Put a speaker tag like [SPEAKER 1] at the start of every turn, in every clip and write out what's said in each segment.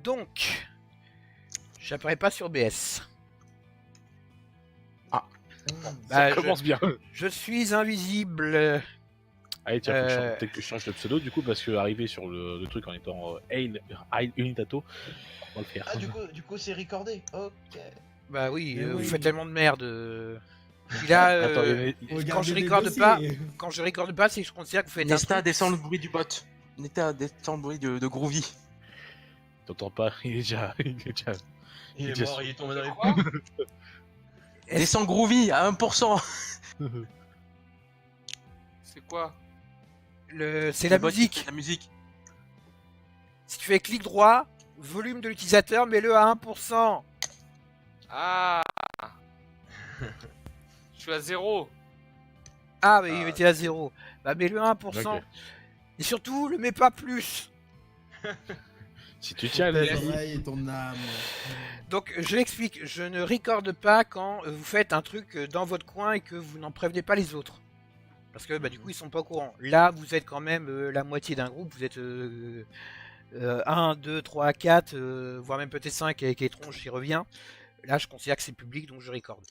[SPEAKER 1] Donc, j'apparais pas sur BS.
[SPEAKER 2] Ça commence bien.
[SPEAKER 1] Je suis invisible.
[SPEAKER 2] Allez, tiens, peut-être que je change de pseudo du coup, parce que arriver sur le truc en étant Unitato, on va le faire.
[SPEAKER 3] Ah, du coup, c'est recordé. Ok.
[SPEAKER 1] Bah oui,
[SPEAKER 4] Mais
[SPEAKER 1] vous
[SPEAKER 4] oui.
[SPEAKER 1] faites tellement de merde. Puis là,
[SPEAKER 2] Attends,
[SPEAKER 1] quand je
[SPEAKER 4] Regardez des
[SPEAKER 1] recorde pas,
[SPEAKER 4] dossiers.
[SPEAKER 1] c'est que je considère que vous faites un
[SPEAKER 5] Nesta
[SPEAKER 1] truc.
[SPEAKER 5] descend le bruit du bot. Nesta descend le bruit de Groovy.
[SPEAKER 2] T'entends pas, il est déjà.
[SPEAKER 3] Il est
[SPEAKER 2] Just-
[SPEAKER 3] mort, il est tombé dans les
[SPEAKER 6] Quoi
[SPEAKER 3] pommes.
[SPEAKER 1] Est-ce-
[SPEAKER 5] Descend Groovy à 1%.
[SPEAKER 6] C'est quoi?
[SPEAKER 1] C'est la
[SPEAKER 5] Le bot qui
[SPEAKER 1] musique.
[SPEAKER 5] fait La musique.
[SPEAKER 1] Si tu fais clic droit, volume de l'utilisateur, mets-le à 1%.
[SPEAKER 6] Ah. Je suis à 0.
[SPEAKER 1] Ah, mais il était à 0. Bah mets-le à 1%.
[SPEAKER 2] Ok.
[SPEAKER 1] Et surtout, le mets pas plus.
[SPEAKER 2] Si tu tiens
[SPEAKER 4] Tes
[SPEAKER 2] la
[SPEAKER 4] oreilles et ton âme.
[SPEAKER 1] Donc je l'explique, je ne recorde pas quand vous faites un truc dans votre coin et que vous n'en prévenez pas les autres. Parce que bah, du coup ils sont pas au courant. Là vous êtes quand même la moitié d'un groupe, vous êtes 1, 2, 3, 4, voire même peut-être 5 avec Étronge qui revient. Là je considère que c'est public donc je recorde.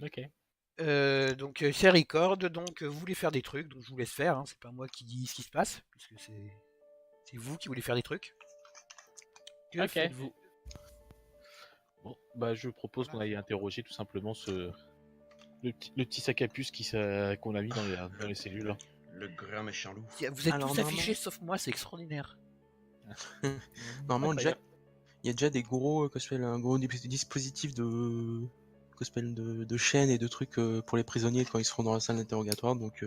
[SPEAKER 2] Ok.
[SPEAKER 1] Donc c'est record, donc vous voulez faire des trucs, donc je vous laisse faire, hein, c'est pas moi qui dis ce qui se passe, puisque c'est vous qui voulez faire des trucs. Que
[SPEAKER 2] Ok.
[SPEAKER 1] faites-vous?
[SPEAKER 2] Bon, bah je propose qu'on aille interroger tout simplement le petit sac à puce qu'on a mis dans les cellules.
[SPEAKER 3] Le grand méchant loup.
[SPEAKER 1] Vous êtes
[SPEAKER 5] Alors,
[SPEAKER 1] tous
[SPEAKER 5] normalement-
[SPEAKER 1] affichés sauf moi, c'est extraordinaire.
[SPEAKER 5] Normalement, déjà,
[SPEAKER 2] Incroyable.
[SPEAKER 5] il y a déjà des gros, un gros dispositif de chaînes et de trucs pour les prisonniers quand ils seront dans la salle d'interrogatoire. Donc,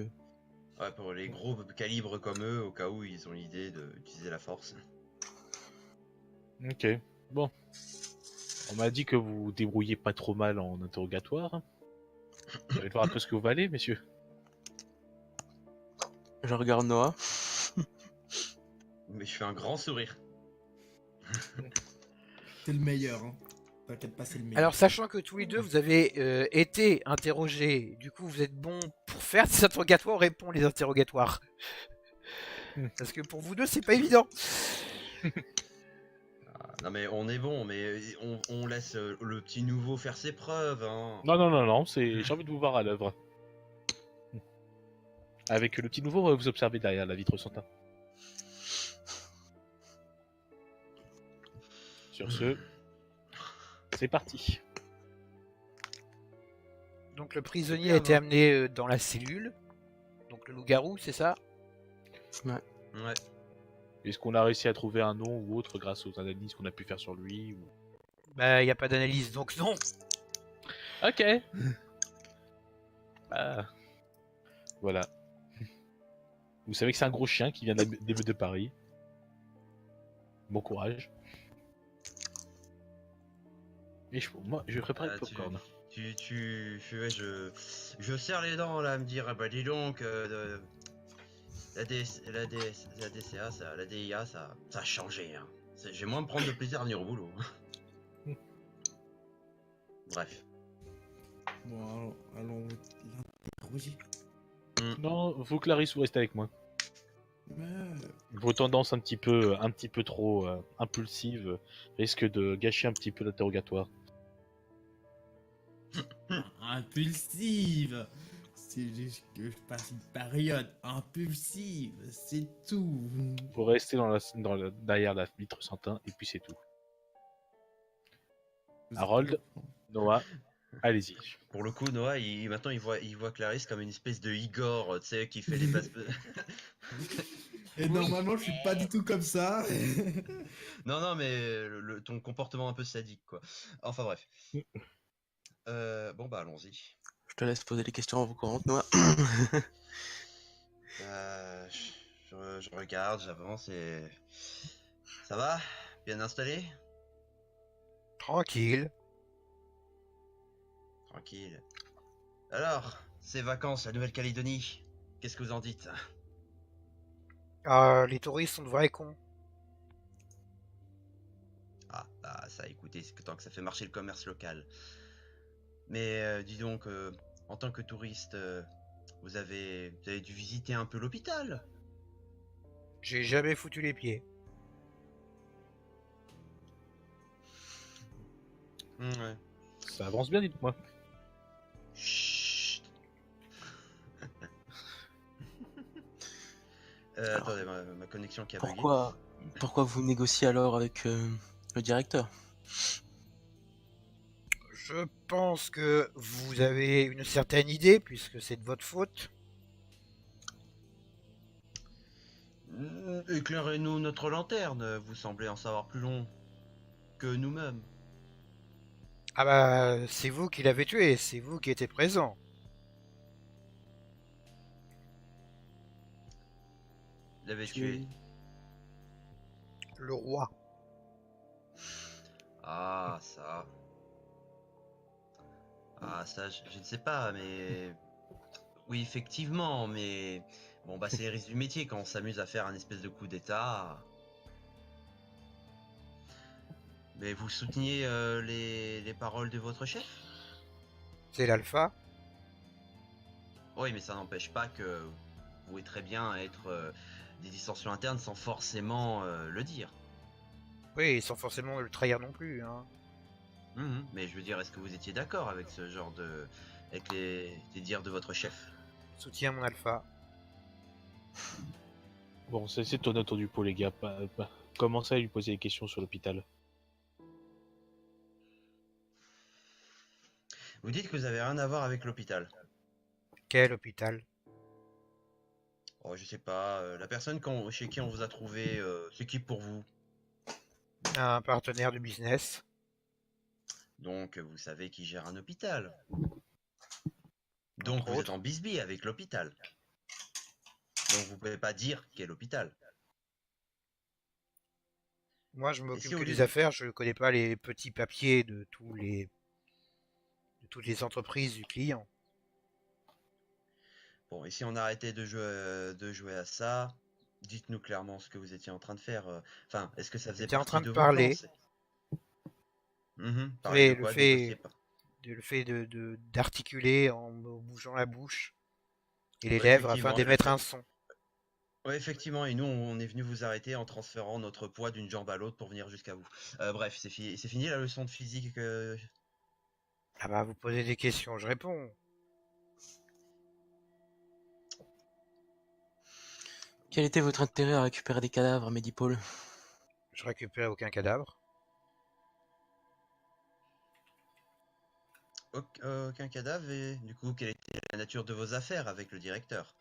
[SPEAKER 3] Ouais, pour les gros calibres comme eux, au cas où ils ont l'idée d'utiliser la force.
[SPEAKER 2] Ok. Bon. On m'a dit que vous vous débrouillez pas trop mal en interrogatoire. Vous allez voir un peu ce que vous valez, messieurs.
[SPEAKER 5] je regarde Noah.
[SPEAKER 3] Mais je fais un grand sourire.
[SPEAKER 4] T'es le meilleur, hein. T'inquiète pas, c'est le meilleur.
[SPEAKER 1] Alors sachant que tous les deux vous avez été interrogés, du coup vous êtes bons pour faire des interrogatoires, on répond les interrogatoires. Parce que pour vous deux c'est pas évident.
[SPEAKER 3] Non mais on est bon, mais on laisse le petit nouveau faire ses preuves, hein.
[SPEAKER 2] Non, j'ai envie de vous voir à l'œuvre. Avec le petit nouveau, vous observez derrière la vitre Santa. Sur ce, c'est parti.
[SPEAKER 1] Donc le prisonnier a été amené dans la cellule. Donc le loup-garou, c'est ça?
[SPEAKER 5] Ouais.
[SPEAKER 3] Ouais.
[SPEAKER 2] Est-ce qu'on a réussi à trouver un nom ou autre grâce aux analyses qu'on a pu faire sur lui ou...
[SPEAKER 1] Bah y a pas d'analyse donc non.
[SPEAKER 2] Ok. Ah. Voilà. Vous savez que c'est un gros chien qui vient de Paris. Bon courage. Et moi, je prépare le popcorn.
[SPEAKER 3] Ouais, je serre les dents là à me dire, ah bah dis donc, la DCA, la DIA, ça a changé. Hein. J'ai moins me prendre de plaisir à venir au boulot. Bref.
[SPEAKER 4] Bon, allons l'interroger.
[SPEAKER 2] Non, vous Clarisse, vous restez avec moi. Vos tendances un petit peu trop impulsives risquent de gâcher un petit peu l'interrogatoire.
[SPEAKER 4] Impulsive. C'est juste que je passe une période impulsive, c'est tout.
[SPEAKER 2] Vous restez derrière la vitre Santin et puis c'est tout. Harold, Noah, allez-y.
[SPEAKER 3] Pour le coup, Noah, maintenant il voit Clarisse comme une espèce de Igor, tu sais, qui fait les passes.
[SPEAKER 4] Et normalement, je suis pas du tout comme ça.
[SPEAKER 3] Non, mais ton comportement un peu sadique, quoi. Enfin bref. Bon bah allons-y.
[SPEAKER 5] Je te laisse poser les questions en vous courantes, Noah.
[SPEAKER 3] Je regarde, j'avance et... Ça va? Bien installé?
[SPEAKER 1] Tranquille.
[SPEAKER 3] Tranquille. Alors, ces vacances à Nouvelle-Calédonie, qu'est-ce que vous en dites?
[SPEAKER 1] Les touristes sont de vrais cons.
[SPEAKER 3] Ah, bah ça, écoutez, c'est que tant que ça fait marcher le commerce local. Mais dis donc, en tant que touriste, vous avez dû visiter un peu l'hôpital?
[SPEAKER 1] J'ai jamais foutu les pieds.
[SPEAKER 3] Ouais.
[SPEAKER 2] Ça avance bien, dites-moi.
[SPEAKER 3] Chut.
[SPEAKER 5] Alors,
[SPEAKER 3] Attendez, ma connexion qui a bugué.
[SPEAKER 5] pourquoi vous négociez alors avec le directeur?
[SPEAKER 1] Je pense que vous avez une certaine idée, puisque c'est de votre faute.
[SPEAKER 3] Éclairez-nous notre lanterne, vous semblez en savoir plus long que nous-mêmes.
[SPEAKER 1] Ah bah, c'est vous qui l'avez tué, c'est vous qui étiez présent.
[SPEAKER 3] L'avez tué.
[SPEAKER 1] Le roi.
[SPEAKER 3] Ah, ça. Ah, ça, je ne sais pas, mais... Oui, effectivement, mais... Bon, bah, c'est les risques du métier quand on s'amuse à faire un espèce de coup d'état. Mais vous souteniez les paroles de votre chef?
[SPEAKER 1] C'est l'alpha.
[SPEAKER 3] Oui, mais ça n'empêche pas que vous pouvez très bien être des dissensions internes sans forcément le dire.
[SPEAKER 1] Oui, sans forcément le trahir non plus. Hein.
[SPEAKER 3] Mais je veux dire, est-ce que vous étiez d'accord avec ce genre de... avec les dires de votre chef?
[SPEAKER 1] Soutiens mon alpha.
[SPEAKER 2] Bon, c'est ton autour du pot, les gars. Commencez à lui poser des questions sur l'hôpital.
[SPEAKER 3] Vous dites que vous avez rien à voir avec l'hôpital.
[SPEAKER 1] Quel hôpital?
[SPEAKER 3] Oh, je sais pas, la personne chez qui on vous a trouvé, c'est qui pour vous?
[SPEAKER 1] Un partenaire de business.
[SPEAKER 3] Donc, vous savez qui gère un hôpital. Donc,
[SPEAKER 1] Entre
[SPEAKER 3] vous êtes
[SPEAKER 1] autres.
[SPEAKER 3] en bisbille avec l'hôpital. Donc, vous pouvez pas dire quel hôpital.
[SPEAKER 1] Moi, je
[SPEAKER 3] Et
[SPEAKER 1] m'occupe
[SPEAKER 3] si au
[SPEAKER 1] que
[SPEAKER 3] lieu
[SPEAKER 1] des
[SPEAKER 3] de...
[SPEAKER 1] affaires, je connais pas les petits papiers de toutes les entreprises du client.
[SPEAKER 3] Bon, et si on arrêtait de jouer à ça, dites-nous clairement ce que vous étiez en train de faire. Enfin, est-ce que ça faisait
[SPEAKER 1] J'étais en
[SPEAKER 3] partie
[SPEAKER 1] train de
[SPEAKER 3] de vos plans?
[SPEAKER 1] parler.
[SPEAKER 3] Parler de
[SPEAKER 1] Et
[SPEAKER 3] quoi? Négocier pas.
[SPEAKER 1] le fait d'articuler en bougeant la bouche et les
[SPEAKER 3] Ouais,
[SPEAKER 1] lèvres afin
[SPEAKER 3] effectivement, je
[SPEAKER 1] d'émettre
[SPEAKER 3] sais.
[SPEAKER 1] un son.
[SPEAKER 3] Ouais, effectivement, et nous, on est venu vous arrêter en transférant notre poids d'une jambe à l'autre pour venir jusqu'à vous. Bref, c'est fini la leçon de physique.
[SPEAKER 1] Ah bah, vous posez des questions, je réponds.
[SPEAKER 5] Quel était votre intérêt à récupérer des cadavres, Medipol?
[SPEAKER 1] Je récupère aucun cadavre.
[SPEAKER 3] Aucun cadavre, et du coup, quelle était la nature de vos affaires avec le directeur?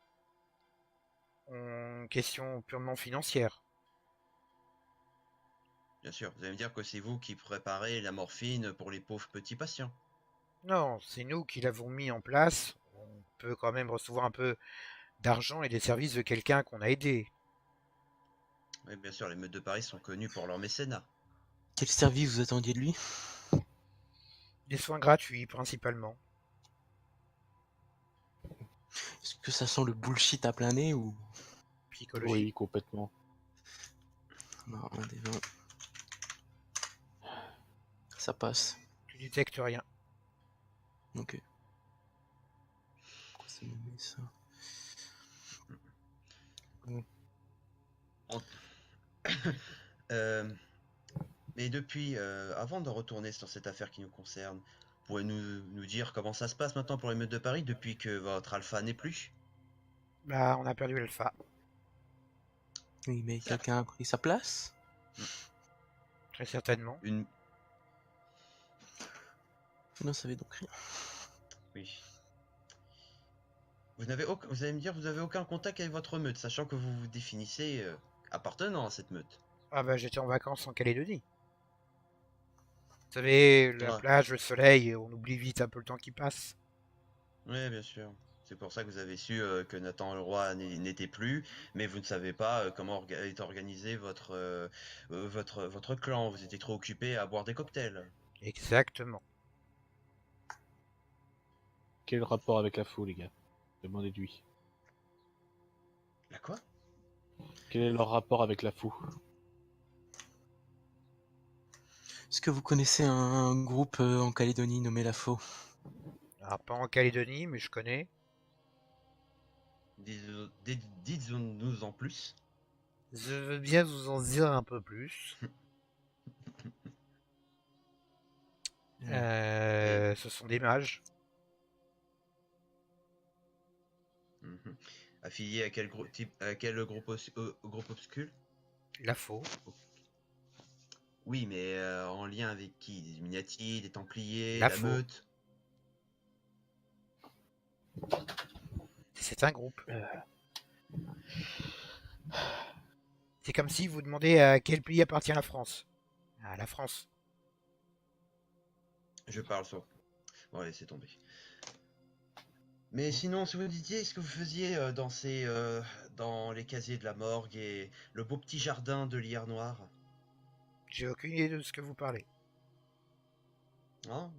[SPEAKER 1] Question purement financière.
[SPEAKER 3] Bien sûr, vous allez me dire que c'est vous qui préparez la morphine pour les pauvres petits patients.
[SPEAKER 1] Non, c'est nous qui l'avons mis en place. On peut quand même recevoir un peu d'argent et des services de quelqu'un qu'on a aidé.
[SPEAKER 3] Oui, bien sûr, les meutes de Paris sont connus pour leur mécénat.
[SPEAKER 5] Quel service vous attendiez de lui?
[SPEAKER 1] Des soins gratuits, principalement.
[SPEAKER 5] Est-ce que ça sent le bullshit à plein nez ou...
[SPEAKER 1] Psychologie.
[SPEAKER 2] Oui, complètement.
[SPEAKER 5] Non, un des 20. Ça passe.
[SPEAKER 1] Tu détectes rien.
[SPEAKER 5] Ok. Pourquoi ça me met ça?
[SPEAKER 3] Euh, mais depuis, avant de retourner sur cette affaire qui nous concerne, nous dire comment ça se passe maintenant pour les meutes de Paris depuis que votre alpha n'est plus?
[SPEAKER 1] Bah, on a perdu l'alpha.
[SPEAKER 5] Oui, mais
[SPEAKER 3] Certes.
[SPEAKER 5] quelqu'un a pris sa place?
[SPEAKER 1] Très certainement.
[SPEAKER 3] Une...
[SPEAKER 5] Vous n'en savez donc rien.
[SPEAKER 3] Oui. Vous allez me dire, vous n'avez aucun contact avec votre meute, sachant que vous vous définissez appartenant à cette meute.
[SPEAKER 1] Ah bah, j'étais en vacances en Calédonie. Vous savez, la
[SPEAKER 3] Ouais.
[SPEAKER 1] plage, le soleil, on oublie vite un peu le temps qui passe.
[SPEAKER 3] Oui, bien sûr. C'est pour ça que vous avez su que Nathan Leroy n'était plus, mais vous ne savez pas comment est organisé votre clan. Vous étiez trop occupé à boire des cocktails.
[SPEAKER 1] Exactement.
[SPEAKER 2] Quel est le rapport avec la fou, les gars? Demandez-lui.
[SPEAKER 3] La quoi?
[SPEAKER 2] Quel est leur rapport avec la fou?
[SPEAKER 5] Est-ce que vous connaissez un groupe en Calédonie nommé La Faux?
[SPEAKER 1] Alors, pas en Calédonie, mais je connais.
[SPEAKER 3] Dites-nous en plus.
[SPEAKER 1] Je veux bien vous en dire un peu plus. Ce sont des mages.
[SPEAKER 3] Mhm. Affilié à quel à quel groupe obscur?
[SPEAKER 1] La faux.
[SPEAKER 3] Oui, mais en lien avec qui? Des Illuminati, des Templiers,
[SPEAKER 1] La
[SPEAKER 3] la
[SPEAKER 1] faux.
[SPEAKER 3] Meute?
[SPEAKER 1] C'est un groupe. C'est comme si vous demandez à quel pays appartient la France. À la France.
[SPEAKER 3] Je parle sur. Bon, laissez tomber. Mais sinon, si vous me disiez ce que vous faisiez dans les casiers de la morgue et le beau petit jardin de l'Hier Noir,
[SPEAKER 1] J'ai aucune idée de ce que vous parlez.
[SPEAKER 3] hein?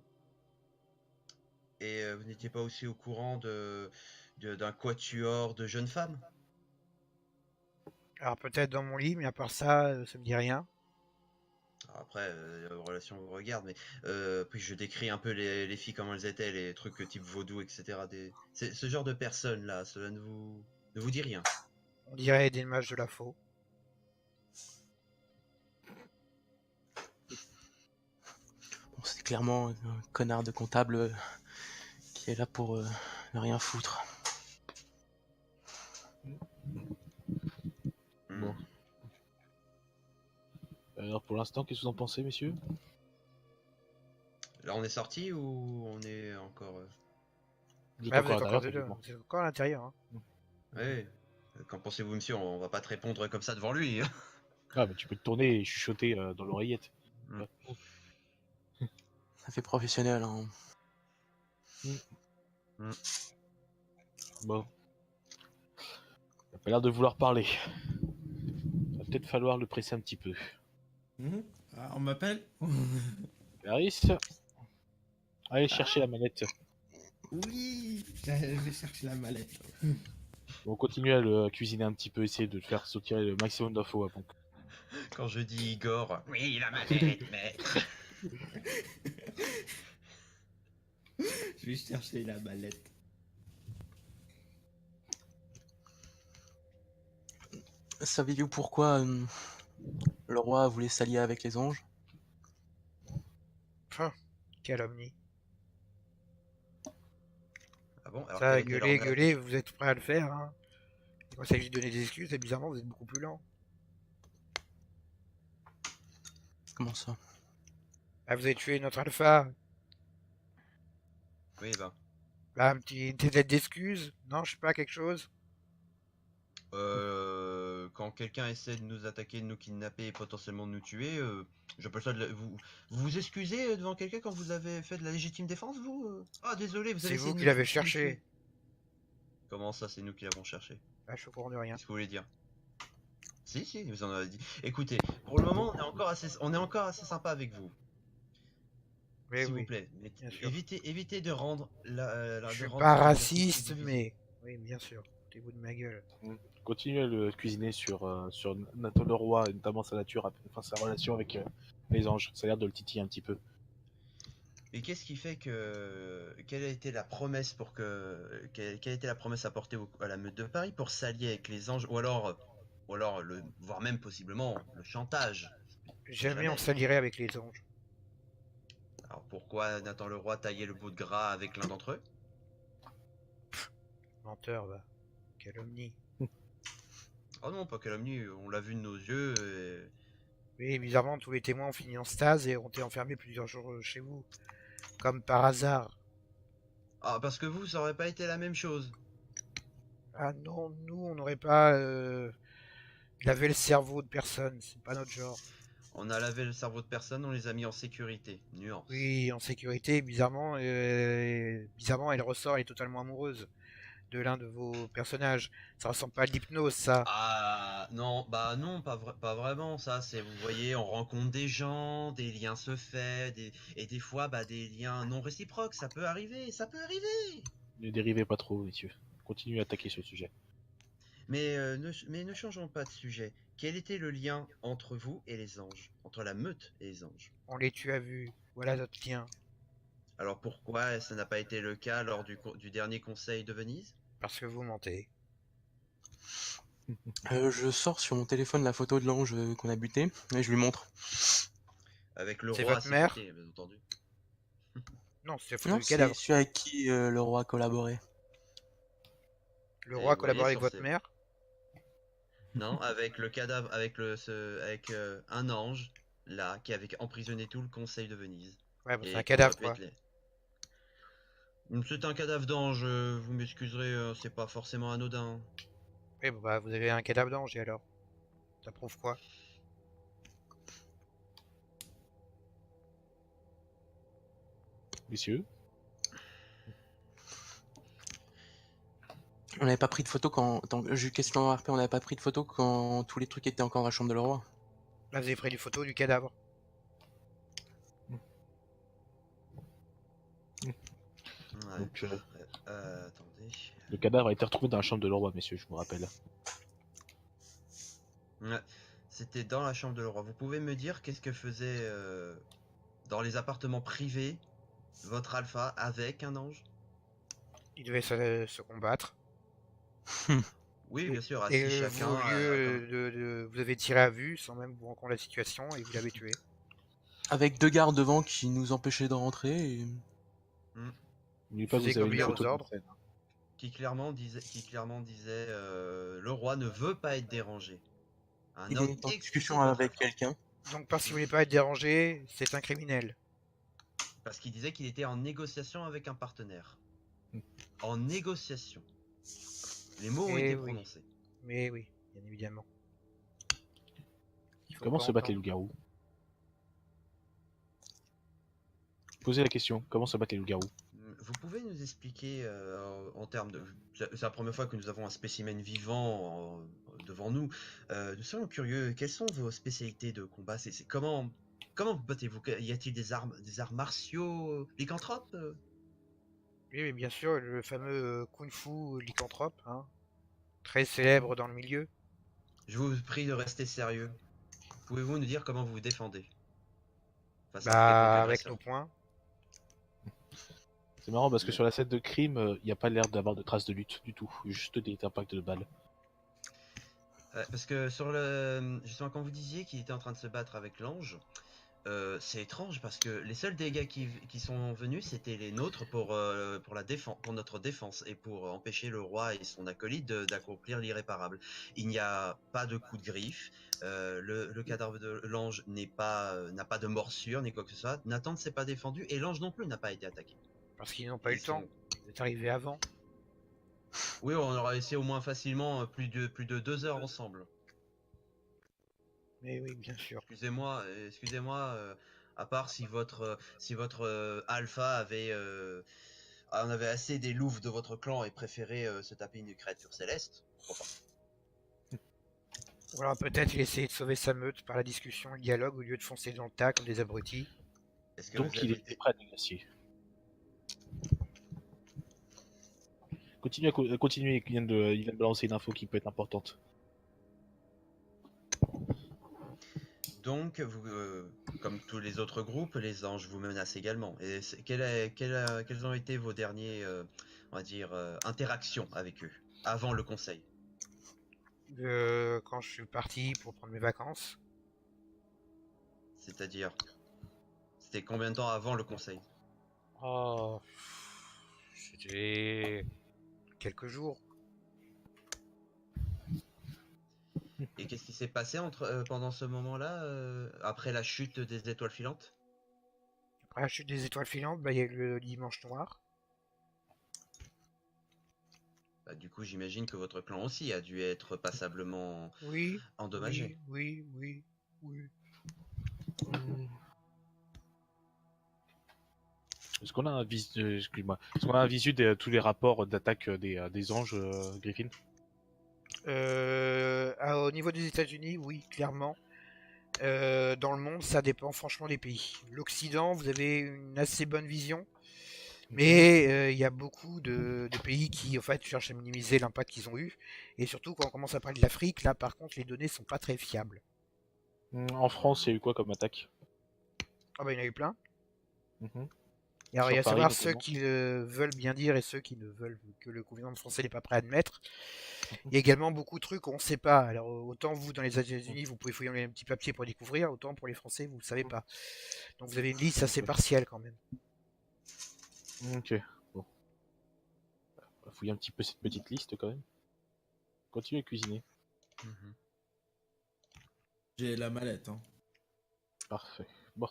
[SPEAKER 3] Et vous n'étiez pas aussi au courant d'un quatuor de jeunes femmes?
[SPEAKER 1] Alors peut-être dans mon lit, mais à part ça, ça me dit rien.
[SPEAKER 3] Alors après, vos relations vous regardent, mais puis je décris un peu les filles comment elles étaient, les trucs type vaudou, etc. Ce genre de personnes là, cela ne vous dit rien.
[SPEAKER 1] On dirait des mages de la faux.
[SPEAKER 5] Bon, c'est clairement un connard de comptable qui est là pour ne rien foutre.
[SPEAKER 2] Bon. Alors pour l'instant, qu'est-ce que vous en pensez, messieurs?
[SPEAKER 3] Là, on est sorti ou on est encore
[SPEAKER 2] Vous êtes
[SPEAKER 1] Ah, vous
[SPEAKER 2] encore
[SPEAKER 1] êtes
[SPEAKER 2] à
[SPEAKER 1] encore
[SPEAKER 2] l'intérieur,
[SPEAKER 1] dedans.
[SPEAKER 2] techniquement.
[SPEAKER 1] Vous êtes encore à l'intérieur. Hein.
[SPEAKER 3] Ouais. Qu'en pensez-vous, monsieur? On va pas te répondre comme ça devant lui, hein.
[SPEAKER 2] Ah, mais tu peux te tourner et chuchoter dans l'oreillette.
[SPEAKER 5] Ça fait professionnel, hein.
[SPEAKER 2] Bon. Il a pas l'air de vouloir parler. Va peut-être falloir le presser un petit peu.
[SPEAKER 4] Ah, on m'appelle?
[SPEAKER 2] Clarisse, allez chercher la manette.
[SPEAKER 4] Oui, je vais chercher la mallette.
[SPEAKER 2] On continue à le cuisiner un petit peu, essayer de le faire soutirer le maximum d'infos avant.
[SPEAKER 3] Quand je dis Igor, oui, la manette, mais.
[SPEAKER 4] Je vais chercher la mallette.
[SPEAKER 5] Savez-vous pourquoi le roi voulait s'allier avec les anges?
[SPEAKER 1] Calomnie.
[SPEAKER 3] Ah bon? Alors
[SPEAKER 1] Ça,
[SPEAKER 3] quelle était leur
[SPEAKER 1] gueuler,
[SPEAKER 3] date?
[SPEAKER 1] gueuler, vous êtes prêt à le faire. Hein. Et quand il s'agit de donner des excuses, et bizarrement, vous êtes beaucoup plus lent.
[SPEAKER 5] Comment ça?
[SPEAKER 1] Ah, vous avez tué notre alpha.
[SPEAKER 3] Oui, ben.
[SPEAKER 1] Là, un petit lettre d'excuses. Non, je sais pas, quelque chose.
[SPEAKER 3] Quand quelqu'un essaie de nous attaquer, de nous kidnapper et potentiellement de nous tuer, j'appelle ça vous vous excusez devant quelqu'un quand vous avez fait de la légitime défense, vous? Ah, désolé, vous avez
[SPEAKER 1] C'est
[SPEAKER 3] essayé
[SPEAKER 1] vous
[SPEAKER 3] de
[SPEAKER 1] qui
[SPEAKER 3] nous
[SPEAKER 1] l'avez
[SPEAKER 3] tuer.
[SPEAKER 1] cherché.
[SPEAKER 3] Comment ça, c'est nous qui l'avons cherché?
[SPEAKER 1] Ah, je suis au courant de rien.
[SPEAKER 3] Qu'est-ce que vous voulez dire? Si, vous en avez dit. Écoutez, pour le moment, on est encore assez sympa avec vous.
[SPEAKER 1] Mais
[SPEAKER 3] S'il
[SPEAKER 1] oui,
[SPEAKER 3] vous plaît,
[SPEAKER 1] bien sûr.
[SPEAKER 3] évitez de rendre
[SPEAKER 1] Je
[SPEAKER 3] de
[SPEAKER 1] suis
[SPEAKER 3] rendre
[SPEAKER 1] pas
[SPEAKER 3] l'exercice
[SPEAKER 1] raciste,
[SPEAKER 3] difficile.
[SPEAKER 1] mais... Oui, bien sûr. T'es bout de ma gueule.
[SPEAKER 2] Continue à le cuisiner sur Nathan le roi, et notamment sa nature, enfin sa relation avec les anges. Ça a l'air de le titiller un petit peu.
[SPEAKER 3] Et qu'est-ce qui fait que quelle a été la promesse quelle a été la promesse apportée à la Meute de Paris pour s'allier avec les anges ou alors voire même possiblement le chantage?
[SPEAKER 1] Jamais
[SPEAKER 3] Jamais.
[SPEAKER 1] on s'allierait avec les anges.
[SPEAKER 3] Alors pourquoi Nathan le roi taillait le bout de gras avec l'un d'entre eux?
[SPEAKER 1] Menteur, va. Calomnie.
[SPEAKER 3] Oh non, pas calomnie, on l'a vu de nos yeux et...
[SPEAKER 1] Oui, bizarrement, tous les témoins ont fini en stase et ont été enfermés plusieurs jours chez vous. Comme par hasard.
[SPEAKER 3] Ah, parce que vous, ça aurait pas été la même chose.
[SPEAKER 1] Ah non, nous, on n'aurait pas lavé le cerveau de personne. C'est pas notre genre.
[SPEAKER 3] On a lavé le cerveau de personne, on les a mis en sécurité. Nuance.
[SPEAKER 1] Oui, en sécurité, bizarrement, elle ressort, elle est totalement amoureuse de l'un de vos personnages. Ça ressemble pas à de l'hypnose, ça.
[SPEAKER 3] Ah non, bah non, pas vraiment. Ça, c'est, vous voyez, on rencontre des gens, des liens se fait, et des fois, bah des liens non réciproques. Ça peut arriver, ça peut arriver.
[SPEAKER 2] Ne dérivez pas trop, messieurs. Continuez à attaquer ce sujet.
[SPEAKER 3] Mais ne changeons pas de sujet. Quel était le lien entre vous et les anges, entre la Meute et les anges?
[SPEAKER 1] On les tue à vue. Voilà notre lien.
[SPEAKER 3] Alors pourquoi ça n'a pas été le cas lors du dernier conseil de Venise?
[SPEAKER 1] Parce que vous mentez.
[SPEAKER 5] Je sors sur mon téléphone la photo de l'ange qu'on a buté et je lui montre.
[SPEAKER 3] Avec le
[SPEAKER 1] C'est
[SPEAKER 3] roi à
[SPEAKER 1] votre
[SPEAKER 3] ses
[SPEAKER 1] mère?
[SPEAKER 3] côtés, bien entendu.
[SPEAKER 1] Non, c'est la photo
[SPEAKER 5] Non,
[SPEAKER 1] du
[SPEAKER 5] c'est
[SPEAKER 1] cadavre.
[SPEAKER 5] celui avec qui le roi a collaboré.
[SPEAKER 1] Le
[SPEAKER 3] Et
[SPEAKER 1] roi
[SPEAKER 3] vous
[SPEAKER 1] collabore
[SPEAKER 3] voyez
[SPEAKER 1] avec
[SPEAKER 3] sur
[SPEAKER 1] votre
[SPEAKER 3] ces-
[SPEAKER 1] mère.
[SPEAKER 3] Non, avec le cadavre, avec un ange, là, qui avait emprisonné tout le conseil de Venise.
[SPEAKER 1] Ouais, bah, c'est un
[SPEAKER 3] Et qui aurait
[SPEAKER 1] cadavre,
[SPEAKER 3] pu
[SPEAKER 1] quoi.
[SPEAKER 3] être les... C'est un cadavre d'ange, vous m'excuserez, c'est pas forcément anodin.
[SPEAKER 1] Oui, bon, bah, vous avez un cadavre d'ange, et alors? Ça prouve quoi?
[SPEAKER 2] Messieurs,
[SPEAKER 5] On n'avait pas pris de photo quand. Attends, question RP, on n'avait pas pris de photo quand tous les trucs étaient encore dans la chambre de le roi.
[SPEAKER 1] Là, vous avez pris une photo du cadavre.
[SPEAKER 3] Ouais.
[SPEAKER 2] donc,
[SPEAKER 3] Attendez.
[SPEAKER 2] le cadavre a été retrouvé dans la chambre de le roi, messieurs, je vous rappelle.
[SPEAKER 3] Ouais, c'était dans la chambre de le roi. Vous pouvez me dire qu'est-ce que faisait dans les appartements privés votre alpha avec un ange?
[SPEAKER 1] Ils devaient se combattre.
[SPEAKER 3] Oui, bien sûr,
[SPEAKER 1] Et
[SPEAKER 3] assis chacun.
[SPEAKER 1] vous, au lieu vous avez tiré à vue sans même vous rendre compte de la situation et vous l'avez tué.
[SPEAKER 5] Avec 2 gardes devant qui nous empêchaient de rentrer. Et...
[SPEAKER 2] N'oubliez pas que
[SPEAKER 1] Faisait
[SPEAKER 2] vous avez
[SPEAKER 1] comme
[SPEAKER 2] une
[SPEAKER 1] lire
[SPEAKER 2] photo
[SPEAKER 1] aux
[SPEAKER 2] de
[SPEAKER 1] ordres.
[SPEAKER 2] scène.
[SPEAKER 3] Qui clairement disait le roi ne veut pas être dérangé. Un
[SPEAKER 5] Il
[SPEAKER 3] homme
[SPEAKER 5] est en
[SPEAKER 3] excité
[SPEAKER 5] discussion
[SPEAKER 3] de votre
[SPEAKER 5] avec
[SPEAKER 3] alpha.
[SPEAKER 5] quelqu'un.
[SPEAKER 1] Donc, parce qu'il voulait pas être dérangé, c'est un criminel.
[SPEAKER 3] Parce qu'il disait qu'il était en négociation avec un partenaire.
[SPEAKER 2] Hmm.
[SPEAKER 3] En négociation. Les mots ont
[SPEAKER 1] Eh
[SPEAKER 3] été
[SPEAKER 1] oui.
[SPEAKER 3] prononcés.
[SPEAKER 1] Mais oui, bien évidemment. Il faut
[SPEAKER 2] Comment
[SPEAKER 1] pas
[SPEAKER 2] se battent les
[SPEAKER 1] entendre.
[SPEAKER 2] loups-garous? Posez la question, comment se battent les loups-garous?
[SPEAKER 3] Vous pouvez nous expliquer en termes de... C'est la première fois que nous avons un spécimen vivant devant nous. Nous sommes curieux, quelles sont vos spécialités de combat? Comment vous battez-vous? Y a-t-il des arts martiaux lycanthropes?
[SPEAKER 1] Oui, mais bien sûr, le fameux Kung Fu lycanthrope, hein, très célèbre dans le milieu.
[SPEAKER 3] Je vous prie de rester sérieux. Pouvez-vous nous dire comment vous vous défendez face à quelconque
[SPEAKER 1] Bah, avec
[SPEAKER 3] agresseur?
[SPEAKER 1] nos points.
[SPEAKER 2] C'est marrant parce que
[SPEAKER 3] Mais-
[SPEAKER 2] sur la scène de crime, il n'y a pas l'air d'avoir de traces de lutte du tout, juste des impacts de balles.
[SPEAKER 3] Parce que justement, quand vous disiez qu'il était en train de se battre avec l'ange, c'est étrange parce que les seuls dégâts qui sont venus, c'était les nôtres pour notre défense et pour empêcher le roi et son acolyte d'accomplir l'irréparable. Il n'y a pas de coup de griffe, le cadavre de l'ange n'a pas de morsure ni quoi que ce soit. Nathan ne s'est pas défendu et l'ange non plus n'a pas été attaqué.
[SPEAKER 1] Parce qu'ils n'ont pas eu
[SPEAKER 3] Ils
[SPEAKER 1] le temps.
[SPEAKER 3] sont-
[SPEAKER 1] Vous êtes arrivé avant.
[SPEAKER 3] Oui, on aura essayé au moins facilement plus de 2 heures ensemble.
[SPEAKER 1] Mais oui, bien sûr.
[SPEAKER 3] Excusez-moi, à part si votre alpha en avait assez des louves de votre clan et préférait se taper une créature céleste. Pourquoi pas.
[SPEAKER 1] Voilà, peut-être il essayait de sauver sa meute par la discussion, le dialogue, au lieu de foncer dans le tas comme des abrutis.
[SPEAKER 3] Est-ce que
[SPEAKER 2] Donc
[SPEAKER 3] vous
[SPEAKER 2] il
[SPEAKER 3] avez
[SPEAKER 2] était prêt à négocier. Continuez, il vient de balancer une info qui peut être importante.
[SPEAKER 3] Donc, comme tous les autres groupes, les anges vous menacent également. Et quelles ont été vos derniers, on va dire, interactions avec eux avant le conseil?
[SPEAKER 1] Quand je suis parti pour prendre mes vacances,
[SPEAKER 3] C'est-à-dire, c'était combien de temps avant le conseil?
[SPEAKER 1] oh, c'était quelques jours.
[SPEAKER 3] Et qu'est-ce qui s'est passé pendant ce moment-là, après la chute des étoiles filantes?
[SPEAKER 1] Après la chute des étoiles filantes, bah, il y a eu le dimanche noir.
[SPEAKER 3] Bah, du coup, j'imagine que votre clan aussi a dû être passablement
[SPEAKER 1] Oui,
[SPEAKER 3] endommagé.
[SPEAKER 1] oui.
[SPEAKER 2] Est-ce qu'on a un excuse-moi. Est-ce qu'on a un visu de tous les rapports d'attaque des anges, Griffin?
[SPEAKER 1] Au niveau des États-Unis, oui, clairement. Dans le monde, ça dépend franchement des pays. L'Occident, vous avez une assez bonne vision, mais il y a beaucoup de pays qui, en fait, cherchent à minimiser l'impact qu'ils ont eu. Et surtout, quand on commence à parler de l'Afrique, là, par contre, les données sont pas très fiables.
[SPEAKER 2] En France, il y a eu quoi comme attaque?
[SPEAKER 1] Ah bah, il y en a eu plein.
[SPEAKER 2] Mhm.
[SPEAKER 1] Et alors, il y a
[SPEAKER 2] Sur
[SPEAKER 1] à
[SPEAKER 2] Paris,
[SPEAKER 1] savoir ceux
[SPEAKER 2] notamment.
[SPEAKER 1] qui veulent bien dire et ceux qui ne veulent que le gouvernement français n'est pas prêt à admettre. Il y a également beaucoup de trucs qu'on ne sait pas. Alors, autant vous, dans les États-Unis, vous pouvez fouiller dans les petits papiers pour découvrir, autant pour les Français, vous ne le savez pas. Donc, vous avez une liste assez partielle quand même.
[SPEAKER 2] Ok, bon. On va fouiller un petit peu cette petite liste quand même. Continue à cuisiner.
[SPEAKER 3] Mhm.
[SPEAKER 4] J'ai la mallette, hein.
[SPEAKER 2] Parfait. Bon.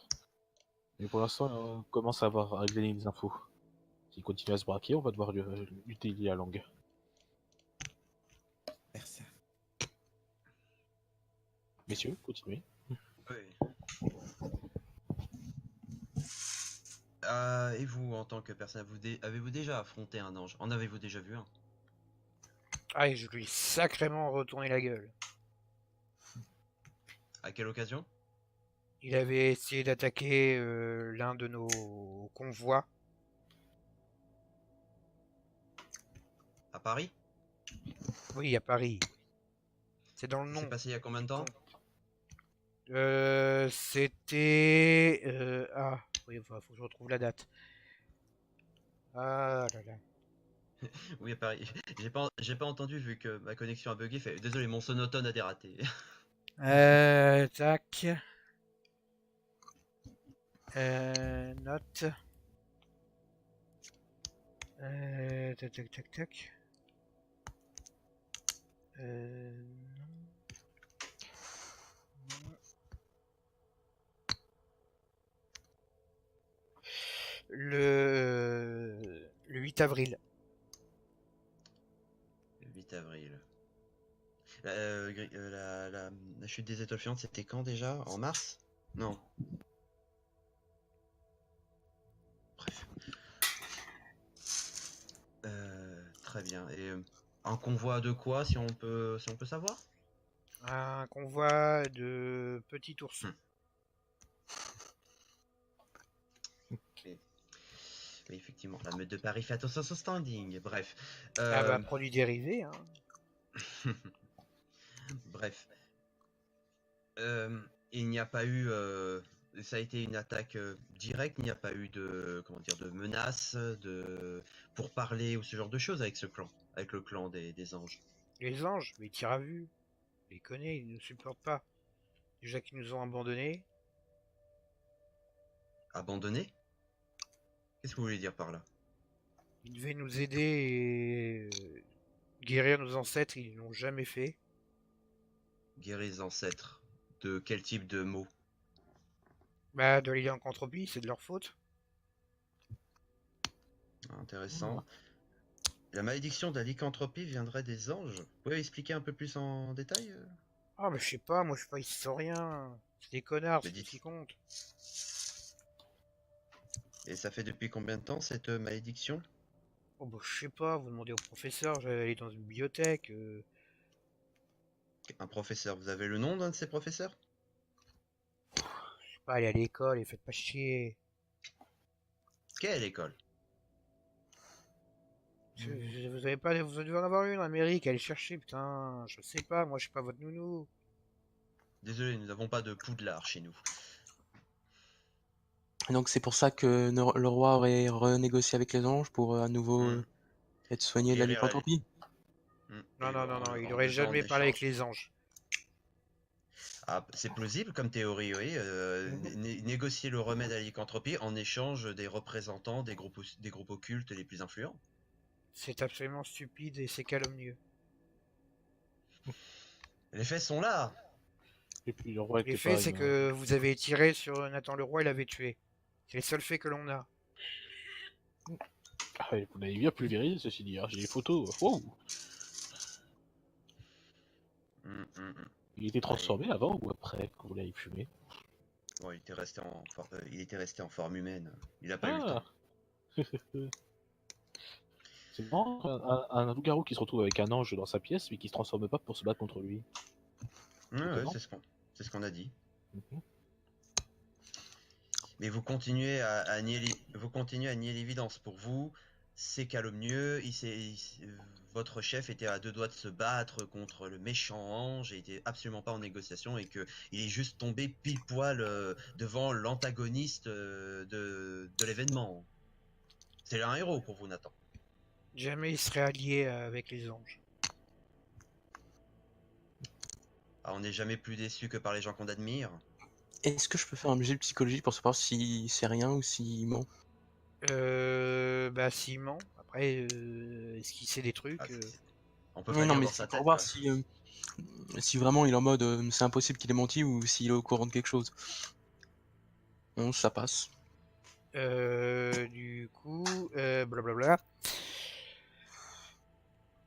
[SPEAKER 2] Mais pour l'instant, on commence à avoir à gagner des infos. S'il continue à se braquer, on va devoir lui délier la langue.
[SPEAKER 4] Faire ça.
[SPEAKER 2] Messieurs, continuez.
[SPEAKER 3] Oui. Et vous, en tant que personne, avez-vous déjà affronté un ange? En avez-vous déjà vu un?
[SPEAKER 1] Ah, et je lui ai sacrément retourné la gueule.
[SPEAKER 3] À quelle occasion?
[SPEAKER 1] Il avait essayé d'attaquer l'un de nos convois.
[SPEAKER 3] À Paris?
[SPEAKER 1] Oui, à Paris. C'est dans le
[SPEAKER 3] Ça s'est
[SPEAKER 1] nom.
[SPEAKER 3] passé il y a combien de temps?
[SPEAKER 1] C'était... Ah, oui, faut que je retrouve la date. Ah là là.
[SPEAKER 3] Oui, à Paris. J'ai pas entendu vu que ma connexion a bugué. Désolé, mon sonotone a dératé.
[SPEAKER 1] Tac. Note. Tac, tac, tac, tac. Non. Non. Le 8 avril.
[SPEAKER 3] Le 8 avril. La chute des étoiles filantes, c'était quand déjà? En mars? Non. Bref. Très bien. Et un convoi de quoi, si on peut savoir?
[SPEAKER 1] Un convoi de petits oursons.
[SPEAKER 3] Oui, effectivement, la meute de Paris fait attention à son standing. Bref.
[SPEAKER 1] Ah bah, produits dérivés, hein.
[SPEAKER 3] Bref. Il n'y a pas eu. Ça a été une attaque directe. Il n'y a pas eu de, comment dire, de menaces, pour parler ou ce genre de choses avec ce clan, avec le clan des anges.
[SPEAKER 1] Les anges, mais ils tirent à vue. Je les connais, ils ne nous supportent pas. Déjà qu'ils nous ont abandonnés.
[SPEAKER 3] Abandonnés? Qu'est-ce que vous voulez dire par là?
[SPEAKER 1] Ils devaient nous aider et guérir nos ancêtres, ils l'ont jamais fait.
[SPEAKER 3] Guérir les ancêtres. De quel type de mots?
[SPEAKER 1] Bah, de l'lycanthropie, c'est de leur faute.
[SPEAKER 3] Intéressant. La malédiction de la lycanthropie viendrait des anges. Vous pouvez expliquer un peu plus en détail?
[SPEAKER 1] Ah, mais je sais pas, moi je suis pas historien. C'est des connards,
[SPEAKER 3] Mais
[SPEAKER 1] c'est tout ce
[SPEAKER 3] dites.
[SPEAKER 1] qui compte.
[SPEAKER 3] Et ça fait depuis combien de temps cette malédiction?
[SPEAKER 1] Oh, bah, je sais pas, vous demandez au professeur, j'allais aller dans une bibliothèque.
[SPEAKER 3] Un professeur. Vous avez le nom d'un de ces professeurs?
[SPEAKER 1] Je sais pas, aller à l'école et faites pas chier.
[SPEAKER 3] Quelle école?
[SPEAKER 1] Vous avez pas, vous devez en avoir une en Amérique, allez chercher, putain. Je sais pas, moi je suis pas votre nounou.
[SPEAKER 3] Désolé, nous n'avons pas de Poudlard chez nous.
[SPEAKER 5] Et donc c'est pour ça que le roi aurait renégocié avec les anges pour à nouveau
[SPEAKER 3] Hmm.
[SPEAKER 5] être soigné de la
[SPEAKER 3] Guérir la-
[SPEAKER 5] lycanthropie.
[SPEAKER 1] Non,
[SPEAKER 3] Et
[SPEAKER 1] non, non, non, il
[SPEAKER 3] en
[SPEAKER 1] aurait
[SPEAKER 3] dedans, en
[SPEAKER 1] jamais parlé avec
[SPEAKER 3] échange.
[SPEAKER 1] les anges.
[SPEAKER 3] Ah, c'est plausible comme théorie, oui. Négocier le remède à la lycanthropie en échange des représentants des groupes occultes les plus influents.
[SPEAKER 1] C'est absolument stupide et c'est calomnieux.
[SPEAKER 3] Les faits sont là.
[SPEAKER 2] Et puis le roi
[SPEAKER 1] Les
[SPEAKER 2] était
[SPEAKER 1] faits,
[SPEAKER 2] pas
[SPEAKER 1] c'est
[SPEAKER 2] une-
[SPEAKER 1] que vous avez tiré sur Nathan le roi et l'avez tué. C'est les seuls faits que l'on a.
[SPEAKER 2] Ah, vous l'avez bien pulvérisé, ceci dit. J'ai les photos. Wow.
[SPEAKER 3] Hmm.
[SPEAKER 2] Il était transformé avant ou après quand vous l'avez fumé?
[SPEAKER 3] Bon, il était resté en forme humaine. Il a pas eu le temps.
[SPEAKER 2] Ah. C'est marrant, un loup-garou qui se retrouve avec un ange dans sa pièce, mais qui se transforme pas pour se battre contre lui.
[SPEAKER 3] Ouais,
[SPEAKER 2] Étonnant.
[SPEAKER 3] c'est ce qu'on a dit.
[SPEAKER 2] Mhm.
[SPEAKER 3] Mais vous continuez à nier l'évidence. Pour vous, c'est calomnieux. Votre chef était à deux doigts de se battre contre le méchant ange et était absolument pas en négociation et que il est juste tombé pile poil devant l'antagoniste de l'événement. C'est un héros pour vous, Nathan.
[SPEAKER 1] Jamais il serait allié avec les anges.
[SPEAKER 3] Ah, on n'est jamais plus déçu que par les gens qu'on admire.
[SPEAKER 5] Est-ce que je peux faire un jet de psychologie pour savoir si c'est rien ou s'il ment?
[SPEAKER 1] Bah Simon. Après, est-ce qu'il sait des trucs
[SPEAKER 3] Ah, on peut
[SPEAKER 5] Oui,
[SPEAKER 3] pas
[SPEAKER 5] non,
[SPEAKER 3] lire
[SPEAKER 5] mais
[SPEAKER 3] dans sa
[SPEAKER 5] c'est pour
[SPEAKER 3] tête,
[SPEAKER 5] voir
[SPEAKER 3] quoi.
[SPEAKER 5] si vraiment il est en mode c'est impossible qu'il ait menti ou s'il est au courant de quelque chose. Bon, ça passe.
[SPEAKER 1] Du coup, blablabla.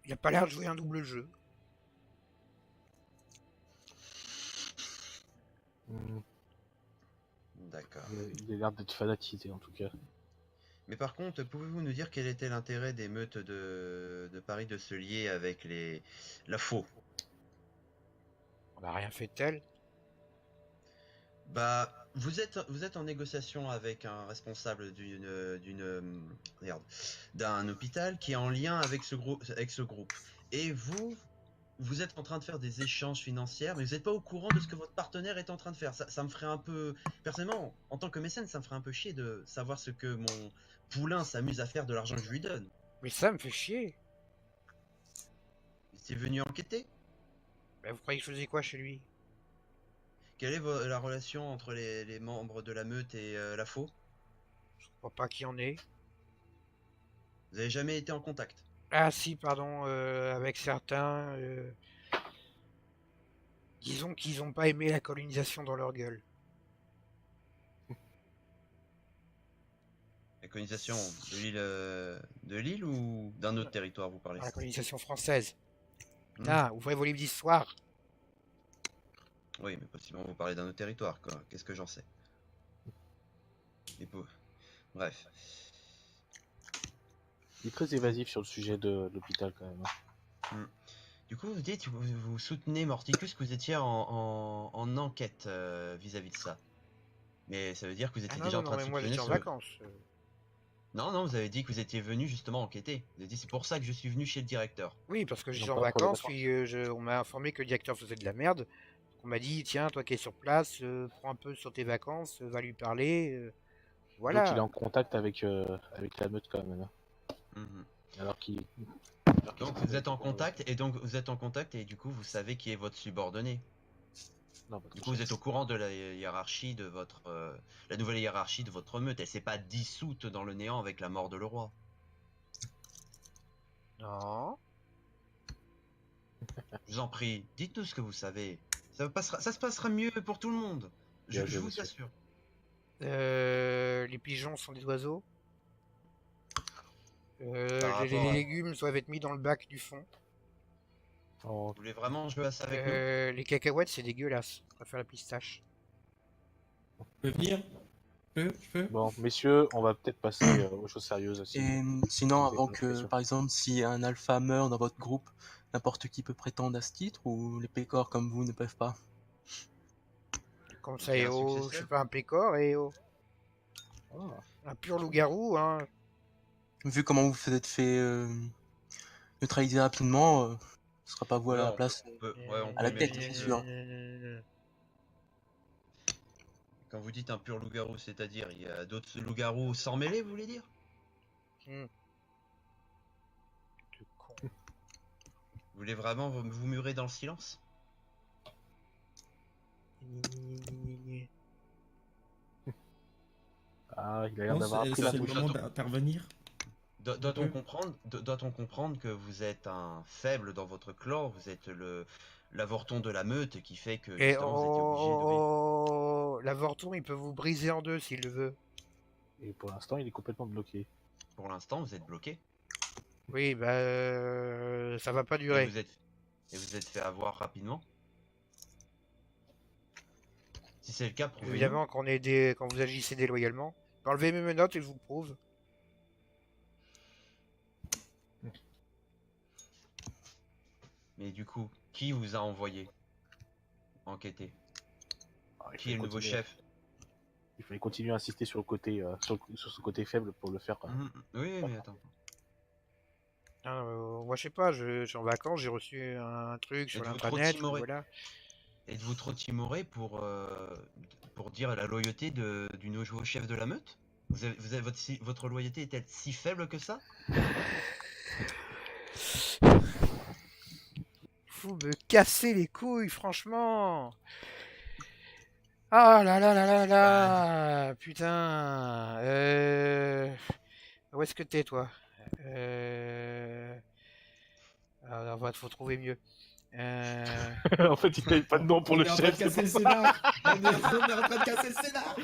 [SPEAKER 1] Il a pas l'air de jouer un double jeu.
[SPEAKER 2] Hmm,
[SPEAKER 3] D'accord.
[SPEAKER 2] il a l'air d'être fanatisé en tout cas.
[SPEAKER 3] Mais par contre, pouvez-vous nous dire quel était l'intérêt des meutes de Paris de se lier avec la faux?
[SPEAKER 1] On n'a rien fait de tel.
[SPEAKER 3] Bah, vous êtes en négociation avec un responsable merde, d'un hôpital qui est en lien avec ce groupe. Et vous êtes en train de faire des échanges financiers, mais vous n'êtes pas au courant de ce que votre partenaire est en train de faire. Ça me ferait un peu, personnellement, en tant que mécène, ça me ferait un peu chier de savoir ce que mon poulain s'amuse à faire de l'argent que je lui donne.
[SPEAKER 1] Mais ça me fait chier.
[SPEAKER 3] C'est venu enquêter?
[SPEAKER 1] Bah, vous croyez que je faisais quoi chez lui?
[SPEAKER 3] Quelle est la relation entre les membres de la meute et la faux?
[SPEAKER 1] Je crois pas qu'il y en ait.
[SPEAKER 3] Vous avez jamais été en contact?
[SPEAKER 1] Ah si, pardon, avec certains, disons qu'ils ont pas aimé la colonisation dans leur gueule.
[SPEAKER 3] La colonisation de l'île ou d'un autre territoire, vous parlez?
[SPEAKER 1] La colonisation française.
[SPEAKER 3] Hmm.
[SPEAKER 1] Ah, ouvrez vos livres d'histoire.
[SPEAKER 3] Oui, mais possiblement vous parlez d'un autre territoire, quoi. Qu'est-ce que j'en sais? Bref.
[SPEAKER 2] Il est très évasif sur le sujet de l'hôpital quand même.
[SPEAKER 3] Du coup, vous dites, vous soutenez Morticus que vous étiez en enquête vis-à-vis de ça. Mais ça veut dire que vous
[SPEAKER 1] Ah
[SPEAKER 3] étiez
[SPEAKER 1] non,
[SPEAKER 3] déjà
[SPEAKER 1] non,
[SPEAKER 3] en
[SPEAKER 1] non,
[SPEAKER 3] train de
[SPEAKER 1] mais moi
[SPEAKER 3] soupçonner
[SPEAKER 1] j'étais en
[SPEAKER 3] ce...
[SPEAKER 1] vacances.
[SPEAKER 3] Non, non, vous avez dit que vous étiez venu justement enquêter. Vous avez dit, c'est pour ça que je suis venu chez le directeur.
[SPEAKER 1] Oui, parce que j'étais
[SPEAKER 2] Non,
[SPEAKER 1] en
[SPEAKER 2] pas pour les
[SPEAKER 1] vacances,
[SPEAKER 2] vacances.
[SPEAKER 1] puis on m'a informé que le directeur faisait de la merde. Donc on m'a dit, tiens, toi qui es sur place, prends un peu sur tes vacances, va lui parler.
[SPEAKER 2] Donc il est
[SPEAKER 1] Voilà.
[SPEAKER 2] en contact avec la meute quand même.
[SPEAKER 3] Mhm.
[SPEAKER 2] Alors qu'il.
[SPEAKER 3] Donc vous êtes en contact, et du coup vous savez qui est votre subordonné.
[SPEAKER 2] Non, votre
[SPEAKER 3] Du coup vous
[SPEAKER 2] chef.
[SPEAKER 3] êtes au courant de la hiérarchie de votre... la nouvelle hiérarchie de votre meute. Elle s'est pas dissoute dans le néant avec la mort de Leroy.
[SPEAKER 1] Non.
[SPEAKER 3] Je vous en prie, dites-nous ce que vous savez. Ça se passera mieux pour tout le monde.
[SPEAKER 2] Bien
[SPEAKER 3] Je
[SPEAKER 2] joué,
[SPEAKER 3] vous
[SPEAKER 2] monsieur.
[SPEAKER 3] assure.
[SPEAKER 1] Les pigeons sont des oiseaux.
[SPEAKER 3] Par
[SPEAKER 1] Les
[SPEAKER 3] rapport à...
[SPEAKER 1] légumes doivent être mis dans le bac du fond.
[SPEAKER 2] Oh,
[SPEAKER 3] Vous voulez vraiment jouer à ça avec nous?
[SPEAKER 1] Les cacahuètes, c'est dégueulasse. Je préfère la pistache.
[SPEAKER 4] Je peux venir? Je peux?
[SPEAKER 2] Bon, messieurs, on va peut-être passer aux choses sérieuses aussi.
[SPEAKER 5] Et sinon,
[SPEAKER 2] Vous
[SPEAKER 5] avant
[SPEAKER 2] avez
[SPEAKER 5] que,
[SPEAKER 2] l'impression.
[SPEAKER 5] par exemple, si un alpha meurt dans votre groupe, n'importe qui peut prétendre à ce titre ou les pécores comme vous ne peuvent pas?
[SPEAKER 1] Comme
[SPEAKER 3] Il
[SPEAKER 1] ça,
[SPEAKER 3] y a
[SPEAKER 1] et
[SPEAKER 3] un
[SPEAKER 1] oh, je
[SPEAKER 3] successeur?
[SPEAKER 1] suis pas un pécor, et oh.
[SPEAKER 2] Ah,
[SPEAKER 1] Un pur loup-garou, hein.
[SPEAKER 5] Vu comment vous vous êtes fait neutraliser rapidement, ce sera pas vous à
[SPEAKER 3] Ouais,
[SPEAKER 5] la
[SPEAKER 3] on
[SPEAKER 5] place.
[SPEAKER 3] on
[SPEAKER 5] À la
[SPEAKER 3] peut
[SPEAKER 5] tête,
[SPEAKER 3] imaginer.
[SPEAKER 5] c'est sûr.
[SPEAKER 3] Quand vous dites un pur loup-garou, c'est-à-dire il y a d'autres loups-garous sans mêler, vous voulez dire?
[SPEAKER 1] Hmm. De con.
[SPEAKER 3] Vous voulez vraiment vous murer dans le silence?
[SPEAKER 2] Ah, il a l'air
[SPEAKER 4] Non,
[SPEAKER 2] d'avoir appris la
[SPEAKER 4] c'est le
[SPEAKER 2] bouche.
[SPEAKER 4] moment d'intervenir.
[SPEAKER 3] Doit-on comprendre que vous êtes un faible dans votre clan, vous êtes l'avorton de la meute qui fait que
[SPEAKER 1] Et
[SPEAKER 3] justement vous étiez obligé de vivre.
[SPEAKER 1] oh, l'avorton, il peut vous briser en deux s'il le veut.
[SPEAKER 2] Et pour l'instant, il est complètement bloqué.
[SPEAKER 3] Pour l'instant, vous êtes bloqué
[SPEAKER 1] Oui, bah, ça va pas
[SPEAKER 3] et
[SPEAKER 1] durer.
[SPEAKER 3] vous êtes fait avoir rapidement. Si c'est le cas, prouvez-nous.
[SPEAKER 1] Évidemment, quand vous agissez déloyalement. Enlevez mes menottes et je vous le prouve.
[SPEAKER 3] Mais du coup, qui vous a envoyé enquêter?
[SPEAKER 2] Ah, il
[SPEAKER 3] Qui est le
[SPEAKER 2] fallait
[SPEAKER 3] nouveau
[SPEAKER 2] continuer-
[SPEAKER 3] chef?
[SPEAKER 2] Il fallait continuer à insister sur le côté, sur ce côté faible pour le faire.
[SPEAKER 3] Oui, mais attends.
[SPEAKER 1] Moi, je sais pas, je suis en vacances, j'ai reçu un truc sur
[SPEAKER 3] Êtes-vous trop
[SPEAKER 1] l'intranet,
[SPEAKER 3] timoré?
[SPEAKER 1] voilà.
[SPEAKER 3] Êtes-vous trop timoré pour dire la loyauté du nouveau chef de la meute? Votre loyauté est-elle si faible que ça?
[SPEAKER 1] Vous me cassez les couilles, franchement. Ah là là là là là. Putain. Où est-ce que t'es, toi? Alors, faut trouver mieux.
[SPEAKER 2] En fait, il paye pas de nom pour
[SPEAKER 4] On
[SPEAKER 2] le
[SPEAKER 4] est en train
[SPEAKER 2] chef.
[SPEAKER 4] de casser le
[SPEAKER 2] c'est pour ça.
[SPEAKER 4] scénar. On est en train de casser le scénar.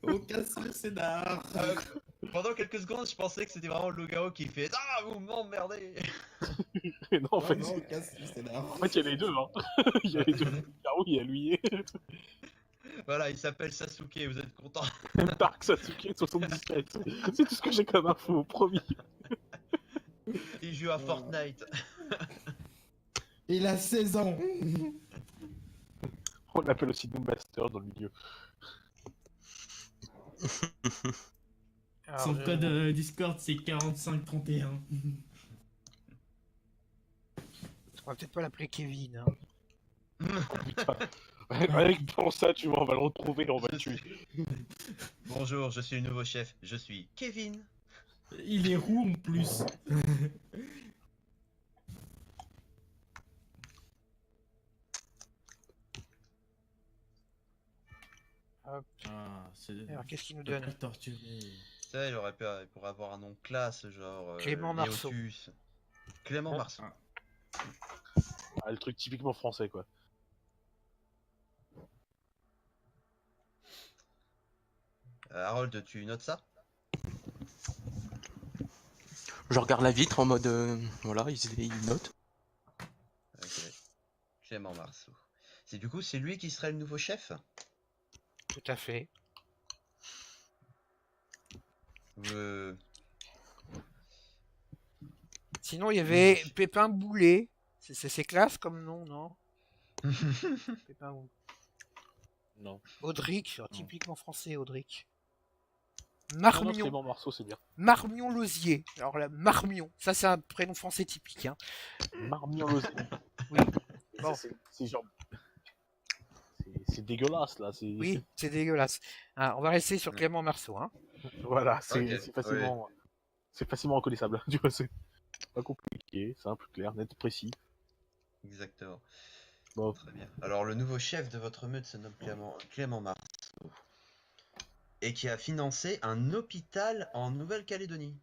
[SPEAKER 4] On casse le scénar.
[SPEAKER 3] Pendant quelques secondes, je pensais que c'était vraiment le loup-garou qui fait ah vous m'emmerdez.
[SPEAKER 2] Non, en fait,
[SPEAKER 4] Non, on casse le scénar.
[SPEAKER 2] en fait, il y a les deux. Hein. Il y a les deux. Garou, il y a lui.
[SPEAKER 3] Voilà, il s'appelle Sasuke, vous êtes content?
[SPEAKER 2] Dark Sasuke 77. C'est tout ce que j'ai comme info, promis.
[SPEAKER 3] Il joue à Fortnite.
[SPEAKER 4] Il a 16 ans.
[SPEAKER 2] On l'appelle aussi Doommaster dans le milieu.
[SPEAKER 1] Alors,
[SPEAKER 4] Son
[SPEAKER 1] je-
[SPEAKER 4] code Discord c'est 4531.
[SPEAKER 1] On va peut-être pas l'appeler Kevin. Hein.
[SPEAKER 2] Putain. Avec pour ça, tu vois, on va le retrouver et on va le tuer.
[SPEAKER 3] Bonjour, je suis le nouveau chef. Je suis Kevin.
[SPEAKER 4] Il est roux en plus.
[SPEAKER 1] Hop.
[SPEAKER 4] Ah, c'est
[SPEAKER 1] Alors, qu'est-ce qu'il nous donne?
[SPEAKER 4] très torturé.
[SPEAKER 3] Ça, il pourrait avoir un nom classe, genre
[SPEAKER 1] Clément Marceau.
[SPEAKER 3] Léotus. Clément Marceau.
[SPEAKER 2] Ah, le truc typiquement français, quoi.
[SPEAKER 3] Harold, tu notes ça?
[SPEAKER 5] Je regarde la vitre en mode voilà, il note.
[SPEAKER 3] Ok. Clément Marceau. C'est lui qui serait le nouveau chef?
[SPEAKER 1] Tout à fait.
[SPEAKER 3] Euh,
[SPEAKER 1] Sinon, il y avait Pépin Boulet. C'est classe comme nom, non? Pépin Boulet.
[SPEAKER 2] Non.
[SPEAKER 1] Audric, typiquement français, Audric.
[SPEAKER 2] Ah non,
[SPEAKER 1] Marmion.
[SPEAKER 2] Clément Marceau, c'est bien.
[SPEAKER 1] Marmion Losier. Alors là, Marmion, ça c'est un prénom français typique. Hein.
[SPEAKER 2] Marmion Lozé.
[SPEAKER 1] Oui. Bon.
[SPEAKER 2] C'est genre. C'est dégueulasse, là.
[SPEAKER 1] Oui, c'est dégueulasse. Ah, on va rester sur Clément Marceau. Hein.
[SPEAKER 2] Voilà,
[SPEAKER 3] Ok,
[SPEAKER 2] c'est facilement. C'est facilement reconnaissable. Tu vois, c'est pas compliqué, simple, clair, net, précis.
[SPEAKER 3] Exactement.
[SPEAKER 2] Bon,
[SPEAKER 3] Très bien. Alors, le nouveau chef de votre meute se nomme Clément Marceau. Et qui a financé un hôpital en Nouvelle-Calédonie.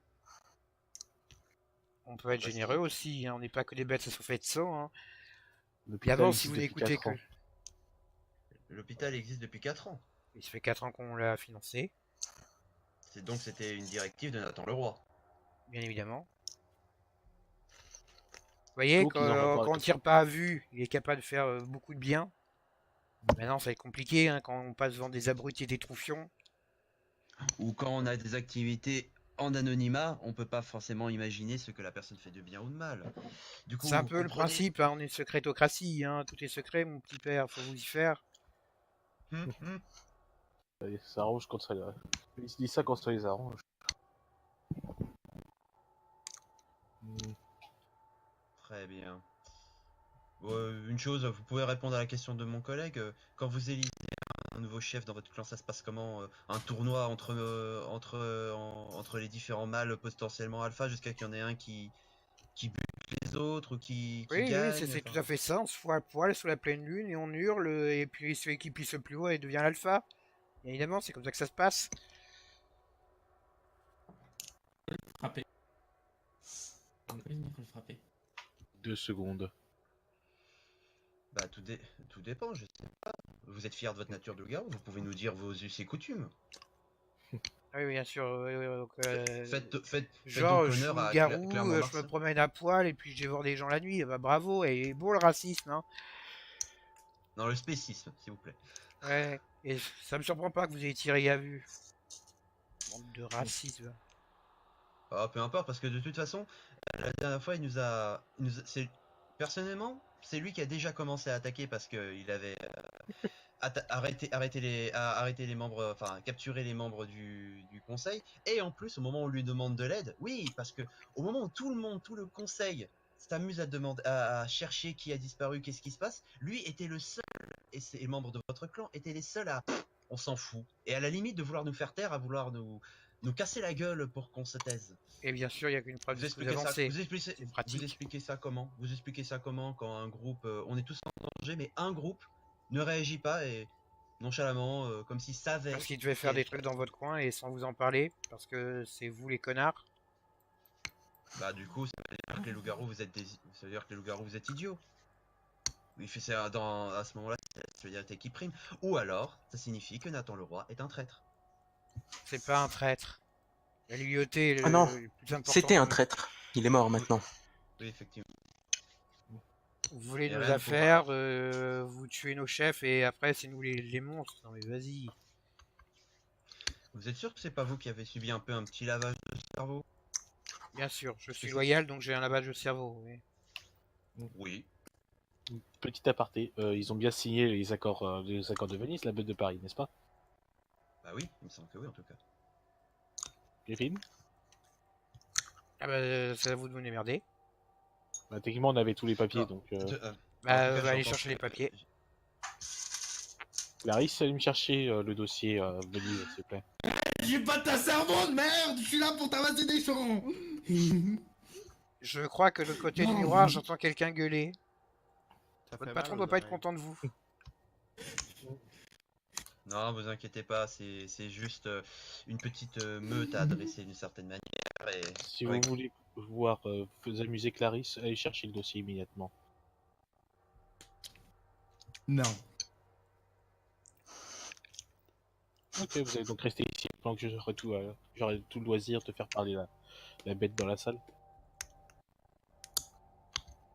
[SPEAKER 1] On peut être généreux aussi. Hein. On n'est pas que des bêtes à souffler de sang. Hein. Et
[SPEAKER 2] l'hôpital
[SPEAKER 1] avant,
[SPEAKER 2] existe
[SPEAKER 1] si vous
[SPEAKER 2] depuis
[SPEAKER 1] n'écoutez
[SPEAKER 2] 4
[SPEAKER 1] que.
[SPEAKER 2] ans.
[SPEAKER 3] L'hôpital existe depuis 4 ans.
[SPEAKER 1] Il se fait 4 ans qu'on l'a financé,
[SPEAKER 3] Donc c'était une directive de Nathan Leroy.
[SPEAKER 1] bien évidemment. Vous voyez,
[SPEAKER 2] Donc, ils en ont pas
[SPEAKER 1] quand on tire pas à vue, il est capable de faire beaucoup de bien. Maintenant, ça va être compliqué hein, quand on passe devant des abrutis et des troufions.
[SPEAKER 3] Ou quand on a des activités en anonymat, on peut pas forcément imaginer ce que la personne fait de bien ou de mal. Du coup,
[SPEAKER 1] C'est un
[SPEAKER 3] vous
[SPEAKER 1] peu le
[SPEAKER 3] comprenez-
[SPEAKER 1] principe, hein, on est une secrétocratie, hein, tout est secret, mon petit père, faut vous y faire.
[SPEAKER 2] Ça arrange quand ça. Ils se disent ça quand ça les arrange.
[SPEAKER 3] Très bien. Une chose, vous pouvez répondre à la question de mon collègue. Quand vous élisez un nouveau chef dans votre clan, ça se passe comment? Un tournoi entre les différents mâles potentiellement alpha jusqu'à qu'il y en ait un qui bute les autres ou qui
[SPEAKER 1] Oui,
[SPEAKER 3] gagne.
[SPEAKER 1] oui, c'est
[SPEAKER 3] enfin.
[SPEAKER 1] tout à fait ça, on se fout à poil sous la pleine lune et on hurle, et puis celui qui pisse le plus haut il devient l'alpha. Bien évidemment, c'est comme ça que ça se passe.
[SPEAKER 4] Frapper. Il faut le frapper.
[SPEAKER 2] 2 secondes.
[SPEAKER 3] Bah tout dépend, je sais pas. Vous êtes fier de votre nature de loup-garou, vous pouvez nous dire vos us et coutumes.
[SPEAKER 1] Oui, bien sûr, donc,
[SPEAKER 3] Faites
[SPEAKER 1] genre,
[SPEAKER 3] donc
[SPEAKER 1] je suis
[SPEAKER 3] honneur à
[SPEAKER 1] loup-garou,
[SPEAKER 3] Clermont
[SPEAKER 1] je me
[SPEAKER 3] Marceau.
[SPEAKER 1] promène à poil et puis je dévore des gens la nuit, bah bravo, et bon le racisme, hein.
[SPEAKER 3] Non, le spécisme, s'il vous plaît.
[SPEAKER 1] Ouais, et ça me surprend pas que vous ayez tiré à vue. Bande de racisme.
[SPEAKER 3] Ah, peu importe, parce que de toute façon, la dernière fois, personnellement, c'est lui qui a déjà commencé à attaquer parce qu'il avait arrêté les membres, enfin capturé les membres du conseil. Et en plus, au moment où on lui demande de l'aide, oui, parce que au moment où tout le conseil s'amuse à demander, à chercher qui a disparu, qu'est-ce qui se passe, lui était le seul, et les membres de votre clan étaient les seuls à, on s'en fout, et à la limite de vouloir nous faire taire, à vouloir nous casser la gueule pour qu'on se taise.
[SPEAKER 1] Et bien sûr, il n'y a qu'une preuve
[SPEAKER 3] Vous
[SPEAKER 1] de ce que vous
[SPEAKER 3] expliquez ça,
[SPEAKER 1] avancez.
[SPEAKER 3] vous
[SPEAKER 1] pratique.
[SPEAKER 3] expliquez ça comment? Vous expliquez ça comment quand un groupe, on est tous en danger, mais un groupe ne réagit pas et nonchalamment, comme s'il savait.
[SPEAKER 1] Parce qu'il devait faire des trucs dans votre coin et sans vous en parler, parce que c'est vous les connards.
[SPEAKER 3] Bah du coup, ça veut dire que les loups-garous, vous êtes ça veut dire que les loups-garous, vous êtes idiots. Il fait ça à ce moment-là, ça veut dire qui prime. Ou alors, ça signifie que Nathan le Roi est un traître.
[SPEAKER 1] C'est pas un traître. La loyauté est
[SPEAKER 5] Ah non,
[SPEAKER 1] le plus important.
[SPEAKER 5] C'était un
[SPEAKER 1] que-
[SPEAKER 5] traître. Il est mort maintenant.
[SPEAKER 3] Oui, effectivement.
[SPEAKER 1] Vous volez
[SPEAKER 3] Et
[SPEAKER 1] nos
[SPEAKER 3] rien ne
[SPEAKER 1] affaires, vous tuez nos chefs et après c'est nous les monstres. Non mais vas-y.
[SPEAKER 3] Vous êtes sûr que c'est pas vous qui avez subi un peu un petit lavage de cerveau?
[SPEAKER 1] Bien sûr, je suis
[SPEAKER 3] c'est-
[SPEAKER 1] loyal donc j'ai un lavage de cerveau. Oui.
[SPEAKER 3] Oui.
[SPEAKER 2] Petit aparté, ils ont bien signé les accords de Venise, la bête de Paris, n'est-ce pas?
[SPEAKER 3] Bah oui, il me semble que oui en tout cas.
[SPEAKER 2] Kevin?
[SPEAKER 1] Ah bah c'est à vous de vous démerder.
[SPEAKER 2] Bah, techniquement, on avait tous les papiers,
[SPEAKER 3] Non,
[SPEAKER 2] donc
[SPEAKER 3] En
[SPEAKER 1] Bah
[SPEAKER 3] tout
[SPEAKER 1] on
[SPEAKER 3] cas,
[SPEAKER 1] va aller
[SPEAKER 3] j'entends
[SPEAKER 1] chercher
[SPEAKER 3] que-
[SPEAKER 1] les papiers.
[SPEAKER 2] Clarisse, allez me chercher le dossier Venise, s'il te plaît.
[SPEAKER 4] J'ai pas ta cerveau de merde, je suis là pour t'amasser des champs.
[SPEAKER 1] Je crois que de l'autre côté du
[SPEAKER 4] Non,
[SPEAKER 1] miroir
[SPEAKER 4] vous-
[SPEAKER 1] j'entends quelqu'un gueuler.
[SPEAKER 7] Ça
[SPEAKER 1] Votre
[SPEAKER 7] fait
[SPEAKER 1] patron
[SPEAKER 7] mal
[SPEAKER 1] doit
[SPEAKER 7] aux
[SPEAKER 1] pas être
[SPEAKER 7] oreilles.
[SPEAKER 1] content de vous.
[SPEAKER 3] Non, vous inquiétez pas, c'est juste une petite meute à adresser d'une certaine manière. Et...
[SPEAKER 2] Si
[SPEAKER 3] Ouais.
[SPEAKER 2] vous voulez voir vous amuser Clarisse, allez chercher le dossier immédiatement.
[SPEAKER 4] Non.
[SPEAKER 2] Ok, vous allez donc rester ici pendant que j'aurai tout le loisir de faire parler la bête dans la salle.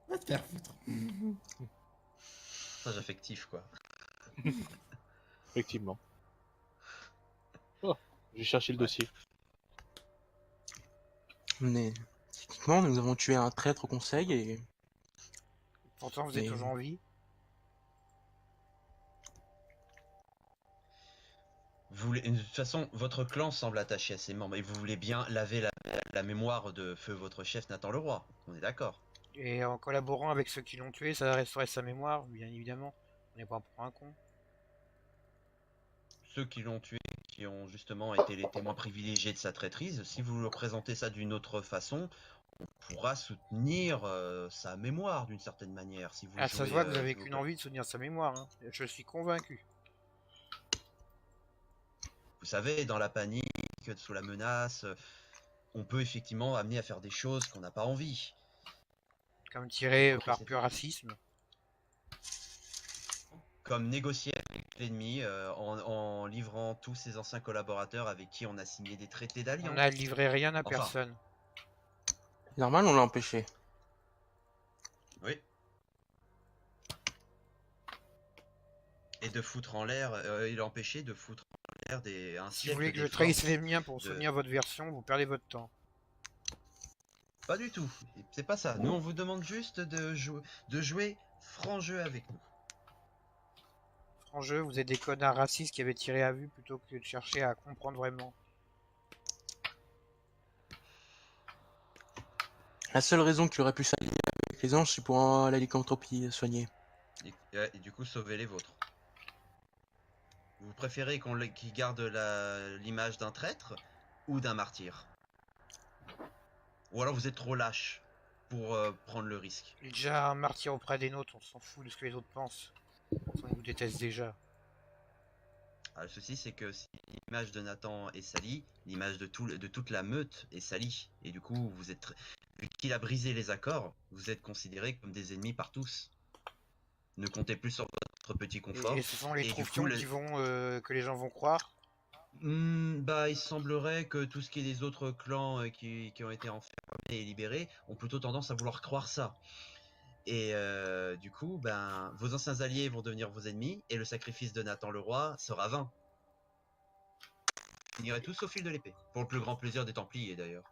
[SPEAKER 4] Va te faire foutre.
[SPEAKER 3] Passage affectif quoi.
[SPEAKER 2] Effectivement. Oh, j'ai cherché le dossier.
[SPEAKER 5] Mais techniquement, nous avons tué un traître au conseil et
[SPEAKER 1] Pourtant vous êtes
[SPEAKER 5] Mais-
[SPEAKER 1] toujours en vie.
[SPEAKER 3] De toute façon, votre clan semble attaché à ses membres et vous voulez bien laver la mémoire de feu votre chef Nathan le Roi. On est d'accord.
[SPEAKER 1] Et en collaborant avec ceux qui l'ont tué, ça restaurait sa mémoire, bien évidemment. On n'est pas pour un con.
[SPEAKER 3] Ceux qui l'ont tué, qui ont justement été les témoins privilégiés de sa traîtrise, si vous leur présentez ça d'une autre façon, on pourra soutenir sa mémoire d'une certaine manière. Si vous
[SPEAKER 1] Ah ça se
[SPEAKER 3] jouez,
[SPEAKER 1] voit que vous
[SPEAKER 3] si
[SPEAKER 1] avez
[SPEAKER 3] vous-
[SPEAKER 1] qu'une envie de soutenir sa mémoire. Hein. Je suis convaincu.
[SPEAKER 3] Vous savez, dans la panique, sous la menace, on peut effectivement amener à faire des choses qu'on n'a pas envie.
[SPEAKER 1] Comme tiré
[SPEAKER 3] Ok,
[SPEAKER 1] par
[SPEAKER 3] c'est-
[SPEAKER 1] pur racisme.
[SPEAKER 3] Comme négocier avec l'ennemi en livrant tous ses anciens collaborateurs avec qui on a signé des traités
[SPEAKER 1] On
[SPEAKER 3] d'alliance.
[SPEAKER 1] n'a livré rien à
[SPEAKER 3] Enfin.
[SPEAKER 1] personne.
[SPEAKER 5] normal, on l'a empêché.
[SPEAKER 3] Oui. Et de foutre en l'air, il a empêché de foutre en l'air un
[SPEAKER 1] Si
[SPEAKER 3] siècle
[SPEAKER 1] vous voulez que je
[SPEAKER 3] d'efforts.
[SPEAKER 1] trahisse les miens pour
[SPEAKER 3] de-
[SPEAKER 1] soutenir votre version, vous perdez votre temps.
[SPEAKER 3] Pas du tout, c'est pas ça. Nous on vous demande juste de jouer franc jeu avec nous.
[SPEAKER 1] En jeu, vous êtes des connards racistes qui avaient tiré à vue plutôt que de chercher à comprendre vraiment.
[SPEAKER 5] La seule raison qu'il aurait pu s'allier avec les anges, c'est pour la lycanthropie soignée.
[SPEAKER 3] Et du coup sauver les vôtres. Vous préférez qu'il garde l'image d'un traître ou d'un martyr? Ou alors vous êtes trop lâche pour prendre le risque?
[SPEAKER 1] Il est déjà un martyr auprès des nôtres, on s'en fout de ce que les autres pensent. On vous déteste déjà.
[SPEAKER 3] Ah, le souci c'est que si l'image de Nathan est salie, l'image de toute la meute est salie. Et du coup, vu qu'il a brisé les accords, vous êtes considérés comme des ennemis par tous. Ne comptez plus sur votre petit confort.
[SPEAKER 1] Et ce sont les
[SPEAKER 3] Et du
[SPEAKER 1] troufions
[SPEAKER 3] coup,
[SPEAKER 1] qui vont, que les gens vont croire.
[SPEAKER 3] Bah, il semblerait que tout ce qui est des autres clans qui ont été enfermés et libérés ont plutôt tendance à vouloir croire ça. Et du coup, ben, vos anciens alliés vont devenir vos ennemis et le sacrifice de Nathan le Roi sera vain. Vous finirez tous au fil de l'épée. Pour le plus grand plaisir des Templiers d'ailleurs.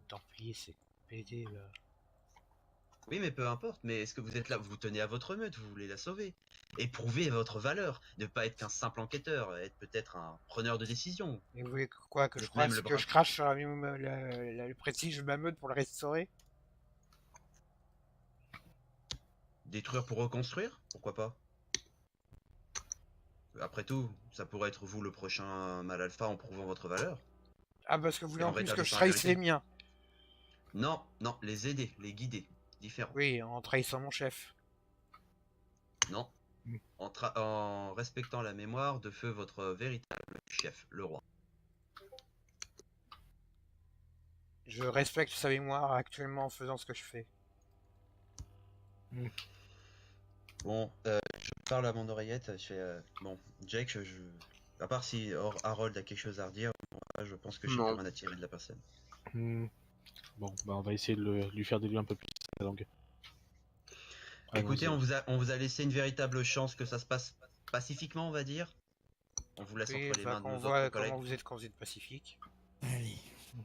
[SPEAKER 1] Templier, c'est pédé là.
[SPEAKER 3] Oui, mais peu importe. Mais est-ce que vous êtes là, vous tenez à votre meute, vous voulez la sauver. Et prouver votre valeur. Ne pas être qu'un simple enquêteur, être peut-être un preneur de décision.
[SPEAKER 1] Et vous voulez quoi que je
[SPEAKER 3] Même
[SPEAKER 1] crache,
[SPEAKER 3] le
[SPEAKER 1] que
[SPEAKER 3] bras.
[SPEAKER 1] je crache sur le prestige de ma meute pour le restaurer?
[SPEAKER 3] Détruire pour reconstruire? Pourquoi pas? Après tout, ça pourrait être vous le prochain mal alpha en prouvant votre valeur.
[SPEAKER 1] Ah parce que vous voulez
[SPEAKER 3] Et
[SPEAKER 1] en
[SPEAKER 3] en
[SPEAKER 1] plus que je
[SPEAKER 3] rétablissant la
[SPEAKER 1] trahisse les
[SPEAKER 3] vérité.
[SPEAKER 1] miens.
[SPEAKER 3] Non, non, les aider, les guider. Différent.
[SPEAKER 1] Oui, en trahissant mon chef.
[SPEAKER 3] Non, en respectant la mémoire de feu votre véritable chef, le roi.
[SPEAKER 1] Je respecte sa mémoire actuellement en faisant ce que je fais.
[SPEAKER 3] Bon, je parle à mon oreillette, je fais bon, Jake, à part si Harold a quelque chose à redire, moi, je pense que je sais
[SPEAKER 5] Non.
[SPEAKER 3] comment attirer de la personne.
[SPEAKER 2] Bon, bah on va essayer de lui faire déduire un peu plus sa langue.
[SPEAKER 3] Écoutez,
[SPEAKER 2] Allons-y.
[SPEAKER 3] on vous a laissé une véritable chance que ça se passe pacifiquement, on va dire. On vous laisse
[SPEAKER 1] Oui,
[SPEAKER 3] entre les
[SPEAKER 1] enfin,
[SPEAKER 3] mains de
[SPEAKER 1] qu'on
[SPEAKER 3] nos
[SPEAKER 1] voit
[SPEAKER 3] autres collègues.
[SPEAKER 1] comment vous êtes quand vous êtes pacifique.
[SPEAKER 4] Allez,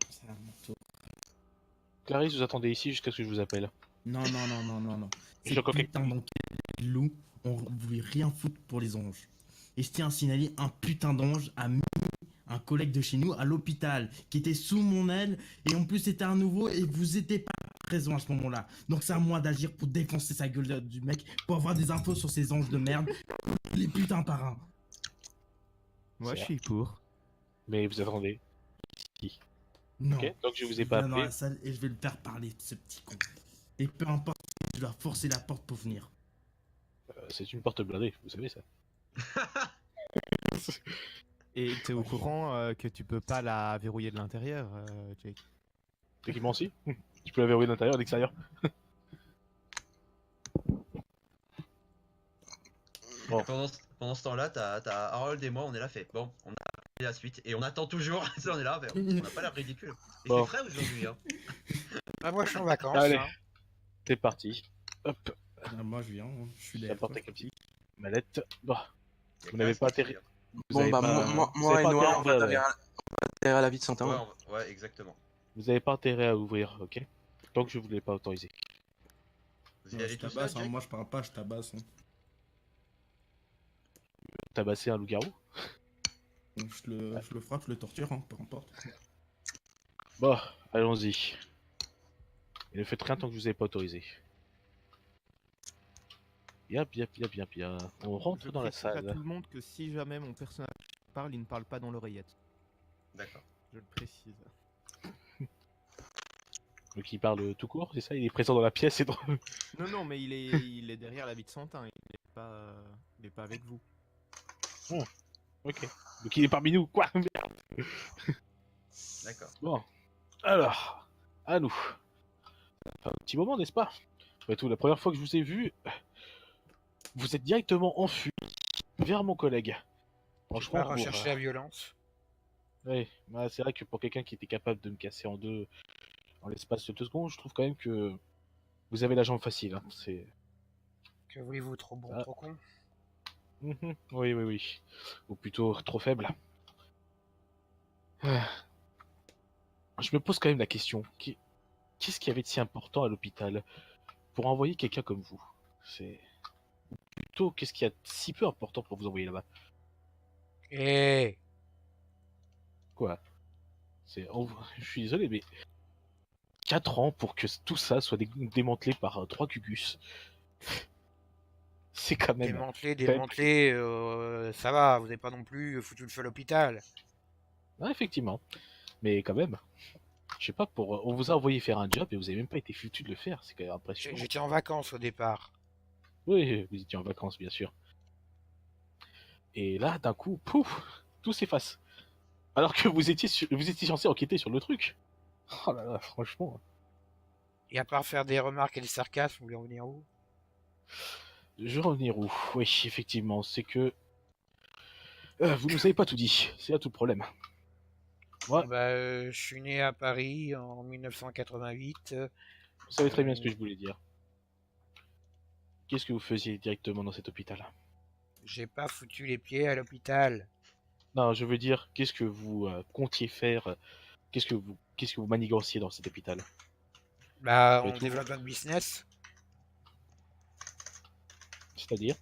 [SPEAKER 4] c'est à mon tour.
[SPEAKER 2] Clarisse, vous attendez ici jusqu'à ce que je vous appelle.
[SPEAKER 4] Non, non, non, non, non, non.
[SPEAKER 2] J'ai
[SPEAKER 4] Ces
[SPEAKER 2] encore quelque-
[SPEAKER 4] putains d'enquêtes de loups, on voulait rien foutre pour les anges. Et je tiens à signaler un putain d'ange a mis un collègue de chez nous à l'hôpital, qui était sous mon aile, et en plus c'était un nouveau, et vous étiez pas présent à ce moment-là. Donc c'est à moi d'agir pour défoncer sa gueule du mec, pour avoir des infos sur ces anges de merde, les putains par un.
[SPEAKER 7] Moi, je
[SPEAKER 2] C'est
[SPEAKER 7] suis pour.
[SPEAKER 2] Mais vous attendez.
[SPEAKER 4] Non.
[SPEAKER 2] Ok, donc je vous ai
[SPEAKER 4] Je
[SPEAKER 2] pas
[SPEAKER 4] viens dans
[SPEAKER 2] appelé.
[SPEAKER 4] la salle et je vais le faire parler, ce petit con. Et peu importe, je dois forcer la porte pour venir.
[SPEAKER 2] C'est une porte blindée, vous savez ça.
[SPEAKER 7] Et t'es au courant que tu peux pas la verrouiller de l'intérieur, Jake?
[SPEAKER 2] Techniquement aussi. Tu peux la verrouiller de l'intérieur et de l'extérieur. Bon.
[SPEAKER 3] Et pendant ce temps-là, t'as Harold et moi, on est là, fait. Bon, on a appris la suite et on attend toujours. on est là, on n'a pas l'air ridicule. Il
[SPEAKER 2] Bon.
[SPEAKER 3] fait frais aujourd'hui, hein.
[SPEAKER 1] Ah, moi je suis en vacances.
[SPEAKER 2] Allez.
[SPEAKER 1] Hein.
[SPEAKER 2] C'est parti. Hop,
[SPEAKER 4] Ah, moi je viens, je suis
[SPEAKER 2] la
[SPEAKER 4] derrière.
[SPEAKER 2] porte
[SPEAKER 4] toi.
[SPEAKER 2] avec un petit mallette. Bon,
[SPEAKER 3] Il y a
[SPEAKER 2] Vous n'avez
[SPEAKER 3] Clarisse
[SPEAKER 2] pas
[SPEAKER 3] qui
[SPEAKER 2] atterri.
[SPEAKER 3] crie,
[SPEAKER 2] vous
[SPEAKER 5] Bon,
[SPEAKER 2] avez
[SPEAKER 5] bah,
[SPEAKER 2] pas-
[SPEAKER 5] moi
[SPEAKER 2] vous avez
[SPEAKER 5] et
[SPEAKER 2] pas
[SPEAKER 5] Noah, on va
[SPEAKER 2] intérêt,
[SPEAKER 5] atterrir à la vie de
[SPEAKER 3] hein.
[SPEAKER 5] Saint-Ouen.
[SPEAKER 3] Ouais, exactement.
[SPEAKER 2] Vous avez pas intérêt à ouvrir, ok? Tant que je vous l'ai pas autorisé.
[SPEAKER 3] Vous y
[SPEAKER 4] Non,
[SPEAKER 3] allez
[SPEAKER 4] je
[SPEAKER 3] tout seul,
[SPEAKER 4] tabasse, hein,
[SPEAKER 3] Jake?
[SPEAKER 4] moi je parle pas, je tabasse. Hein.
[SPEAKER 2] Tabasser un loup-garou?
[SPEAKER 4] Donc, je le frappe, je le torture, hein, peu importe.
[SPEAKER 2] Bon, allons-y. Et ne faites rien tant que je vous ai pas autorisé. Bien. On rentre
[SPEAKER 7] Je
[SPEAKER 2] dans la
[SPEAKER 7] précise à
[SPEAKER 2] salle.
[SPEAKER 7] tout le monde que si jamais mon personnage parle, il ne parle pas dans l'oreillette.
[SPEAKER 3] D'accord.
[SPEAKER 7] Je le précise.
[SPEAKER 2] Donc il parle tout court, c'est ça? Il est présent dans la pièce et dans...
[SPEAKER 7] Non, non, mais il est derrière la vie de Santin. Il est pas avec vous.
[SPEAKER 2] Ok. Donc il est parmi nous, quoi?
[SPEAKER 3] D'accord.
[SPEAKER 2] Bon. Alors, à nous. Enfin, un petit moment, n'est-ce pas? Après tout, la première fois que je vous ai vu, vous êtes directement enfui vers mon collègue.
[SPEAKER 1] Je vais
[SPEAKER 2] Franchement,
[SPEAKER 1] pas rechercher la violence.
[SPEAKER 2] ouais, bah, c'est vrai que pour quelqu'un qui était capable de me casser en deux en l'espace de 2 secondes, je trouve quand même que vous avez la jambe facile. Hein. C'est...
[SPEAKER 1] Que voulez-vous, trop bon,
[SPEAKER 2] Ah.
[SPEAKER 1] trop con?
[SPEAKER 2] Oui. Ou plutôt trop faible. Ah. Je me pose quand même la question. Qu'est-ce qu'il y avait de si important à l'hôpital pour envoyer quelqu'un comme vous? C'est... Ou plutôt, qu'est-ce qu'il y a de si peu important pour vous envoyer là-bas?
[SPEAKER 1] Eh,
[SPEAKER 2] Quoi? Je suis désolé, mais 4 ans pour que tout ça soit démantelé par 3 cucus. C'est quand même...
[SPEAKER 1] démanteler, ça va, vous n'avez pas non plus foutu le feu à l'hôpital.
[SPEAKER 2] Ah, effectivement. Mais quand même, je sais pas, on vous a envoyé faire un job et vous avez même pas été foutu de le faire, c'est quand même impressionnant.
[SPEAKER 1] J'étais en vacances au départ.
[SPEAKER 2] Oui, vous étiez en vacances, bien sûr. Et là, d'un coup, pouf, tout s'efface. Alors que vous étiez censé enquêter sur le truc. Oh là là, franchement.
[SPEAKER 1] Et à part faire des remarques et des sarcasmes, vous voulez en venir où?
[SPEAKER 2] Je vais revenir où? Oui, effectivement, c'est que... vous nous avez pas tout dit, c'est là tout le problème. Ouais.
[SPEAKER 1] Bah, je suis né à Paris en 1988.
[SPEAKER 2] Vous savez très bien ce que je voulais dire. Qu'est-ce que vous faisiez directement dans cet hôpital?
[SPEAKER 1] J'ai pas foutu les pieds à l'hôpital.
[SPEAKER 2] Non, je veux dire, qu'est-ce que vous comptiez faire? Qu'est-ce que vous maniganciez dans cet hôpital?
[SPEAKER 1] Bah,
[SPEAKER 2] Après
[SPEAKER 1] on
[SPEAKER 2] tout-
[SPEAKER 1] développe notre business.
[SPEAKER 2] C'est-à-dire?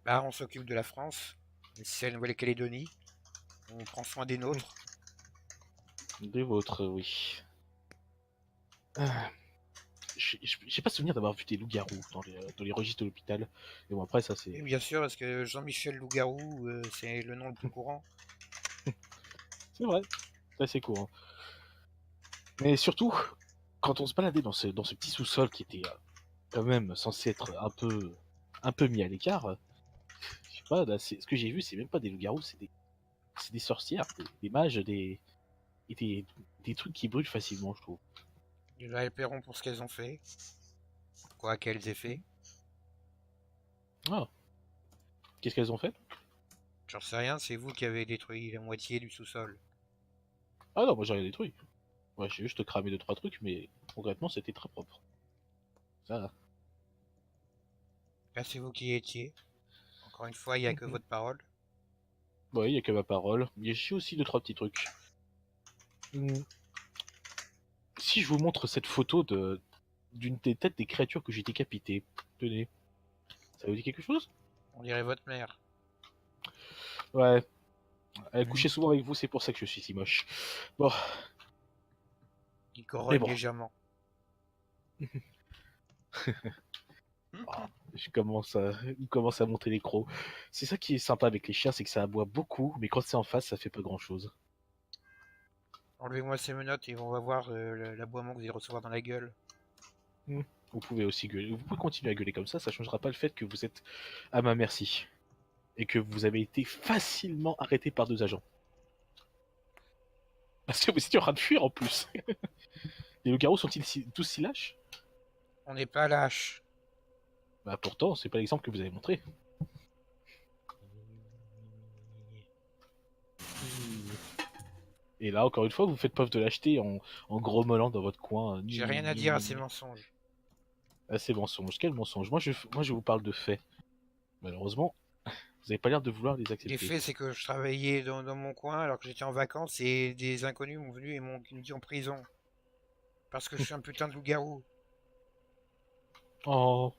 [SPEAKER 1] Bah, on s'occupe de la France. Mais si c'est la Nouvelle-Calédonie, on prend soin des nôtres.
[SPEAKER 2] Des vôtres, oui. Ah. J'ai pas souvenir d'avoir vu des loups-garous dans les registres de l'hôpital. Et bon, après, ça
[SPEAKER 1] Et
[SPEAKER 2] c'est...
[SPEAKER 1] bien sûr, parce que Jean-Michel Lougarou, c'est le nom le plus courant.
[SPEAKER 2] C'est vrai, c'est assez courant. Mais surtout, quand on se baladait dans ce petit sous-sol qui était quand même censé être un peu mis à l'écart, Pas, là, ce que j'ai vu, c'est même pas des loups-garous, c'est des sorcières, des mages, et des trucs qui brûlent facilement, je trouve.
[SPEAKER 1] Ils la paieront pour ce qu'elles ont fait. Quoi qu'elles aient fait.
[SPEAKER 2] Ah, qu'est-ce qu'elles ont fait?
[SPEAKER 1] J'en sais rien, c'est vous qui avez détruit la moitié du sous-sol.
[SPEAKER 2] Ah non, moi j'ai rien détruit. Ouais, j'ai juste cramé 2-3 trucs, mais concrètement c'était très propre. Ça,
[SPEAKER 1] Là, c'est vous qui y étiez. Encore une fois, il n'y a que votre parole.
[SPEAKER 2] ouais, y a que ma parole. Mais j'ai aussi 2-3 petits trucs. Hmm. Si je vous montre cette photo d'une des têtes des créatures que j'ai décapitées, tenez, ça vous dit quelque chose?
[SPEAKER 1] On dirait votre mère.
[SPEAKER 2] Ouais, elle couchait souvent avec vous, c'est pour ça que je suis si moche. Bon,
[SPEAKER 1] Il
[SPEAKER 2] mais
[SPEAKER 1] coronne
[SPEAKER 2] bon,
[SPEAKER 1] légèrement.
[SPEAKER 2] il commence à monter les crocs. C'est ça qui est sympa avec les chiens, c'est que ça aboie beaucoup, mais quand c'est en face, ça fait pas grand-chose.
[SPEAKER 1] Enlevez-moi ces menottes et on va voir l'aboiement que vous allez recevoir dans la gueule.
[SPEAKER 2] Vous pouvez aussi gueuler, vous pouvez continuer à gueuler comme ça changera pas le fait que vous êtes à ma merci. Et que vous avez été facilement arrêté par 2 agents. Parce que vous étiez en train de fuir en plus. Les loups-garous sont-ils tous si lâches?
[SPEAKER 1] On n'est pas lâche.
[SPEAKER 2] Bah pourtant, c'est pas l'exemple que vous avez montré. Et là, encore une fois, vous faites preuve de lâcheté en grommelant dans votre coin.
[SPEAKER 1] J'ai rien à dire à ces mensonges.
[SPEAKER 2] Ah, ces mensonges. Quel mensonge? Moi, je vous parle de faits. Malheureusement, vous avez pas l'air de vouloir les
[SPEAKER 1] Les
[SPEAKER 2] accepter.
[SPEAKER 1] faits, c'est que je travaillais dans mon coin alors que j'étais en vacances et des inconnus m'ont venu et m'ont mis en prison. Parce que je suis un putain de loup-garou.
[SPEAKER 2] Oh,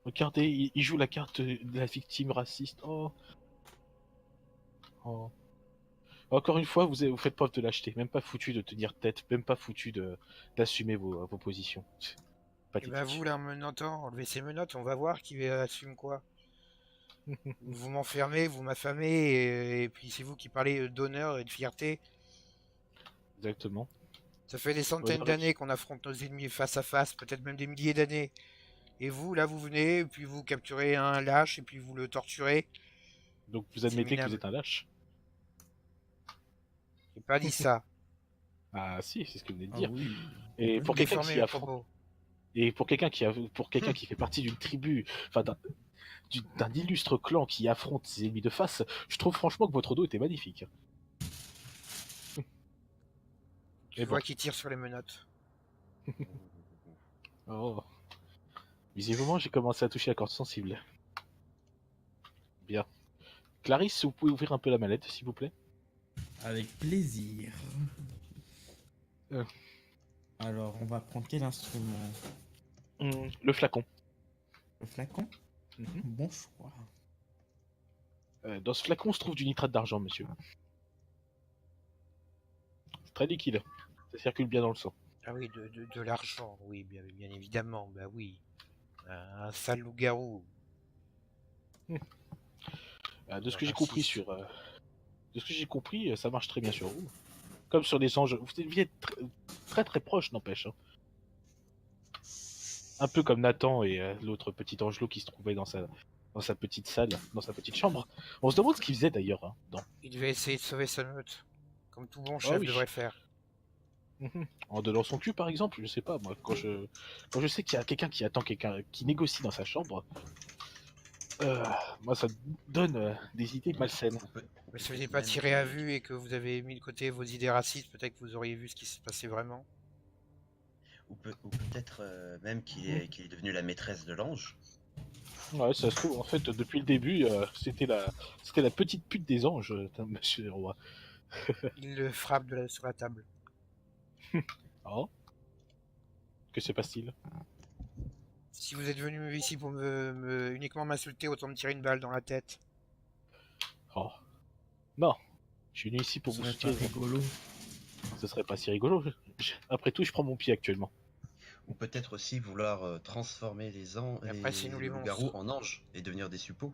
[SPEAKER 2] regardez, il joue la carte de la victime raciste. Oh. Oh. Encore une fois, vous faites preuve de lâcheté. Même pas foutu de tenir tête, même pas foutu d'assumer vos positions.
[SPEAKER 1] Et
[SPEAKER 2] Pathétique.
[SPEAKER 1] bah vous là, en menottant, enlevez ces menottes, on va voir qui assume quoi. Vous m'enfermez, vous m'affamez, et puis c'est vous qui parlez d'honneur et de fierté.
[SPEAKER 2] Exactement.
[SPEAKER 1] Ça fait des centaines
[SPEAKER 2] Honneur et
[SPEAKER 1] d'années qu'on affronte nos ennemis face à face, peut-être même des milliers d'années. Et vous, là, vous venez, et puis vous capturez un lâche, et puis vous le torturez.
[SPEAKER 2] Donc vous
[SPEAKER 1] C'est
[SPEAKER 2] admettez que vous
[SPEAKER 1] minable.
[SPEAKER 2] êtes un lâche?
[SPEAKER 1] J'ai pas dit ça.
[SPEAKER 2] Ah si, c'est ce que vous venez de
[SPEAKER 4] Ah
[SPEAKER 2] dire.
[SPEAKER 4] oui.
[SPEAKER 2] Et
[SPEAKER 1] Vous
[SPEAKER 2] pour quelqu'un
[SPEAKER 1] déformez
[SPEAKER 2] qui
[SPEAKER 1] mes
[SPEAKER 2] affronte,
[SPEAKER 1] propos.
[SPEAKER 2] et pour quelqu'un qui fait partie d'une tribu, enfin d'un illustre clan qui affronte ses ennemis de face, je trouve franchement que votre dos était magnifique.
[SPEAKER 1] Tu
[SPEAKER 2] Et
[SPEAKER 1] vois
[SPEAKER 2] bon.
[SPEAKER 1] qui tire sur les menottes.
[SPEAKER 2] Oh. Visiblement, j'ai commencé à toucher la corde sensible. Bien. Clarisse, vous pouvez ouvrir un peu la mallette, s'il vous plaît?
[SPEAKER 4] Avec plaisir.
[SPEAKER 2] Euh.
[SPEAKER 4] Alors, on va prendre quel instrument?
[SPEAKER 2] Le flacon.
[SPEAKER 4] Le flacon?
[SPEAKER 2] Mhm.
[SPEAKER 4] Bon choix.
[SPEAKER 2] Dans ce flacon se trouve du nitrate d'argent, monsieur. C'est très liquide. Ça circule bien dans le sang.
[SPEAKER 1] Ah oui, de l'argent, oui, bien évidemment, bah oui. Un sale loup-garou.
[SPEAKER 2] De ce que j'ai
[SPEAKER 1] Raciste.
[SPEAKER 2] compris de ce que j'ai compris, ça marche très bien sur vous. Comme sur les anges. Vous deviez être très très proche, n'empêche. Hein. Un peu comme Nathan et l'autre petit Angelo qui se trouvait dans sa petite salle, dans sa petite chambre. On se demande ce qu'il faisait d'ailleurs. Hein, dans...
[SPEAKER 1] Il devait essayer de sauver sa meute. Comme tout bon
[SPEAKER 2] Ah
[SPEAKER 1] chef
[SPEAKER 2] oui.
[SPEAKER 1] devrait faire.
[SPEAKER 2] En donnant son cul, par exemple, je sais pas, moi, quand je sais qu'il y a quelqu'un qui attend quelqu'un qui négocie dans sa chambre, moi ça me donne des idées malsaines.
[SPEAKER 1] Mais si vous n'avez pas tiré à vue et que vous avez mis de côté vos idées racistes, peut-être que vous auriez vu ce qui se passait vraiment.
[SPEAKER 3] Ou peut-être même qu'il est devenu la maîtresse de l'ange.
[SPEAKER 2] Ouais, ça se trouve, en fait, depuis le début, c'était la petite pute des anges, monsieur le roi.
[SPEAKER 1] Il le frappe sur la table.
[SPEAKER 2] Oh. Que se passe-t-il?
[SPEAKER 1] Si vous êtes venu ici pour uniquement m'insulter, autant me tirer une balle dans la tête.
[SPEAKER 2] Oh. Non, je suis venu ici pour
[SPEAKER 4] Ce
[SPEAKER 2] vous
[SPEAKER 4] serait pas
[SPEAKER 2] soutenir.
[SPEAKER 4] rigolo.
[SPEAKER 2] Ce serait pas si rigolo. Après tout, je prends mon pied actuellement.
[SPEAKER 3] Ou peut-être aussi vouloir transformer les
[SPEAKER 1] Après, c'est nous les
[SPEAKER 3] loups-garous
[SPEAKER 1] monstres.
[SPEAKER 3] en anges et devenir des suppôts.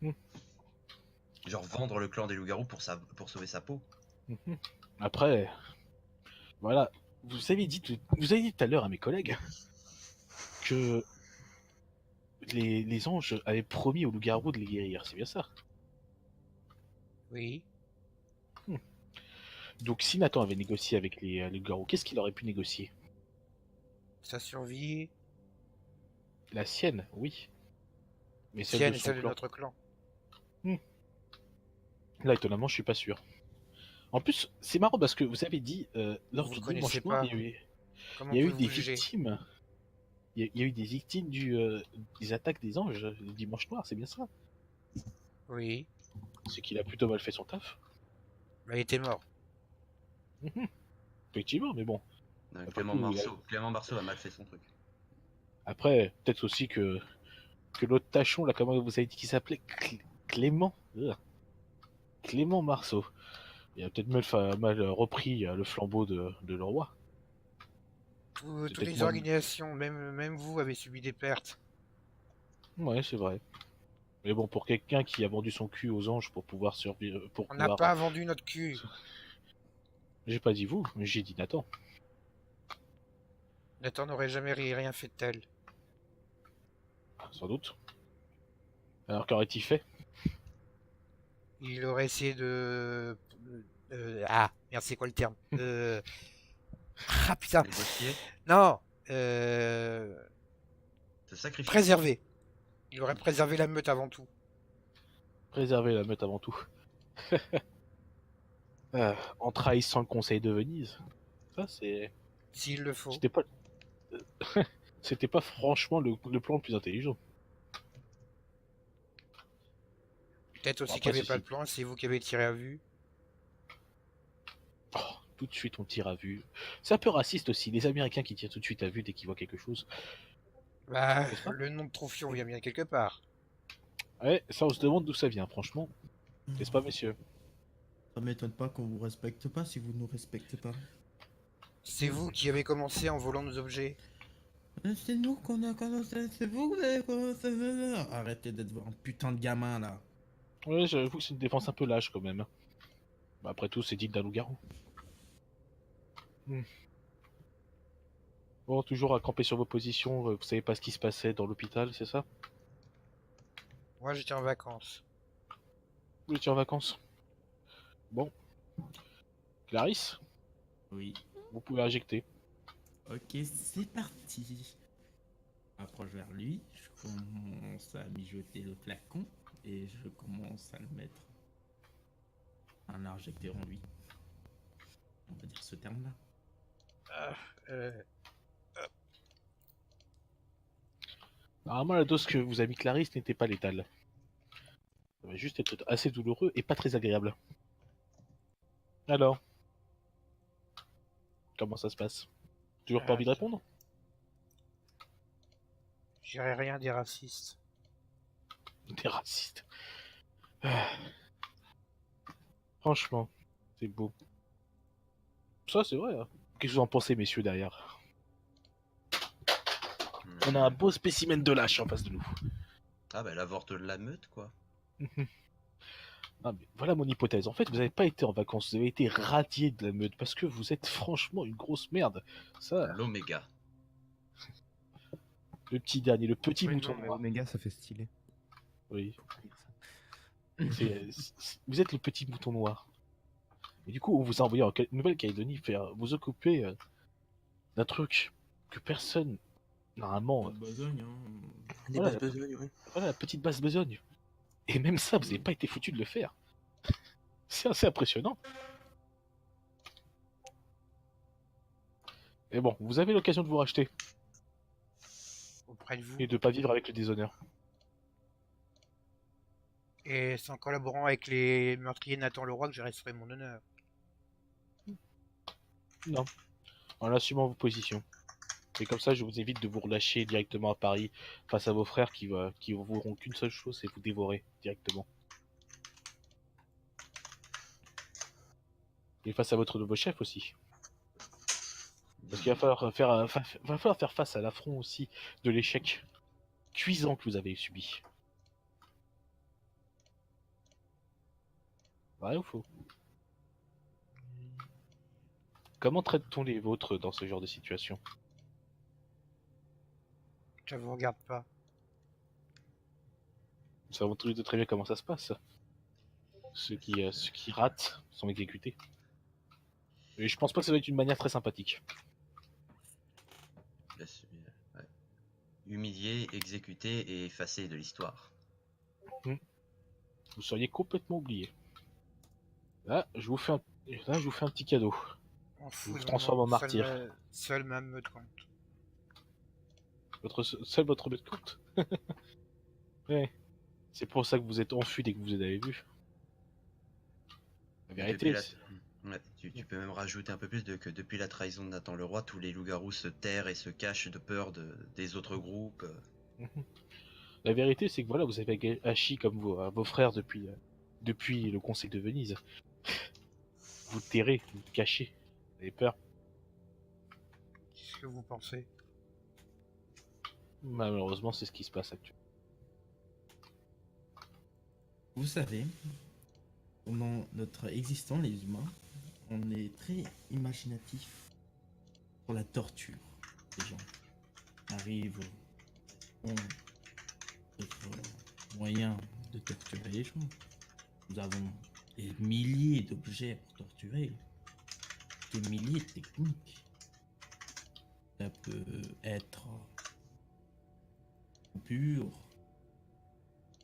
[SPEAKER 2] Hmm.
[SPEAKER 3] Genre vendre le clan des loups-garous pour sauver sa peau.
[SPEAKER 2] Après, voilà, vous avez dit tout à l'heure à mes collègues que les anges avaient promis au loup-garou de les guérir, c'est bien ça?
[SPEAKER 1] Oui.
[SPEAKER 2] Donc si Nathan avait négocié avec les loups-garous, qu'est-ce qu'il aurait pu négocier?
[SPEAKER 1] Sa survie,
[SPEAKER 2] La sienne, oui. Mais celle
[SPEAKER 1] tienne
[SPEAKER 2] de
[SPEAKER 1] et
[SPEAKER 2] son
[SPEAKER 1] celle de
[SPEAKER 2] clan.
[SPEAKER 1] notre clan.
[SPEAKER 2] Là, étonnamment, je suis pas sûr. En plus, c'est marrant parce que vous avez dit, lors
[SPEAKER 1] Vous
[SPEAKER 2] du
[SPEAKER 1] le connaissez
[SPEAKER 2] dimanche noir,
[SPEAKER 1] pas.
[SPEAKER 2] il y a eu,
[SPEAKER 1] Comment
[SPEAKER 2] il y a eu
[SPEAKER 1] pouvez-vous
[SPEAKER 2] des
[SPEAKER 1] juger?
[SPEAKER 2] victimes. Il y a eu des victimes des attaques des anges le dimanche noir, c'est bien ça?
[SPEAKER 1] Oui.
[SPEAKER 2] C'est qu'il a plutôt mal fait son taf.
[SPEAKER 1] Bah, il était mort.
[SPEAKER 2] Mhm. Effectivement, mais bon. Après
[SPEAKER 3] Clément
[SPEAKER 2] tout,
[SPEAKER 3] Marceau. Clément Marceau a mal fait son truc.
[SPEAKER 2] après, peut-être aussi que l'autre tachon, là, comment vous avez dit qu'il s'appelait Clément. Clément Marceau. Il a peut-être mal repris le flambeau de le roi. C'est
[SPEAKER 1] Toutes
[SPEAKER 2] peut-être
[SPEAKER 1] les
[SPEAKER 2] moi.
[SPEAKER 1] organisations, même vous, avez subi des pertes.
[SPEAKER 2] Ouais, c'est vrai. Mais bon, pour quelqu'un qui a vendu son cul aux anges pour pouvoir survivre, pour
[SPEAKER 1] On n'a
[SPEAKER 2] pouvoir.
[SPEAKER 1] pas vendu notre cul.
[SPEAKER 2] J'ai pas dit vous, mais j'ai dit Nathan.
[SPEAKER 1] Nathan n'aurait jamais rien fait de tel.
[SPEAKER 2] Sans doute. Alors qu'aurait-il fait?
[SPEAKER 1] Il aurait essayé de... Ah, merde, c'est quoi le terme? Ah, putain.
[SPEAKER 3] Négocier,
[SPEAKER 1] Non.
[SPEAKER 3] se sacrifier.
[SPEAKER 1] Préserver. Il aurait préservé la meute avant tout.
[SPEAKER 2] Préserver la meute avant tout. En trahissant le conseil de Venise. Ça, c'est.
[SPEAKER 1] S'il le faut.
[SPEAKER 2] C'était pas. C'était pas franchement le plan le plus intelligent.
[SPEAKER 1] Peut-être aussi
[SPEAKER 2] Bon,
[SPEAKER 1] qu'il
[SPEAKER 2] après,
[SPEAKER 1] n'y avait pas de
[SPEAKER 2] ceci.
[SPEAKER 1] plan, c'est vous qui avez tiré à vue.
[SPEAKER 2] Oh, tout de suite, on tire à vue. C'est un peu raciste aussi, les Américains qui tirent tout de suite à vue dès qu'ils voient quelque chose.
[SPEAKER 1] Bah,
[SPEAKER 2] N'est-ce pas?
[SPEAKER 1] le nom de Troufion vient bien quelque part.
[SPEAKER 2] Ouais, ça, on se demande d'où ça vient, franchement. N'est-ce pas, messieurs?
[SPEAKER 4] Ça m'étonne pas qu'on vous respecte pas si vous nous respectez pas.
[SPEAKER 1] C'est vous qui avez commencé en volant nos objets.
[SPEAKER 4] C'est nous qu'on a commencé, c'est vous qui avez commencé. Arrêtez d'être un putain de gamin là.
[SPEAKER 2] Ouais, j'avoue que c'est une défense un peu lâche quand même. Bah, après tout, c'est digne d'un loup-garou. Bon, toujours à camper sur vos positions, vous savez pas ce qui se passait dans l'hôpital, c'est ça?
[SPEAKER 1] Moi, j'étais en vacances.
[SPEAKER 2] Vous étiez en vacances. Bon. Clarisse,
[SPEAKER 4] Oui.
[SPEAKER 2] vous pouvez injecter.
[SPEAKER 4] Ok, c'est parti. Approche vers lui, je commence à mijoter le flacon et je commence à le mettre. Un injecteur en lui. On va dire ce terme-là.
[SPEAKER 1] Euh,
[SPEAKER 2] Normalement, la dose que vous a mis Clarisse n'était pas létale. Ça va juste être assez douloureux et pas très agréable. Alors, comment ça se passe? Toujours pas envie de répondre?
[SPEAKER 1] J'irai rien des racistes.
[SPEAKER 2] T'es raciste. Ah. Franchement, c'est beau. Ça, c'est vrai. Hein. Qu'est-ce que vous en pensez, messieurs, derrière? On a un beau spécimen de lâche en face de nous.
[SPEAKER 3] Ah bah l'avorte de la meute quoi.
[SPEAKER 2] Ah, mais voilà mon hypothèse. En fait, vous n'avez pas été en vacances, vous avez été radié de la meute parce que vous êtes franchement une grosse merde. Ça,
[SPEAKER 3] L'oméga.
[SPEAKER 2] le petit dernier, le petit
[SPEAKER 7] Oui,
[SPEAKER 2] mouton
[SPEAKER 7] non, mais
[SPEAKER 2] noir.
[SPEAKER 7] Omega, ça fait stylé.
[SPEAKER 2] Oui,
[SPEAKER 7] Faut pas dire ça.
[SPEAKER 2] vous êtes le petit mouton noir. Et du coup, on vous a envoyé en Nouvelle-Calédonie faire vous occuper d'un truc que personne, normalement,
[SPEAKER 4] Pas de besogne, hein.
[SPEAKER 5] Des
[SPEAKER 2] Voilà,
[SPEAKER 5] basses besognes, ouais.
[SPEAKER 2] voilà la petite basse besogne. Et même ça, vous n'avez pas été foutu de le faire. C'est assez impressionnant. Et bon, vous avez l'occasion de vous racheter
[SPEAKER 1] Auprès de vous.
[SPEAKER 2] et de pas vivre avec le déshonneur.
[SPEAKER 1] Et c'est en collaborant avec les meurtriers Nathan Leroy que je resterai mon honneur.
[SPEAKER 2] Non, en assumant vos positions. Et comme ça, je vous évite de vous relâcher directement à Paris face à vos frères qui vous qu'une seule chose, c'est vous dévorer directement. Et face à votre nouveau chef aussi. Parce qu'il va falloir faire face à l'affront aussi de l'échec cuisant que vous avez subi. Vrai ou faux? Comment traite-t-on les vôtres dans ce genre de situation?
[SPEAKER 1] Ça vous regarde pas.
[SPEAKER 2] savons tous les deux très bien comment ça se passe. Ceux qui ratent sont exécutés. Et je pense pas que ça va être une manière très sympathique.
[SPEAKER 3] Ouais. Humilié, exécuté et effacé de l'histoire.
[SPEAKER 2] Vous seriez complètement oublié. Là, je vous fais un petit cadeau.
[SPEAKER 1] On
[SPEAKER 2] Je
[SPEAKER 1] fout
[SPEAKER 2] vous
[SPEAKER 1] de
[SPEAKER 2] transforme en
[SPEAKER 1] mon-
[SPEAKER 2] martyr.
[SPEAKER 1] Seul ma meute compte.
[SPEAKER 2] Seul votre bête compte. Ouais. C'est pour ça que vous êtes enfui dès que vous avez vu. La
[SPEAKER 3] Et
[SPEAKER 2] vérité,
[SPEAKER 3] Ouais, tu peux même rajouter un peu plus que depuis la trahison de Nathan Leroy, tous les loups-garous se terrent et se cachent de peur des autres groupes.
[SPEAKER 2] la vérité, c'est que voilà, vous avez agi comme vos frères depuis le Conseil de Venise. Vous terrez, vous cachez, vous avez peur.
[SPEAKER 1] Qu'est-ce que vous pensez?
[SPEAKER 2] Malheureusement, c'est ce qui se passe actuellement.
[SPEAKER 4] Vous savez, pendant notre existence, les humains, on est très imaginatif pour la torture des gens. Arrive, on d'autres moyens de torturer les gens. Nous avons des milliers d'objets pour torturer, des milliers de techniques. Ça peut être pur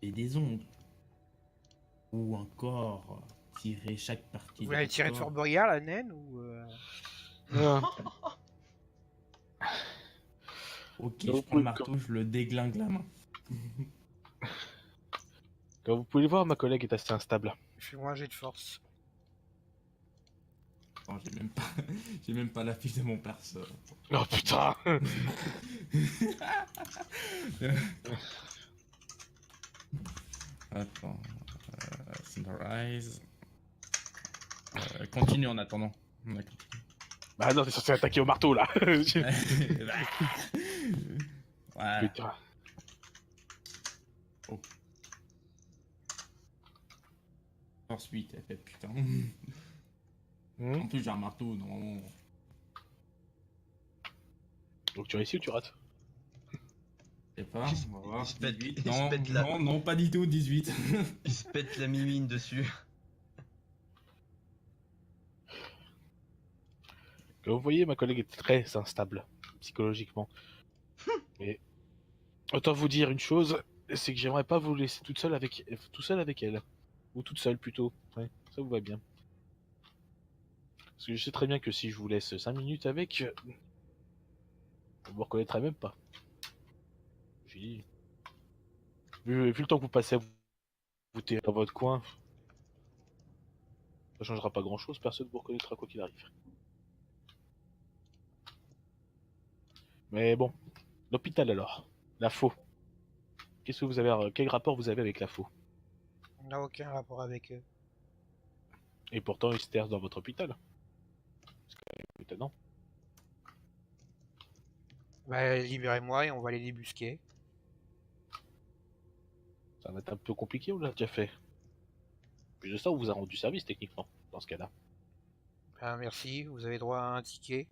[SPEAKER 4] et des ongles, ou encore tirer chaque partie
[SPEAKER 1] Vous
[SPEAKER 4] de
[SPEAKER 1] l'avez
[SPEAKER 4] votre
[SPEAKER 1] tiré de
[SPEAKER 4] corps.
[SPEAKER 1] Fort Boyard, la naine, ou
[SPEAKER 4] Ok,
[SPEAKER 2] Vous
[SPEAKER 4] je prends
[SPEAKER 2] pouvez-
[SPEAKER 4] le marteau, je le déglingue la main.
[SPEAKER 2] Comme vous pouvez le voir, ma collègue est assez instable.
[SPEAKER 1] Fais-moi un jet de force.
[SPEAKER 4] Oh, j'ai même pas la fiche de mon perso.
[SPEAKER 2] Oh putain.
[SPEAKER 4] Attends, Sunrise. Continue en attendant. On a compris.
[SPEAKER 2] Bah non, t'es censé attaquer au marteau là.
[SPEAKER 4] Voilà.
[SPEAKER 2] Putain.
[SPEAKER 4] Force 8, elle fait putain.
[SPEAKER 2] Hmm.
[SPEAKER 4] En plus, j'ai un marteau, normalement.
[SPEAKER 2] Donc tu réussis ou tu rates?
[SPEAKER 4] Je sais pas, on va voir.
[SPEAKER 3] il se pète-
[SPEAKER 4] 18.
[SPEAKER 3] il se
[SPEAKER 4] Non,
[SPEAKER 3] pète la-
[SPEAKER 4] non, non, pas du tout, 18.
[SPEAKER 3] Il se pète la mimine dessus.
[SPEAKER 2] Comme vous voyez, ma collègue est très instable psychologiquement. Et autant vous dire une chose, c'est que j'aimerais pas vous laisser tout seul avec elle. Ou toute seule plutôt. Ouais, ça vous va bien. Parce que je sais très bien que si je vous laisse 5 minutes avec, vous me reconnaîtrez même pas. J'ai dit. Vu le temps que vous passez à vous terrer dans votre coin, ça changera pas grand chose, personne ne vous reconnaîtra quoi qu'il arrive. Mais bon, l'hôpital alors, la faux. Quel rapport vous avez avec la faux?
[SPEAKER 1] On n'a aucun rapport avec eux.
[SPEAKER 2] Et pourtant ils se terrent dans votre hôpital. C'est quand même étonnant.
[SPEAKER 1] Bah, libérez-moi et on va les débusquer.
[SPEAKER 2] Ça va être un peu compliqué, on l'a déjà fait. Plus de ça, on vous a rendu service techniquement, dans ce cas-là.
[SPEAKER 1] Ben, merci, vous avez droit à un ticket.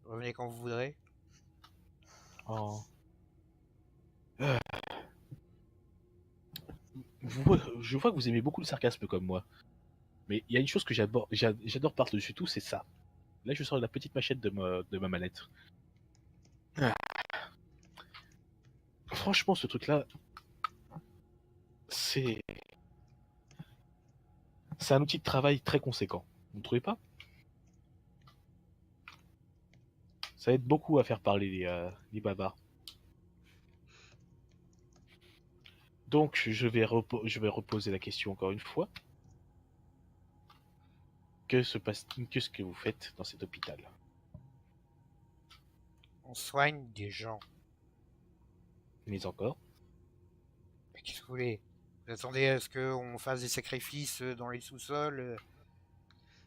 [SPEAKER 1] Revenez quand vous voudrez.
[SPEAKER 2] Oh. Euh. Je vois que vous aimez beaucoup le sarcasme comme moi. Mais il y a une chose que j'adore par-dessus tout, c'est ça. Là, je sors la petite machette de ma mallette. Ah. Franchement, ce truc-là, c'est un outil de travail très conséquent. Vous ne trouvez pas? Ça aide beaucoup à faire parler les bavards. Donc, je vais reposer la question encore une fois. Qu'est-ce que vous faites dans cet hôpital?
[SPEAKER 1] On soigne des gens.
[SPEAKER 2] Mais encore?
[SPEAKER 1] Mais qu'est-ce que vous voulez? Vous attendez à ce qu'on fasse des sacrifices dans les sous-sols?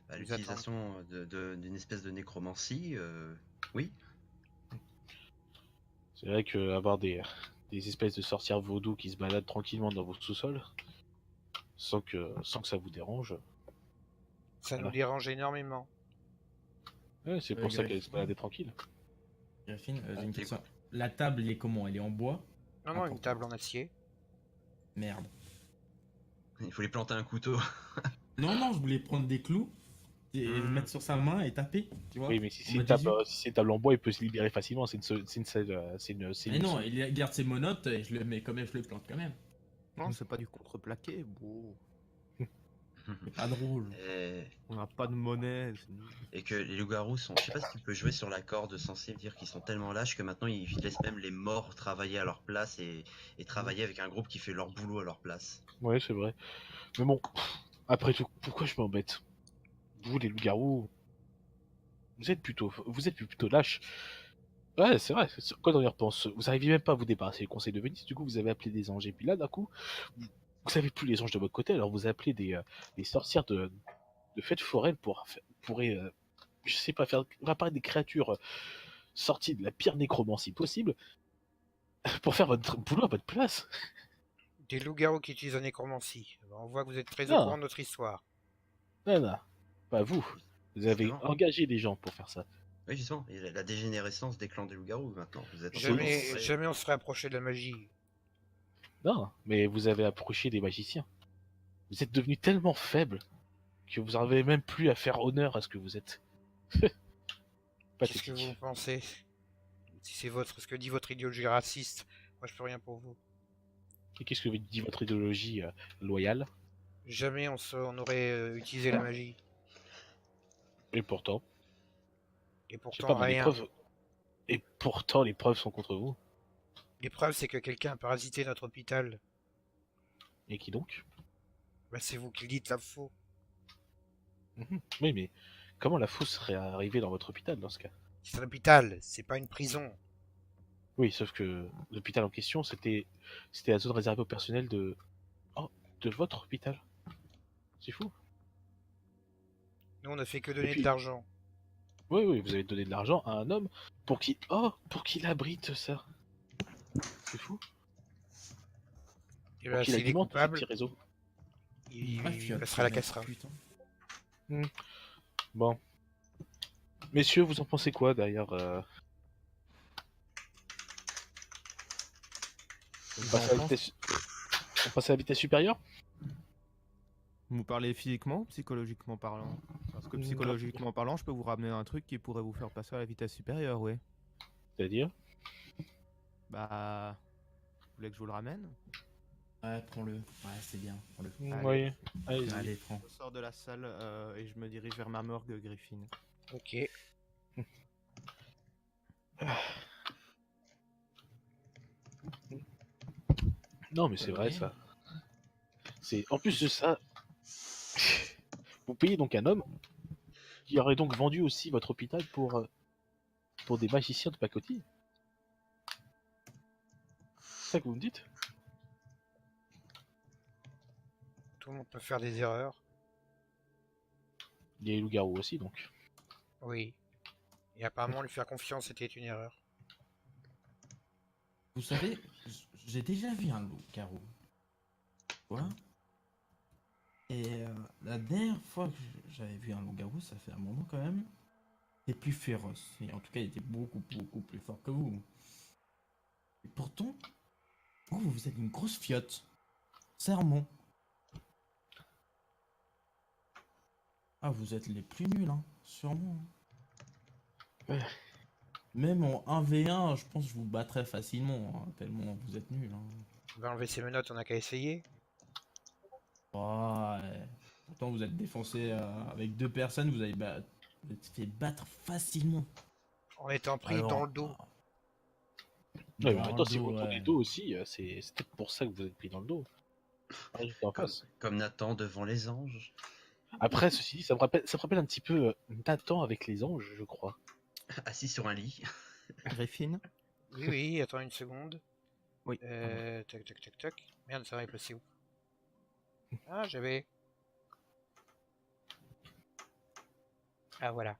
[SPEAKER 3] Bah,
[SPEAKER 1] Vous
[SPEAKER 3] l'utilisation d'une espèce de nécromancie, oui.
[SPEAKER 2] C'est vrai que avoir des espèces de sorcières vaudou qui se baladent tranquillement dans vos sous-sols, sans que ça vous dérange.
[SPEAKER 1] Ça
[SPEAKER 2] Voilà.
[SPEAKER 1] nous dérange énormément.
[SPEAKER 2] Ouais, c'est pour ça qu'elle se baladait tranquille.
[SPEAKER 4] Griffin, j'ai
[SPEAKER 3] Ah,
[SPEAKER 4] une question. La table, elle est comment? Elle est en bois?
[SPEAKER 1] Non, non, une
[SPEAKER 4] Important.
[SPEAKER 1] table en acier.
[SPEAKER 4] Merde.
[SPEAKER 3] Il faut lui planter un couteau.
[SPEAKER 4] Non, non, je voulais prendre des clous et le mettre sur sa main et taper, tu vois.
[SPEAKER 2] Oui, mais si
[SPEAKER 4] en
[SPEAKER 2] c'est une
[SPEAKER 4] mode
[SPEAKER 2] table,
[SPEAKER 4] Jésus.
[SPEAKER 2] si c'est une table en bois, il peut se libérer facilement.
[SPEAKER 4] Mais non, il garde ses monotes et je le mets quand même, je le plante quand même.
[SPEAKER 7] Non, c'est pas du contreplaqué. Bon,
[SPEAKER 4] C'est pas drôle.
[SPEAKER 7] on n'a pas de monnaie. c'est nul.
[SPEAKER 3] Et que les loups-garous sont. Je sais pas si tu peux jouer sur la corde censée dire qu'ils sont tellement lâches que maintenant ils laissent même les morts travailler à leur place et travailler avec un groupe qui fait leur boulot à leur place.
[SPEAKER 2] Ouais, c'est vrai. Mais bon, après tout, pourquoi je m'embête? Vous, les loups-garous, vous êtes plutôt lâches. Ouais, c'est vrai, quand on y repense, vous n'arrivez même pas à vous débarrasser du Conseil de Venise, du coup vous avez appelé des anges, et puis là, d'un coup, vous savez plus les anges de votre côté, alors vous appelez des sorcières de fêtes foraines pour je sais pas, faire apparaître des créatures sorties de la pire nécromancie possible, pour faire votre boulot à votre place.
[SPEAKER 1] Des loups-garous qui utilisent la nécromancie. On voit que vous êtes très au
[SPEAKER 2] Non.
[SPEAKER 1] courant de notre histoire.
[SPEAKER 2] Non, non, pas vous. Vous avez
[SPEAKER 3] Justement.
[SPEAKER 2] engagé des gens pour faire ça.
[SPEAKER 3] Oui, justement, et la dégénérescence des clans des loups-garous maintenant. Vous êtes
[SPEAKER 1] Jamais on serait approché de la magie.
[SPEAKER 2] Non, mais vous avez approché des magiciens. Vous êtes devenus tellement faibles que vous n'arrivez même plus à faire honneur à ce que vous êtes.
[SPEAKER 1] Qu'est-ce que
[SPEAKER 2] Pathétique.
[SPEAKER 1] vous pensez? Si c'est ce que dit votre idéologie raciste, moi je peux rien pour vous.
[SPEAKER 2] Et qu'est-ce que dit votre idéologie loyale?
[SPEAKER 1] Jamais on aurait utilisé la magie.
[SPEAKER 2] Et pourtant,
[SPEAKER 1] Et
[SPEAKER 2] je sais
[SPEAKER 1] pourtant
[SPEAKER 2] pas, mais
[SPEAKER 1] rien.
[SPEAKER 2] les preuves sont contre vous.
[SPEAKER 1] L'épreuve c'est que quelqu'un a parasité notre hôpital.
[SPEAKER 2] Et qui donc?
[SPEAKER 1] Bah, c'est vous qui le dites, la faux.
[SPEAKER 2] Oui, mais comment la fausse serait arrivée dans votre hôpital dans ce cas?
[SPEAKER 1] C'est un hôpital, c'est pas une prison.
[SPEAKER 2] Oui, sauf que l'hôpital en question, c'était la zone réservée au personnel de votre hôpital. C'est fou.
[SPEAKER 1] Nous on ne fait que donner
[SPEAKER 2] puis-
[SPEAKER 1] de l'argent.
[SPEAKER 2] Oui, vous avez donné de l'argent à un homme pour qu'il abrite ça. C'est fou.
[SPEAKER 1] Et
[SPEAKER 2] Pour
[SPEAKER 1] là,
[SPEAKER 2] qu'il
[SPEAKER 1] s'il est
[SPEAKER 2] alimente ce
[SPEAKER 1] coupable,
[SPEAKER 2] petit réseau.
[SPEAKER 1] il
[SPEAKER 4] Ah, fiotte,
[SPEAKER 1] passera la
[SPEAKER 4] fiotte,
[SPEAKER 1] cassera.
[SPEAKER 4] putain.
[SPEAKER 2] Bon. Messieurs, vous en pensez quoi d'ailleurs on passe à la vitesse supérieure?
[SPEAKER 7] Vous parlez physiquement ou psychologiquement parlant? Parce que
[SPEAKER 2] Mm,
[SPEAKER 7] psychologiquement parlant, je peux vous ramener un truc qui pourrait vous faire passer à la vitesse supérieure, oui.
[SPEAKER 2] C'est-à-dire?
[SPEAKER 7] Bah. Vous voulez que je vous le ramène?
[SPEAKER 4] Ouais, prends-le. Ouais, c'est bien, prends-le.
[SPEAKER 2] Oui. Allez-y.
[SPEAKER 4] Allez, prends.
[SPEAKER 7] Je sors de la salle et je me dirige vers ma morgue, Griffin.
[SPEAKER 1] Ok.
[SPEAKER 2] Non, mais c'est vrai ça. En plus de ça, vous payez donc un homme qui aurait donc vendu aussi votre hôpital pour des magiciens de pacotille. C'est ça que vous me dites?
[SPEAKER 1] Tout le monde peut faire des erreurs.
[SPEAKER 2] Il y a les loups-garous aussi donc.
[SPEAKER 1] Oui. Et apparemment lui faire confiance c'était une erreur.
[SPEAKER 4] Vous savez, j'ai déjà vu un loup-garou. Voilà. Et la dernière fois que j'avais vu un loup-garou, ça fait un moment quand même. Il était plus féroce. Et en tout cas, il était beaucoup plus fort que vous. Et pourtant, vous êtes une grosse fiotte. Serment. Ah, vous êtes les plus nuls, hein. Sûrement.
[SPEAKER 2] Ouais.
[SPEAKER 4] Même en 1v1, je pense que je vous battrais facilement, hein, tellement vous êtes nuls. Hein.
[SPEAKER 1] On va enlever ses menottes, on a qu'à essayer.
[SPEAKER 4] Ouais. Pourtant, vous êtes défoncé avec 2 personnes, vous êtes fait battre facilement.
[SPEAKER 1] En étant pris
[SPEAKER 4] Alors,
[SPEAKER 1] dans le dos.
[SPEAKER 4] dans
[SPEAKER 2] Ouais, mais maintenant,
[SPEAKER 4] le
[SPEAKER 2] si vous
[SPEAKER 4] dos,
[SPEAKER 2] tournez
[SPEAKER 4] ouais.
[SPEAKER 2] le dos aussi, c'est peut-être pour ça que vous êtes pris dans le dos. Ah, j'étais en face.
[SPEAKER 3] Comme Nathan devant les anges.
[SPEAKER 2] Après, ceci dit, ça me rappelle un petit peu Nathan avec les anges, je crois.
[SPEAKER 3] Assis sur un lit.
[SPEAKER 7] Griffin?
[SPEAKER 1] Oui, oui, attends une seconde.
[SPEAKER 7] Oui.
[SPEAKER 1] Tac, tac, tac, tac. Merde, ça va, est passé où? Ah, j'avais... Ah, voilà.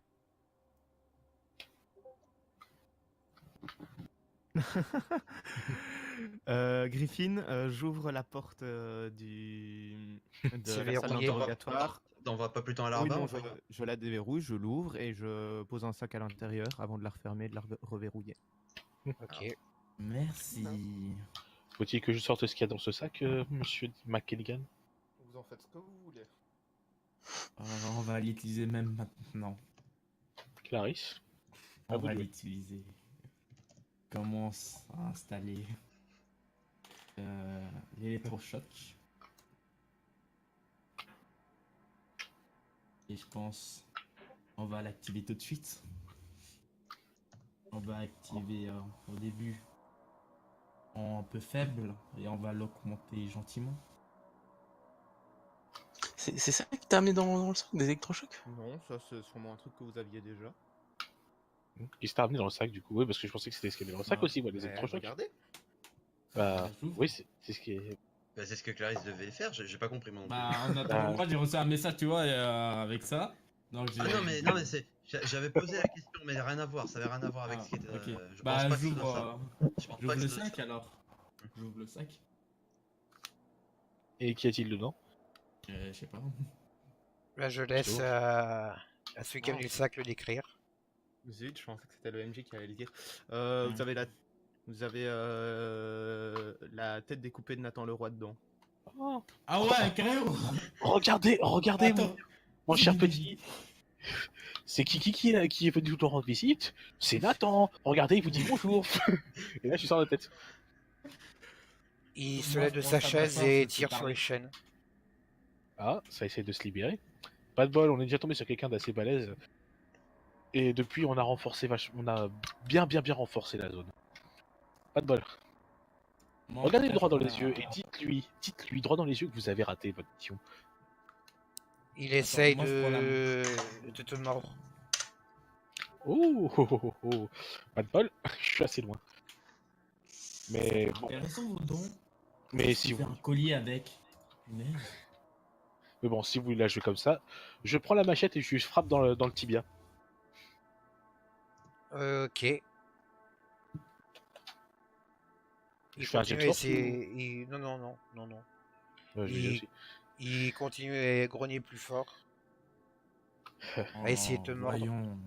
[SPEAKER 7] Griffin, j'ouvre la porte de
[SPEAKER 1] C'est
[SPEAKER 7] la salle
[SPEAKER 1] verrouillé.
[SPEAKER 7] d'interrogatoire.
[SPEAKER 3] On va pas plus temps à la
[SPEAKER 7] Oui,
[SPEAKER 3] barre,
[SPEAKER 7] non,
[SPEAKER 3] en fait.
[SPEAKER 7] je la déverrouille, je l'ouvre et je pose un sac à l'intérieur avant de la refermer et de la reverrouiller.
[SPEAKER 1] Ok.
[SPEAKER 4] Merci.
[SPEAKER 2] Faut-il que je sorte ce qu'il y a dans ce sac, monsieur McKelligan?
[SPEAKER 7] Vous en faites ce que vous voulez.
[SPEAKER 4] On va l'utiliser même maintenant.
[SPEAKER 2] Clarisse?
[SPEAKER 4] On
[SPEAKER 2] À vous
[SPEAKER 4] va
[SPEAKER 2] de jouer.
[SPEAKER 4] l'utiliser. Commence à installer l'électrochoc. Et je pense on va l'activer tout de suite. On va activer au début en un peu faible et on va l'augmenter gentiment.
[SPEAKER 5] C'est ça que t'as amené dans le sac, des électrochocs?
[SPEAKER 7] Non, ça c'est sûrement un truc que vous aviez déjà.
[SPEAKER 2] Qui s'est ramené dans le sac du coup? Oui, parce que je pensais que c'était ce qu'il y avait dans le sac
[SPEAKER 4] Ah,
[SPEAKER 2] aussi, moi, les électrochocs.
[SPEAKER 7] Regardez.
[SPEAKER 2] Bah,
[SPEAKER 4] j'ouvre.
[SPEAKER 2] oui, c'est ce qui est.
[SPEAKER 3] Bah, c'est ce que Clarisse devait faire, j'ai pas compris moi non plus.
[SPEAKER 4] Bah, en attendant, moi j'ai reçu un message, tu vois, avec ça. Donc j'ai.
[SPEAKER 3] Ah non mais c'est. J'avais posé la question, mais rien à voir, ça avait rien à voir avec ce qui était.
[SPEAKER 4] Ok.
[SPEAKER 3] Je
[SPEAKER 4] Bah,
[SPEAKER 3] pense pas que ce soit
[SPEAKER 4] j'ouvre
[SPEAKER 3] ça. Je pense pas
[SPEAKER 4] j'ouvre
[SPEAKER 3] que
[SPEAKER 4] le
[SPEAKER 3] ce soit
[SPEAKER 4] sac
[SPEAKER 3] ça.
[SPEAKER 4] alors. J'ouvre le sac.
[SPEAKER 2] Et qu'y a-t-il dedans?
[SPEAKER 4] Je sais pas.
[SPEAKER 1] Là, je laisse à celui qui a amené le sac le décrire.
[SPEAKER 7] Zut, je pensais que c'était le MJ qui allait le dire.
[SPEAKER 4] Hmm.
[SPEAKER 7] Vous avez la tête découpée de Nathan Leroy dedans.
[SPEAKER 2] Oh,
[SPEAKER 4] Ah ouais, carrément.
[SPEAKER 2] regardez, regardez,
[SPEAKER 4] Attends.
[SPEAKER 2] mon cher petit. C'est Kiki qui est venu nous rendre visite. C'est Nathan. Regardez, il vous dit bonjour. Et là, je sors la tête.
[SPEAKER 1] Il
[SPEAKER 4] Moi,
[SPEAKER 1] se lève
[SPEAKER 4] je
[SPEAKER 1] de
[SPEAKER 4] pense
[SPEAKER 1] sa
[SPEAKER 4] que ça
[SPEAKER 1] chaise
[SPEAKER 4] va
[SPEAKER 1] et
[SPEAKER 4] pas,
[SPEAKER 1] tire
[SPEAKER 4] c'est
[SPEAKER 1] sur les
[SPEAKER 4] pareil.
[SPEAKER 1] chaînes.
[SPEAKER 2] Ah, ça essaie de se libérer. Pas de bol, on est déjà tombé sur quelqu'un d'assez balèze. Et depuis, on a renforcé on a bien renforcé la zone. Pas de bol.
[SPEAKER 4] Moi,
[SPEAKER 2] Regardez
[SPEAKER 4] peut-être
[SPEAKER 2] droit dans
[SPEAKER 4] qu'on
[SPEAKER 2] les
[SPEAKER 4] a-
[SPEAKER 2] yeux et dites-lui droit dans les yeux que vous avez raté votre mission.
[SPEAKER 1] Il essaye
[SPEAKER 4] moi, je prends
[SPEAKER 1] de te mordre.
[SPEAKER 2] Oh, oh, oh, oh, oh. Pas de bol, je suis assez loin. Mais bon,
[SPEAKER 4] Intéressant vos dons.
[SPEAKER 2] mais si
[SPEAKER 4] Il fait
[SPEAKER 2] vous,
[SPEAKER 4] un collier avec. Punaise.
[SPEAKER 2] mais bon, si vous voulez la jouer comme ça, je prends la machette et je lui frappe dans le tibia.
[SPEAKER 1] Ok. Il
[SPEAKER 2] Je fais un jet
[SPEAKER 1] continue
[SPEAKER 2] de
[SPEAKER 1] à
[SPEAKER 2] force
[SPEAKER 1] essayer. Non, non, non, non, non.
[SPEAKER 2] Je vais dire aussi.
[SPEAKER 1] Il continue à grogner plus fort. À essayer de te mordre.
[SPEAKER 4] Voyons.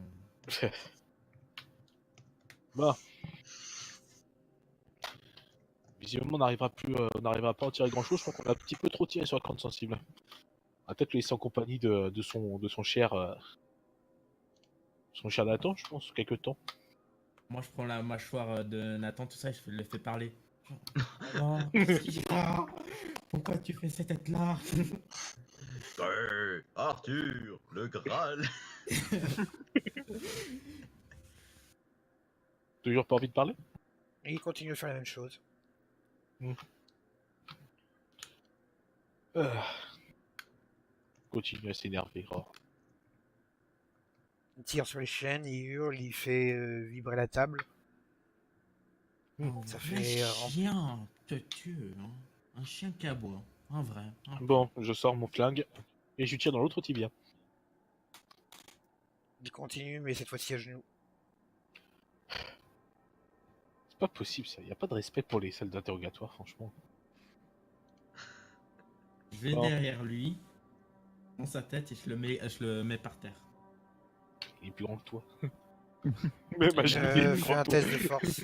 [SPEAKER 2] Bon. Visiblement, on n'arrivera pas à en tirer grand chose. Je crois qu'on a un petit peu trop tiré sur la corde sensible. On va peut-être le laisser en compagnie de son cher Nathan, je pense, quelques temps.
[SPEAKER 4] Moi, je prends la mâchoire de Nathan, tout ça, et je le fais parler. Alors, qu'est-ce qu'il y a? Pourquoi tu fais cette tête-là?
[SPEAKER 3] Arthur, le Graal.
[SPEAKER 2] Toujours pas envie de parler?
[SPEAKER 1] Et il continue à faire la même chose.
[SPEAKER 2] Continue à s'énerver. Oh.
[SPEAKER 1] Il tire sur les chaînes, il hurle, il fait vibrer la table. Ça fait.
[SPEAKER 4] Un chien te tue, hein. Un chien qui aboie. Un vrai.
[SPEAKER 2] Bon, je sors mon flingue et je lui tire dans l'autre tibia.
[SPEAKER 1] Il continue, mais cette fois-ci à genoux.
[SPEAKER 2] C'est pas possible ça, y a pas de respect pour les salles d'interrogatoire, franchement.
[SPEAKER 4] Je vais
[SPEAKER 2] Bon.
[SPEAKER 4] derrière lui, dans sa tête, et je le mets par terre.
[SPEAKER 2] Il est plus grand que toi. Même à genoux, il est plus
[SPEAKER 1] Fais
[SPEAKER 2] grand
[SPEAKER 1] un
[SPEAKER 2] que toi.
[SPEAKER 1] test de force.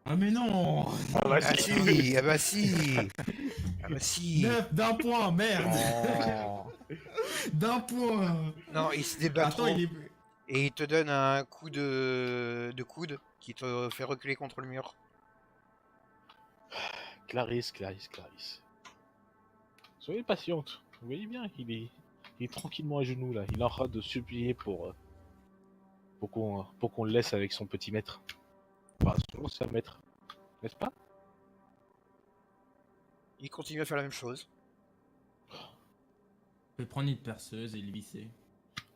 [SPEAKER 4] Ah mais non!
[SPEAKER 2] Ah bah
[SPEAKER 1] Ah
[SPEAKER 2] si.
[SPEAKER 1] si, ah bah si, ah bah si.
[SPEAKER 4] 9 d'un point, merde!
[SPEAKER 1] Oh.
[SPEAKER 4] D'un point!
[SPEAKER 1] Non, il se débat
[SPEAKER 4] Attends,
[SPEAKER 1] trop
[SPEAKER 4] il est...
[SPEAKER 1] et il te donne un coup de coude qui te fait reculer contre le mur.
[SPEAKER 2] Clarisse. Soyez patiente. Vous voyez bien, il est tranquillement à genoux là. Il est en train de supplier pour qu'on le laisse avec son petit maître. Enfin, son ancien maître. N'est-ce pas?
[SPEAKER 1] Il continue à faire la même chose.
[SPEAKER 4] Je vais prendre une perceuse et le visser.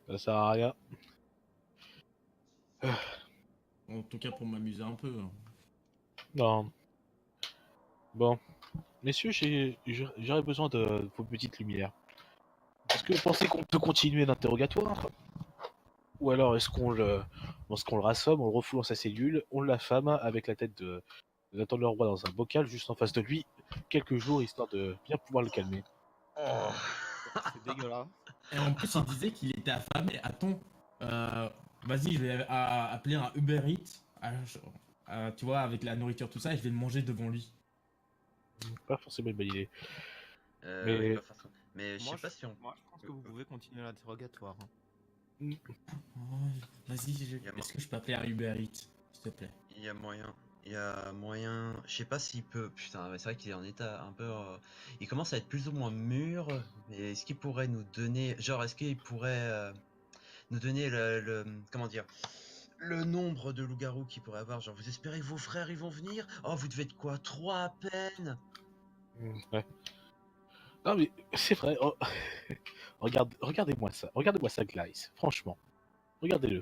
[SPEAKER 2] Ça sert à rien.
[SPEAKER 4] En tout cas pour m'amuser un peu.
[SPEAKER 2] Non. Bon. Messieurs, j'aurais besoin de vos petites lumières. Est-ce que vous pensez qu'on peut continuer l'interrogatoire? Ou alors est-ce qu'on le rassomme, on le refoule dans sa cellule, on l'affame avec la tête de Nathan Leroy dans un bocal juste en face de lui, quelques jours, histoire de bien pouvoir le calmer.
[SPEAKER 3] Oh.
[SPEAKER 7] C'est dégueulasse.
[SPEAKER 4] Et en plus il disait qu'il était affamé. Attends, vas-y, je vais appeler un Uber Eats, tu vois, avec la nourriture tout ça, et je vais le manger devant lui.
[SPEAKER 2] Pas forcément une bonne idée.
[SPEAKER 3] Oui,
[SPEAKER 2] Mais-
[SPEAKER 3] pas forcément. Mais je sais pas si on.
[SPEAKER 7] Moi, je pense que vous pouvez continuer l'interrogatoire. hein.
[SPEAKER 4] Oh, vas-y,
[SPEAKER 3] a
[SPEAKER 4] est-ce que je peux appeler un Uber Eats, s'il te plaît?
[SPEAKER 3] Il y a moyen. Il y a moyen. Je sais pas s'il peut. Putain, c'est vrai qu'il est en état un peu. Il commence à être plus ou moins mûr. Mais est-ce qu'il pourrait nous donner. Genre, est-ce qu'il pourrait nous donner comment dire. Le nombre de loups-garous qu'il pourrait avoir. Genre, vous espérez que vos frères ils vont venir? Oh, vous devez être quoi? 3 à peine?
[SPEAKER 2] Ouais. Non mais c'est vrai. Oh. Regardez-moi ça. Regardez-moi ça, Glyce. Franchement, regardez-le.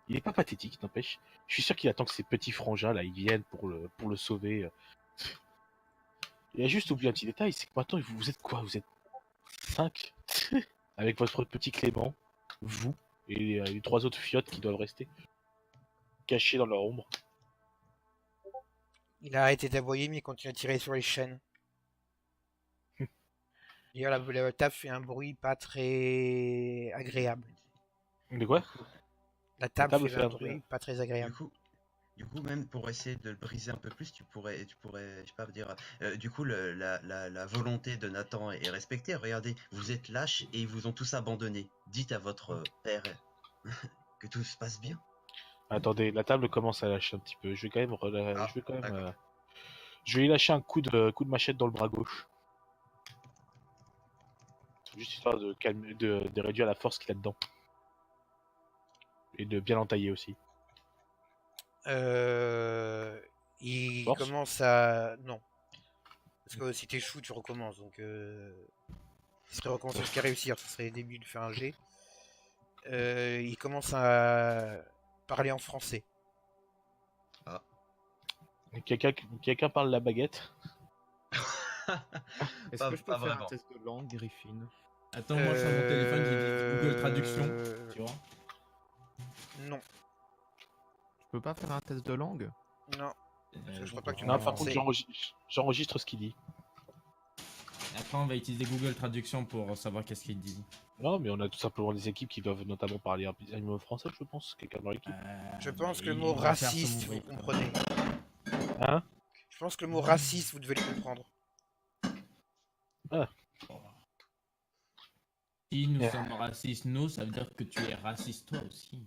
[SPEAKER 2] Il est pas pathétique, n'empêche. Je suis sûr qu'il attend que ces petits frangins là, ils viennent pour le sauver. Il a juste oublié un petit détail, c'est que maintenant vous êtes quoi? Vous êtes 5 avec votre petit Clément, vous et les 3 autres fiottes qui doivent rester cachés dans leur ombre.
[SPEAKER 1] Il a arrêté d'aboyer, mais il continue à tirer sur les chaînes. D'ailleurs, la table fait un bruit pas très agréable.
[SPEAKER 2] De quoi?
[SPEAKER 1] La table
[SPEAKER 2] table
[SPEAKER 1] fait
[SPEAKER 2] fait
[SPEAKER 1] un
[SPEAKER 2] un bruit.
[SPEAKER 1] bruit pas très agréable.
[SPEAKER 3] Du coup, même pour essayer de le briser un peu plus, tu pourrais, je sais pas dire, du coup, la volonté de Nathan est respectée. Regardez, vous êtes lâches et ils vous ont tous abandonné. Dites à votre père que tout se passe bien.
[SPEAKER 2] Attendez, la table commence à lâcher un petit peu. Je vais quand même,
[SPEAKER 3] Ah,
[SPEAKER 2] je vais quand même,
[SPEAKER 3] d'accord.
[SPEAKER 2] je vais lui lâcher un coup de machette dans le bras gauche, juste histoire de calmer, de réduire la force qu'il a dedans et de bien l'entailler aussi.
[SPEAKER 1] Il
[SPEAKER 2] Force.
[SPEAKER 1] commence à... Non. Parce que si t'échoues, tu recommences. Donc, ce serait recommencer jusqu'à réussir. Ce serait le début de faire un G. Il commence à parler en français.
[SPEAKER 2] Quelqu'un parle la baguette?
[SPEAKER 7] Est-ce
[SPEAKER 3] Pas-
[SPEAKER 7] que je peux
[SPEAKER 3] pas
[SPEAKER 7] faire
[SPEAKER 3] vraiment.
[SPEAKER 7] un test de langue, Griffin?
[SPEAKER 4] Attends, moi sur mon téléphone, j'ai dit Google Traduction,
[SPEAKER 1] Euh,
[SPEAKER 4] tu vois?
[SPEAKER 1] Non.
[SPEAKER 7] Je peux pas faire un test de langue?
[SPEAKER 1] Non. Parce que je crois pas que tu
[SPEAKER 2] Non,
[SPEAKER 1] parles
[SPEAKER 2] par contre,
[SPEAKER 1] français.
[SPEAKER 2] j'enregistre ce qu'il dit.
[SPEAKER 4] Après, on va utiliser Google Traduction pour savoir qu'est-ce qu'il dit.
[SPEAKER 2] Non, mais on a tout simplement des équipes qui doivent notamment parler un minimum français, je pense. Quelqu'un dans l'équipe.
[SPEAKER 1] Je pense que
[SPEAKER 4] mais
[SPEAKER 1] le mot
[SPEAKER 4] il va faire
[SPEAKER 1] raciste,
[SPEAKER 4] son
[SPEAKER 1] vous
[SPEAKER 4] bruit, quoi.
[SPEAKER 1] comprenez.
[SPEAKER 2] Hein?
[SPEAKER 1] Je pense que le mot raciste, vous devez le comprendre.
[SPEAKER 4] Si nous sommes racistes, nous, ça veut dire que tu es raciste toi aussi.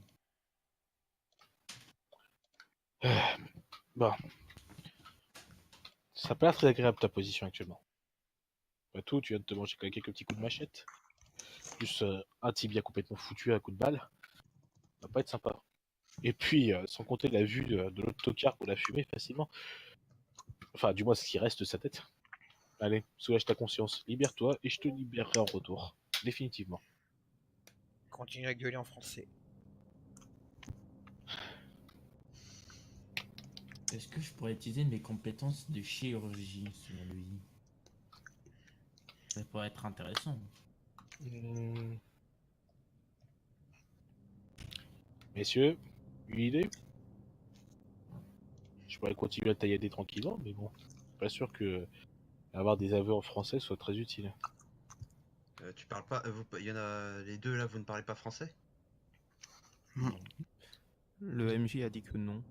[SPEAKER 2] Bon. Ça n'a pas l'air très agréable ta position actuellement. Après tout, tu viens de te manger quelques petits coups de machette. Plus un tibia complètement foutu à coup de balle. Ça va pas être sympa. Et puis, sans compter la vue de l'autre tocard qu'on a fumé facilement. Enfin, du moins ce qui reste de sa tête. Allez, soulage ta conscience, libère-toi et je te libérerai en retour. Définitivement.
[SPEAKER 1] Continue à gueuler en français.
[SPEAKER 4] Est-ce que je pourrais utiliser mes compétences de chirurgie sur lui? Ça pourrait être intéressant.
[SPEAKER 2] Messieurs, une idée? Je pourrais continuer à taillader tranquillement, mais bon, pas sûr que avoir des aveux en français soit très utile.
[SPEAKER 3] Tu parles pas. Il y en a les deux là, vous ne parlez pas français?
[SPEAKER 7] Le MJ a dit que non.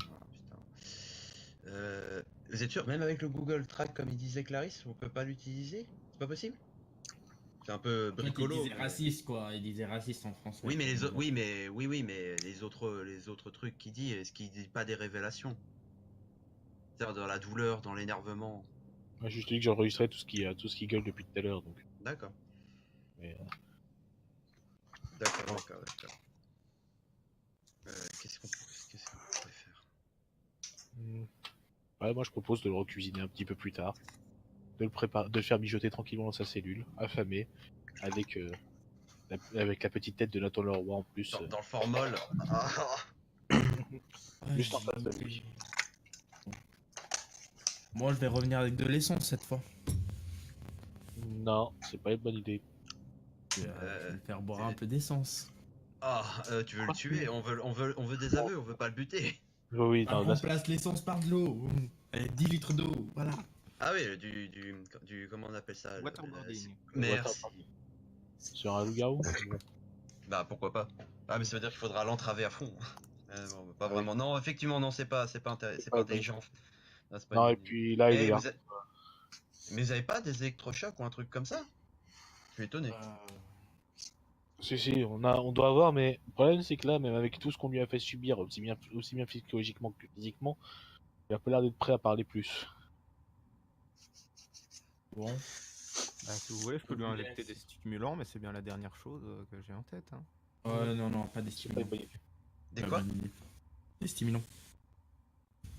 [SPEAKER 3] Ah, putain. Vous êtes sûr, même avec le Google Track, comme il disait Clarisse, on peut pas l'utiliser? C'est pas possible? C'est un peu
[SPEAKER 4] En fait,
[SPEAKER 3] bricolo.
[SPEAKER 4] il disait
[SPEAKER 3] mais-
[SPEAKER 4] raciste quoi, il disait raciste en français.
[SPEAKER 3] Oui, mais les autres trucs qu'il dit, est-ce qu'il dit pas des révélations? C'est-à-dire dans la douleur, dans l'énervement.
[SPEAKER 2] Moi, je te dis que j'enregistrais tout ce qui gueule depuis tout à l'heure, donc.
[SPEAKER 3] D'accord.
[SPEAKER 2] Mais,
[SPEAKER 3] D'accord. Qu'est-ce qu'on pourrait faire?
[SPEAKER 2] ouais, moi je propose de le recuisiner un petit peu plus tard, de le faire mijoter tranquillement dans sa cellule, affamé, avec avec la petite tête de Nathan Leroy en plus.
[SPEAKER 3] Dans le formol. Ah,
[SPEAKER 2] Juste en face de lui.
[SPEAKER 4] Moi je vais revenir avec de l'essence cette fois.
[SPEAKER 2] Non, c'est pas une bonne idée.
[SPEAKER 4] Je vais le faire boire un peu d'essence.
[SPEAKER 3] tu veux le tuer? On veut des aveux, on veut pas le buter.
[SPEAKER 2] Oui,
[SPEAKER 4] On
[SPEAKER 2] non, là,
[SPEAKER 4] remplace l'essence par de l'eau. 10 litres d'eau, voilà.
[SPEAKER 3] Ah oui, du comment on appelle ça?
[SPEAKER 7] Waterboarding.
[SPEAKER 3] Merci.
[SPEAKER 2] sur un loup-garou. Bon.
[SPEAKER 3] Bah pourquoi pas. Ah mais ça veut dire qu'il faudra l'entraver à fond. Bon, pas vraiment. Non, effectivement, non, c'est pas intelligent. Ah, c'est pas
[SPEAKER 2] Non,
[SPEAKER 3] une
[SPEAKER 2] et
[SPEAKER 3] bonne idée.
[SPEAKER 2] puis là, il
[SPEAKER 3] Eh,
[SPEAKER 2] est là.
[SPEAKER 3] Mais vous avez pas des électrochocs ou un truc comme ça? Je suis étonné.
[SPEAKER 2] Si, on doit avoir, mais le problème, c'est que là, même avec tout ce qu'on lui a fait subir, aussi bien psychologiquement que physiquement, il a pas l'air d'être prêt à parler plus.
[SPEAKER 7] Bon. Bah, si vous voulez, je peux lui injecter des stimulants, mais c'est bien la dernière chose que j'ai en tête. Hein.
[SPEAKER 4] Non, pas des
[SPEAKER 2] C'est pas
[SPEAKER 4] stimulants.
[SPEAKER 2] une bonne idée.
[SPEAKER 3] Des quoi?
[SPEAKER 4] Des stimulants.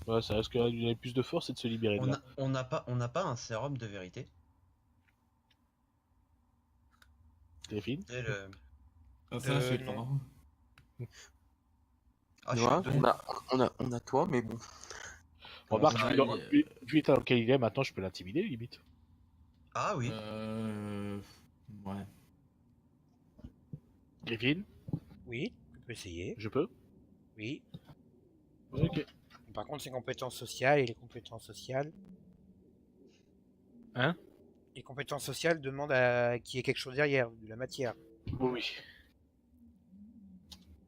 [SPEAKER 2] Ouais, ça risque de lui donner plus de force et de se libérer de là.
[SPEAKER 3] On n'a pas un sérum de vérité.
[SPEAKER 2] Delphine.
[SPEAKER 3] Et le...
[SPEAKER 4] Ça, je sais
[SPEAKER 1] non.
[SPEAKER 4] pas.
[SPEAKER 3] Ah, je
[SPEAKER 5] Noah,
[SPEAKER 3] suis étonné.
[SPEAKER 5] on a toi, mais bon.
[SPEAKER 2] Remarque,
[SPEAKER 3] ça,
[SPEAKER 2] vu l'état dans lequel il est, maintenant, je peux l'intimider, limite.
[SPEAKER 3] Ah oui.
[SPEAKER 4] Ouais.
[SPEAKER 2] Griffin,
[SPEAKER 1] Oui, tu peux essayer.
[SPEAKER 2] je peux.
[SPEAKER 1] Oui.
[SPEAKER 2] Ok.
[SPEAKER 1] Par contre, ses compétences sociales et les compétences sociales.
[SPEAKER 2] Hein?
[SPEAKER 1] Les compétences sociales demandent à qu'il y ait quelque chose derrière, de la matière.
[SPEAKER 2] Oui.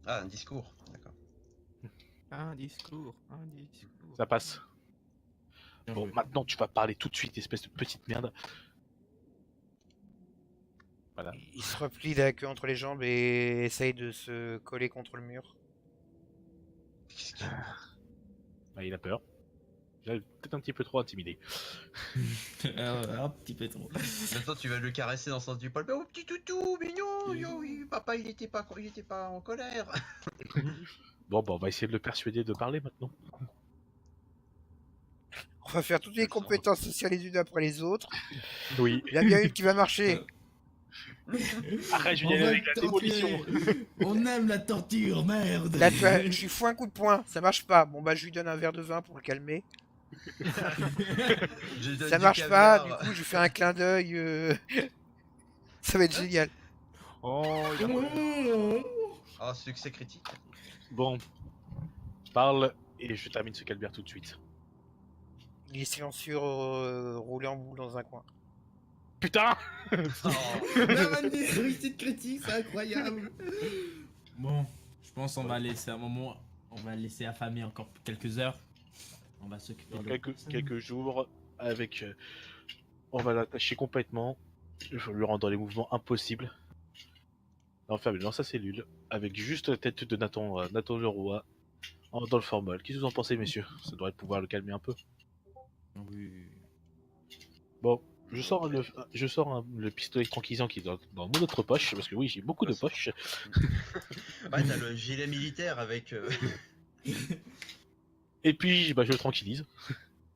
[SPEAKER 3] Ah, un discours. D'accord.
[SPEAKER 7] Un discours, un discours.
[SPEAKER 2] Ça passe. Bon, maintenant, tu vas parler tout de suite, espèce de petite merde. Voilà.
[SPEAKER 1] Il se replie la queue entre les jambes et essaye de se coller contre le mur.
[SPEAKER 3] Qu'est-ce qu'il-
[SPEAKER 2] Bah, il a peur. Il est peut-être un petit peu trop intimidé.
[SPEAKER 4] Un petit peu trop.
[SPEAKER 3] Maintenant, tu vas le caresser dans le sens du poil. Oh, petit toutou, mignon. Yo, oui, papa, il était pas en colère.
[SPEAKER 2] Bon, bah, on va essayer de le persuader de parler maintenant.
[SPEAKER 1] On va faire toutes les
[SPEAKER 3] Je le sens.
[SPEAKER 1] compétences sociales les unes après les autres.
[SPEAKER 2] Oui.
[SPEAKER 1] Il y a bien une qui va marcher.
[SPEAKER 2] Arrête, je
[SPEAKER 4] On
[SPEAKER 2] viens
[SPEAKER 4] va
[SPEAKER 2] avec la
[SPEAKER 4] le
[SPEAKER 2] démolition.
[SPEAKER 4] torturer. On aime la torture, merde.
[SPEAKER 1] Là, tu vois, je lui fous un coup de poing, ça marche pas. Bon, bah, je lui donne un verre de vin pour le calmer.
[SPEAKER 3] Je donne
[SPEAKER 1] Ça
[SPEAKER 3] du
[SPEAKER 1] marche pas, du
[SPEAKER 3] caviar.
[SPEAKER 1] coup, je lui fais un clin d'œil. Ça va être génial.
[SPEAKER 7] Oh, il a...
[SPEAKER 3] Ah, succès critique.
[SPEAKER 2] Bon, parle et je termine ce calvaire tout de suite.
[SPEAKER 1] Il est silencieux, roulé en boule dans un coin.
[SPEAKER 2] Putain!
[SPEAKER 3] Oh.
[SPEAKER 4] La réussite critique, c'est incroyable. Bon, je pense qu'on va laisser un moment. On va laisser affamer encore quelques heures. On va s'occuper
[SPEAKER 2] Dans
[SPEAKER 4] de l'autre personne.
[SPEAKER 2] quelques jours, avec. On va l'attacher complètement. Il faut lui rendre les mouvements impossibles. L'enfermer dans sa cellule, avec juste la tête de Nathan Leroy dans le formol. Qu'est-ce que vous en pensez, messieurs? Ça devrait pouvoir le calmer un peu.
[SPEAKER 4] Oui.
[SPEAKER 2] Bon, je sors le pistolet tranquillisant qui est dans mon autre poche, parce que oui, j'ai beaucoup de poches.
[SPEAKER 3] Ouais, t'as le gilet militaire avec.
[SPEAKER 2] Et puis, bah, je le tranquillise.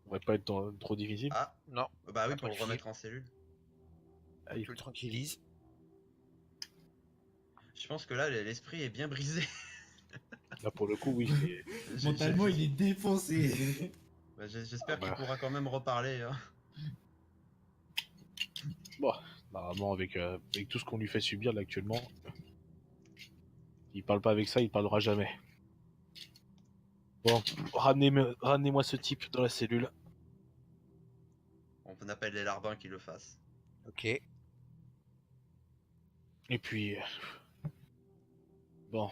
[SPEAKER 2] On va pas être trop difficile.
[SPEAKER 3] Ah,
[SPEAKER 1] Non,
[SPEAKER 3] bah oui,
[SPEAKER 1] Pas
[SPEAKER 3] pour le
[SPEAKER 1] trop
[SPEAKER 3] remettre en cellule.
[SPEAKER 2] Allez.
[SPEAKER 1] tu le tranquillises.
[SPEAKER 3] Je pense que là, l'esprit est bien brisé.
[SPEAKER 2] Là, pour le coup, oui.
[SPEAKER 4] Mentalement, il est défoncé.
[SPEAKER 3] Bah, j'espère
[SPEAKER 2] Bah.
[SPEAKER 3] qu'il pourra quand même reparler. Hein.
[SPEAKER 2] Bon, normalement, avec tout ce qu'on lui fait subir là actuellement, il parle pas avec ça, il parlera jamais. Bon, ramenez-moi ce type dans la cellule.
[SPEAKER 3] On appelle les larbins qui le fassent.
[SPEAKER 1] Ok.
[SPEAKER 2] Et puis. Bon,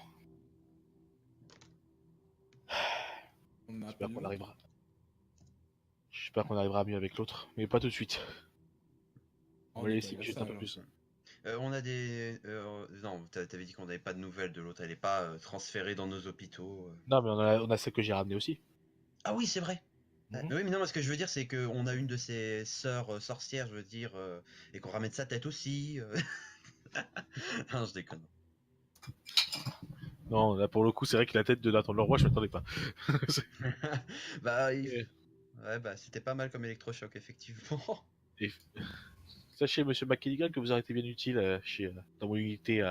[SPEAKER 2] j'espère qu'on arrivera. J'espère qu'on arrivera mieux avec l'autre, mais pas tout de suite. On va laisser juste un peu plus.
[SPEAKER 3] On a des. Non, t'avais dit qu'on n'avait pas de nouvelles de l'autre. Elle n'est pas transférée dans nos hôpitaux.
[SPEAKER 2] Non, mais on a celle que j'ai ramenée aussi.
[SPEAKER 3] Ah oui, c'est vrai.
[SPEAKER 2] Mhm.
[SPEAKER 3] Oui, mais non, ce que je veux dire, c'est qu'on a une de ces sœurs sorcières, je veux dire, et qu'on ramène sa tête aussi. Non, je déconne.
[SPEAKER 2] Non, là pour le coup, c'est vrai que la tête de Nathan Leroy, je m'attendais pas.
[SPEAKER 3] Bah,
[SPEAKER 2] Euh.
[SPEAKER 3] ouais, bah, c'était pas mal comme électrochoc, effectivement.
[SPEAKER 2] Et sachez, monsieur McKelligan, que vous aurez été bien utile dans mon unité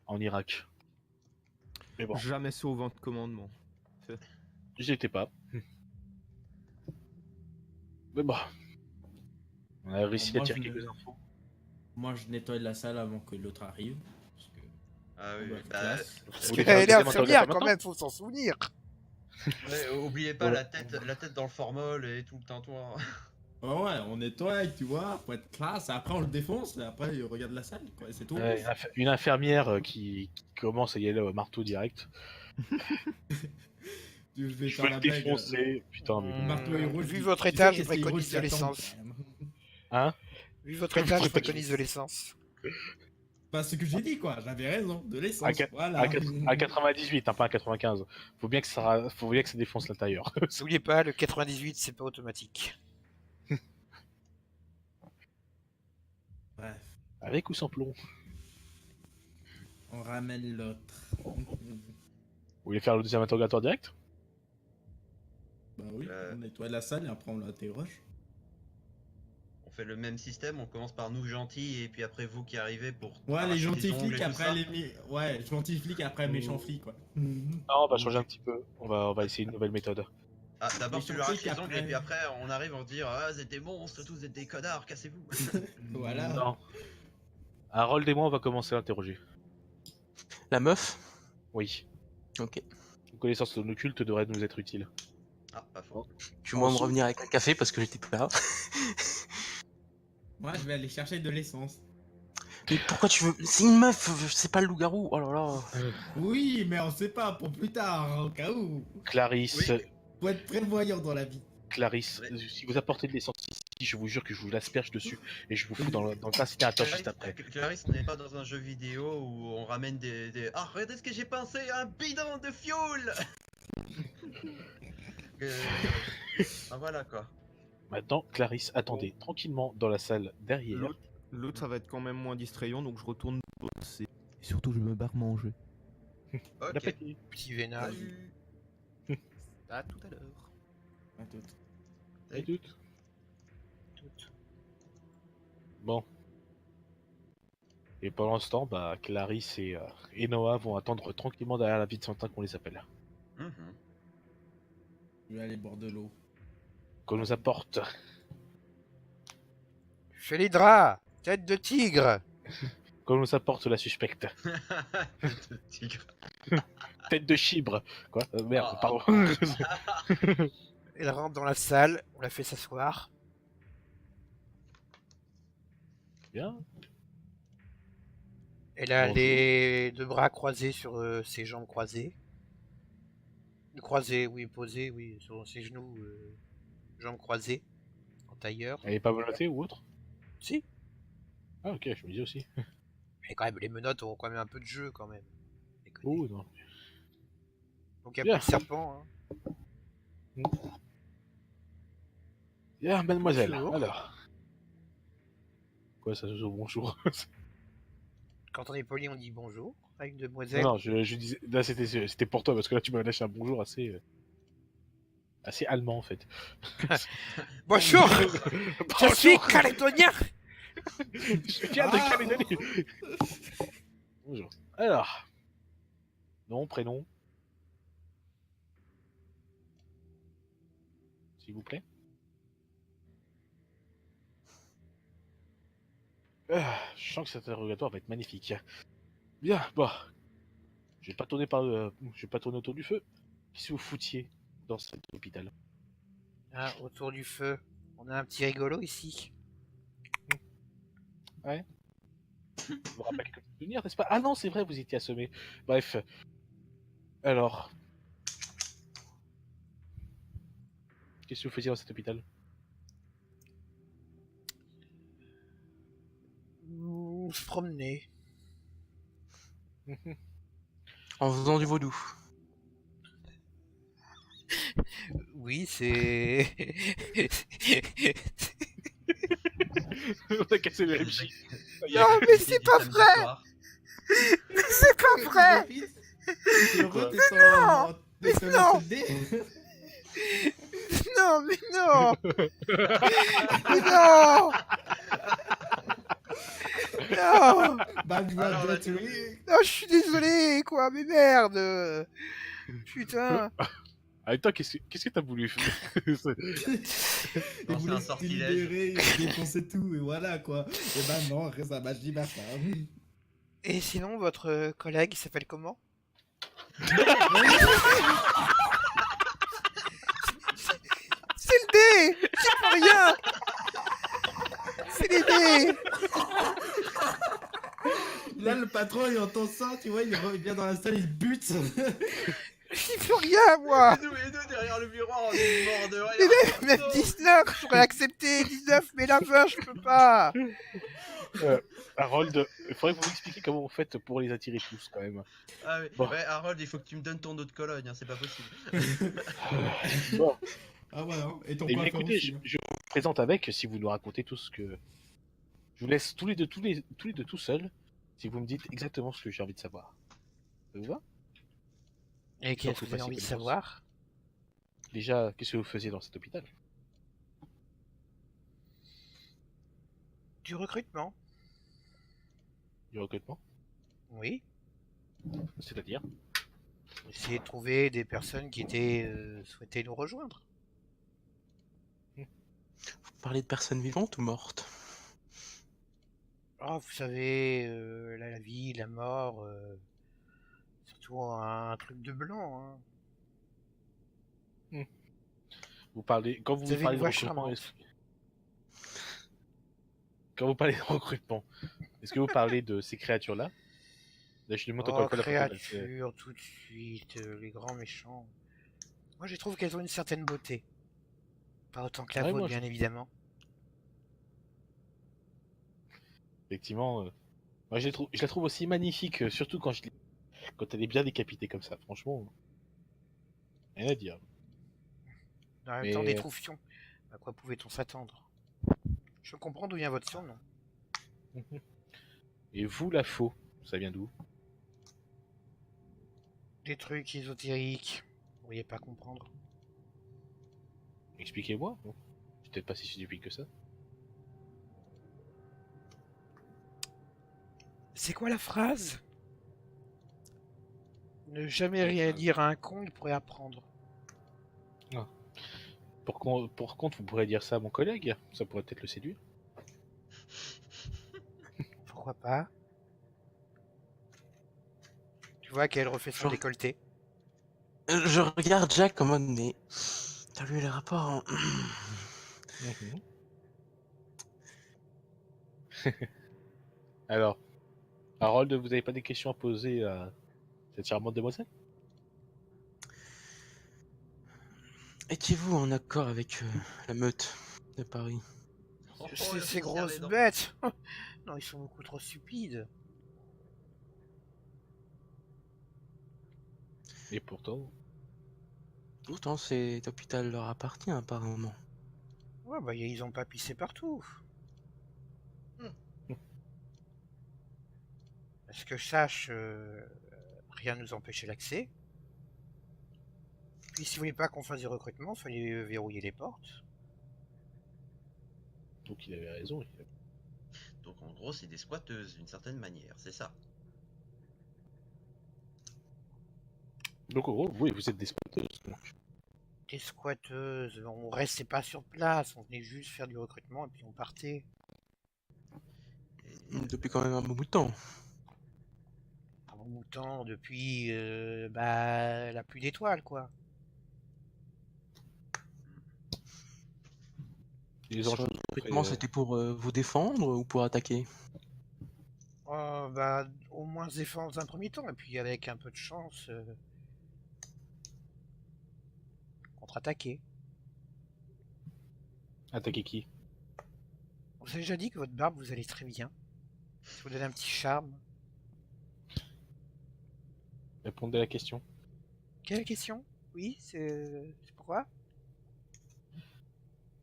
[SPEAKER 2] en Irak. Mais bon,
[SPEAKER 7] Jamais sous au vent de commandement.
[SPEAKER 2] j'y étais pas. Mais bon, on a réussi à
[SPEAKER 4] Moi,
[SPEAKER 2] tirer
[SPEAKER 4] je
[SPEAKER 2] quelques
[SPEAKER 4] ne-
[SPEAKER 2] infos.
[SPEAKER 4] Moi, je nettoie la salle avant que l'autre arrive. Parce que...
[SPEAKER 3] Ah oui,
[SPEAKER 4] on doit être
[SPEAKER 3] bah,
[SPEAKER 4] classe.
[SPEAKER 1] Parce
[SPEAKER 2] Vous voulez
[SPEAKER 1] qu'elle est
[SPEAKER 2] faire un deuxième
[SPEAKER 1] infirmière quand
[SPEAKER 2] interrogatoire
[SPEAKER 1] même, faut s'en souvenir.
[SPEAKER 3] ouais, oubliez pas
[SPEAKER 2] Voilà.
[SPEAKER 3] la tête dans le formol et tout le tintouin.
[SPEAKER 4] Oh ouais, on nettoie, tu vois, pour être classe. Après, on le défonce. Et après, il regarde la salle. Quoi, c'est tout.
[SPEAKER 2] Ouais, une infirmière qui commence à y aller au marteau direct.
[SPEAKER 4] Tu vais
[SPEAKER 2] Je
[SPEAKER 4] faire
[SPEAKER 2] veux
[SPEAKER 4] la
[SPEAKER 2] le
[SPEAKER 4] blague.
[SPEAKER 2] défoncer. Putain, mais.
[SPEAKER 4] Marteau héros,
[SPEAKER 1] Vu
[SPEAKER 4] je-
[SPEAKER 1] votre
[SPEAKER 4] tu sais
[SPEAKER 1] état, je
[SPEAKER 4] qu'est-ce que les héros,
[SPEAKER 1] préconise de
[SPEAKER 4] ils attendent,
[SPEAKER 1] l'essence.
[SPEAKER 4] quand même.
[SPEAKER 2] Hein?
[SPEAKER 1] Vu votre état, je préconise de l'essence.
[SPEAKER 4] Pas ce que j'ai dit, quoi. J'avais raison. De l'essence. Voilà.
[SPEAKER 2] À 98, hein, pas à 95. Faut bien que ça défonce l'intérieur.
[SPEAKER 1] N'oubliez pas, le 98, c'est pas automatique.
[SPEAKER 4] Bref,
[SPEAKER 2] Avec ou sans plomb?
[SPEAKER 4] on ramène l'autre.
[SPEAKER 2] Vous voulez faire le deuxième interrogatoire direct?
[SPEAKER 4] Bah oui,
[SPEAKER 3] Euh.
[SPEAKER 4] on nettoie la salle et après on l'interroge.
[SPEAKER 3] On fait le même système, on commence par nous gentils et puis après vous qui arrivez pour.
[SPEAKER 4] Ouais,
[SPEAKER 3] arracher
[SPEAKER 4] les gentils
[SPEAKER 3] ongles et
[SPEAKER 4] flics
[SPEAKER 3] tout
[SPEAKER 4] après
[SPEAKER 3] ça.
[SPEAKER 4] Ouais, gentils flics après méchants flics, quoi.
[SPEAKER 2] Non, on va changer un petit peu. On va essayer une nouvelle méthode.
[SPEAKER 3] Ah, d'abord
[SPEAKER 4] Les
[SPEAKER 3] tu lui arraches
[SPEAKER 4] gentils
[SPEAKER 3] les ongles
[SPEAKER 4] après.
[SPEAKER 3] et puis après on arrive en dire ah c'est des monstres, tous des connards, cassez-vous.
[SPEAKER 4] Voilà.
[SPEAKER 2] Non. Harold et moi, on va commencer à l'interroger.
[SPEAKER 5] La meuf?
[SPEAKER 2] Oui.
[SPEAKER 5] Ok.
[SPEAKER 2] Une connaissance de l'occulte devrait nous être utile.
[SPEAKER 3] Ah, pas faux.
[SPEAKER 5] Tu veux moi me revenir avec un café parce que j'étais pas là.
[SPEAKER 4] Moi, je vais aller chercher de l'essence.
[SPEAKER 5] Mais pourquoi tu veux... C'est une meuf, c'est pas le loup-garou. Oh là là.
[SPEAKER 4] Oui, mais on sait pas, pour plus tard, au cas où.
[SPEAKER 2] Clarisse,
[SPEAKER 3] Oui.
[SPEAKER 4] Faut être prévoyant dans la vie.
[SPEAKER 2] Clarisse,
[SPEAKER 3] Oui.
[SPEAKER 2] si vous apportez de l'essence ici, je vous jure que je vous l'asperge dessus et je vous fous dans le incinérateur juste après.
[SPEAKER 3] Clarisse, on n'est pas dans un jeu vidéo où on ramène des... Ah, regardez ce que j'ai pensé, un bidon de fioul. Ah voilà quoi.
[SPEAKER 2] Maintenant, Clarisse, attendez tranquillement dans la salle derrière.
[SPEAKER 7] L'autre, ça va être quand même moins distrayant, donc je retourne bosser. Et surtout, je me barre manger.
[SPEAKER 2] Bon
[SPEAKER 3] Ok.
[SPEAKER 2] appétit.
[SPEAKER 1] Petit vénard.
[SPEAKER 3] Salut.
[SPEAKER 6] À tout à l'heure.
[SPEAKER 4] À tout.
[SPEAKER 2] Et tout. Bon. Et pendant ce temps, bah, Clarisse et Noah vont attendre tranquillement derrière la vie de Santin qu'on les appelle.
[SPEAKER 3] Mhm.
[SPEAKER 4] Je vais aller boire de l'eau.
[SPEAKER 2] Qu'on nous apporte.
[SPEAKER 1] Fais les draps. Tête de tigre.
[SPEAKER 2] Qu'on nous apporte la suspecte.
[SPEAKER 3] De tigre.
[SPEAKER 2] Tête de chibre. Quoi merde,
[SPEAKER 3] Ah.
[SPEAKER 2] pardon.
[SPEAKER 1] Elle rentre dans la salle. On la fait s'asseoir.
[SPEAKER 2] Bien.
[SPEAKER 1] Elle a
[SPEAKER 2] Bonjour.
[SPEAKER 1] les deux bras croisés sur ses jambes croisées. Croisées, oui, posées, oui, sur ses genoux, jambes croisées, en tailleur.
[SPEAKER 2] Elle est pas menottée ou autre?
[SPEAKER 1] Si,
[SPEAKER 2] Ah ok, je me dis aussi.
[SPEAKER 1] mais quand même, les menottes ont quand même un peu de jeu, quand même. Déconner.
[SPEAKER 2] Oh non.
[SPEAKER 1] Donc il y a
[SPEAKER 2] Bien.
[SPEAKER 1] plus de serpent, hein.
[SPEAKER 2] Bien, mademoiselle.
[SPEAKER 1] Bonjour.
[SPEAKER 2] Alors. Quoi, ça se joue bonjour?
[SPEAKER 1] Quand on est poli, on dit bonjour à une demoiselle.
[SPEAKER 2] Non, je disais. Là, c'était pour toi, parce que là, tu m'as lâché un bonjour assez allemand en fait.
[SPEAKER 1] Bonjour. Je suis calédonien.
[SPEAKER 2] Je viens de Calédonie. Bonjour. Alors. Nom, prénom. S'il vous plaît. Je sens que cet interrogatoire va être magnifique. Bien, bon. Je vais pas tourner autour du feu. Qu'est-ce que vous foutiez dans cet hôpital?
[SPEAKER 1] Ah, autour du feu. On a un petit rigolo ici.
[SPEAKER 2] Je vous rappelle quelques souvenirs, n'est-ce pas? Ah non, c'est vrai, vous étiez assommé. Bref. Alors. Qu'est-ce que vous faisiez dans cet hôpital?
[SPEAKER 1] On se promenait.
[SPEAKER 5] En faisant du vaudou.
[SPEAKER 1] Oui, c'est...
[SPEAKER 2] On a cassé le MJ.
[SPEAKER 1] Non, mais c'est pas vrai. C'est pas vrai.
[SPEAKER 4] Heureux de
[SPEAKER 1] non,
[SPEAKER 4] ton-
[SPEAKER 1] mais
[SPEAKER 4] de ton
[SPEAKER 1] non.
[SPEAKER 4] LCD.
[SPEAKER 1] Non, mais non. Mais non. Non.
[SPEAKER 4] Bad
[SPEAKER 3] Alors,
[SPEAKER 4] bad
[SPEAKER 3] là,
[SPEAKER 4] battery.
[SPEAKER 1] Non, je suis désolé, quoi, mais merde. Putain.
[SPEAKER 2] Attends, qu'est-ce que t'as voulu faire?
[SPEAKER 4] Il
[SPEAKER 3] Non, c'est
[SPEAKER 4] voulait
[SPEAKER 3] un
[SPEAKER 4] se
[SPEAKER 3] sortilège.
[SPEAKER 4] libérer, il défonçait tout, et voilà quoi. Et ben non, ça m'a dit ça.
[SPEAKER 1] Et sinon, votre collègue, il s'appelle comment? C'est le dé. C'est pour rien. C'est les dés.
[SPEAKER 4] Là, le patron, il entend ça, tu vois, il revient dans la salle, il bute.
[SPEAKER 1] J'y peux rien, moi.
[SPEAKER 3] Et derrière le miroir, on est mort de rire.
[SPEAKER 1] Même
[SPEAKER 3] Non.
[SPEAKER 1] 19, j'aurais accepté 19, mais la 20, je peux pas.
[SPEAKER 2] Harold, il faudrait que vous m'expliquiez comment vous faites pour les attirer tous quand même.
[SPEAKER 3] Ah, mais,
[SPEAKER 2] Bon.
[SPEAKER 3] ouais, Harold, il faut que tu me donnes ton eau de Cologne, hein, c'est pas possible.
[SPEAKER 2] Bon.
[SPEAKER 4] Ah ouais, hein. Et ton
[SPEAKER 2] Eh bien,
[SPEAKER 4] coiffeur
[SPEAKER 2] écoutez,
[SPEAKER 4] aussi.
[SPEAKER 2] je vous présente avec, si vous nous racontez tout ce que... Je vous laisse tous les deux tout seuls, si vous me dites exactement ce que j'ai envie de savoir. Ça vous va?
[SPEAKER 1] Et qu'est-ce que vous avez
[SPEAKER 2] Surtout
[SPEAKER 1] envie de
[SPEAKER 2] facile
[SPEAKER 1] savoir?
[SPEAKER 2] Déjà, qu'est-ce que vous faisiez dans cet hôpital?
[SPEAKER 1] Du recrutement?
[SPEAKER 2] Du recrutement?
[SPEAKER 1] Oui.
[SPEAKER 2] C'est-à-dire?
[SPEAKER 1] Essayer de trouver des personnes qui souhaitaient nous rejoindre.
[SPEAKER 5] Vous parlez de personnes vivantes ou mortes?
[SPEAKER 1] Oh, vous savez, la vie, la mort, surtout un truc de blanc. Hein.
[SPEAKER 2] Vous parlez... Quand
[SPEAKER 1] Vous
[SPEAKER 2] vous
[SPEAKER 1] avez
[SPEAKER 2] parlez
[SPEAKER 1] une
[SPEAKER 2] de
[SPEAKER 1] voix
[SPEAKER 2] recrutement,
[SPEAKER 1] charmante.
[SPEAKER 2] quand vous parlez de recrutement, est-ce que vous parlez de ces créatures-là? Là, je lui montre encore
[SPEAKER 1] Oh,
[SPEAKER 2] une fois la photo.
[SPEAKER 1] créatures, tout de suite, les grands méchants. Moi, je trouve qu'elles ont une certaine beauté. Pas autant que la
[SPEAKER 2] Ouais,
[SPEAKER 1] vôtre,
[SPEAKER 2] moi,
[SPEAKER 1] bien évidemment.
[SPEAKER 2] Effectivement, moi, je la trouve aussi magnifique, surtout quand quand elle est bien décapitée comme ça. Franchement, rien à dire.
[SPEAKER 1] Dans le même temps, des
[SPEAKER 2] Mais
[SPEAKER 1] troufions. À quoi pouvait-on s'attendre? Je comprends d'où vient votre surnom.
[SPEAKER 2] et vous, la faux, ça vient d'où?
[SPEAKER 1] Des trucs ésotériques. Vous pourriez pas comprendre.
[SPEAKER 2] Expliquez-moi. Bon. C'est peut-être pas si stupide que ça.
[SPEAKER 1] C'est quoi la phrase? Ne jamais rien dire à un con, il pourrait apprendre.
[SPEAKER 2] Pour contre, vous pourrez dire ça à mon collègue. Ça pourrait peut-être le séduire.
[SPEAKER 1] Pourquoi pas? Tu vois qu'elle refait son
[SPEAKER 5] Genre-
[SPEAKER 1] décolleté.
[SPEAKER 5] Je regarde Jack en mode, mais t'as lu les rapports, hein?
[SPEAKER 2] Alors, Harold, vous n'avez pas des questions à poser à cette charmante demoiselle?
[SPEAKER 5] Étiez-vous en accord avec la meute de Paris?
[SPEAKER 3] Oh,
[SPEAKER 1] Ces
[SPEAKER 3] il a fait serrer
[SPEAKER 1] grosses
[SPEAKER 3] les dents.
[SPEAKER 1] bêtes. Non, ils sont beaucoup trop stupides.
[SPEAKER 2] Et pourtant,
[SPEAKER 5] Pourtant, cet hôpital leur appartient apparemment.
[SPEAKER 1] Ouais, bah ils ont pas pissé partout. À ce que je sache, rien ne nous empêchait l'accès. Puis si vous voulez pas qu'on fasse du recrutement, fallait verrouiller les portes.
[SPEAKER 2] donc il avait raison.
[SPEAKER 3] Donc en gros, c'est des squatteuses d'une certaine manière, c'est ça.
[SPEAKER 2] Donc en gros, oui, vous êtes des squatteuses. Donc.
[SPEAKER 1] Des squatteuses, on restait pas sur place, on venait juste faire du recrutement et puis on partait.
[SPEAKER 3] Et-
[SPEAKER 5] Depuis quand même un bon bout de temps.
[SPEAKER 1] Un bon bout de temps depuis la pluie d'étoiles quoi.
[SPEAKER 2] Les
[SPEAKER 5] Sur
[SPEAKER 2] enjeux
[SPEAKER 5] le recrutement, c'était pour vous défendre ou pour attaquer?
[SPEAKER 1] Oh, au moins se défendre dans un premier temps et puis avec un peu de chance, contre-attaquer.
[SPEAKER 2] attaquer qui?
[SPEAKER 1] On vous a déjà dit que votre barbe vous allait très bien. Ça vous donne un petit charme.
[SPEAKER 2] Répondez à la question.
[SPEAKER 1] Quelle question? Oui, c'est pourquoi?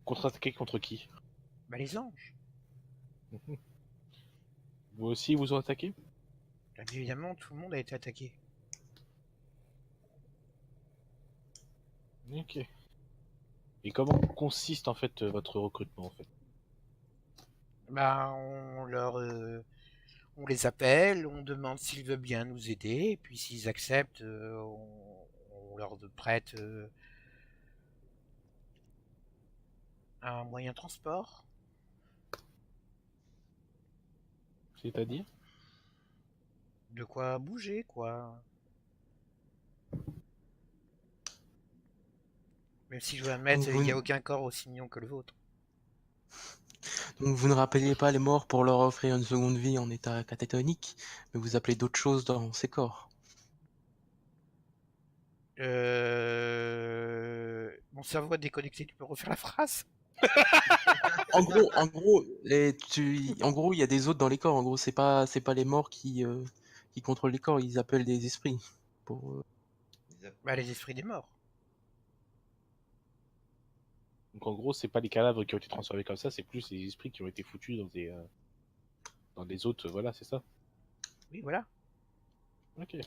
[SPEAKER 2] Contre-attaquer contre qui?
[SPEAKER 1] Bah les anges.
[SPEAKER 2] Vous aussi, ils vous ont attaqué?
[SPEAKER 1] Bien évidemment, tout le monde a été attaqué.
[SPEAKER 2] Ok. Et comment consiste en fait votre recrutement en fait?
[SPEAKER 1] Bah on les appelle, on demande s'ils veulent bien nous aider, et puis s'ils acceptent, on leur prête un moyen de transport.
[SPEAKER 2] C'est-à-dire?
[SPEAKER 1] De quoi bouger, quoi. Même si je dois admettre, il n'y a aucun corps aussi mignon que le vôtre.
[SPEAKER 5] Donc vous ne rappeliez pas les morts pour leur offrir une seconde vie en état catatonique, mais vous appelez d'autres choses dans ces corps.
[SPEAKER 1] Mon cerveau a déconnecté, tu peux refaire la phrase?
[SPEAKER 5] En gros, il y a des hôtes dans les corps. En gros, c'est pas les morts qui contrôlent les corps. Ils appellent des esprits. Pour,
[SPEAKER 1] Bah, les esprits des morts.
[SPEAKER 2] Donc en gros, c'est pas les cadavres qui ont été transformés comme ça, c'est plus les esprits qui ont été foutus dans des hôtes, voilà, c'est ça.
[SPEAKER 1] Oui, voilà.
[SPEAKER 2] Ok.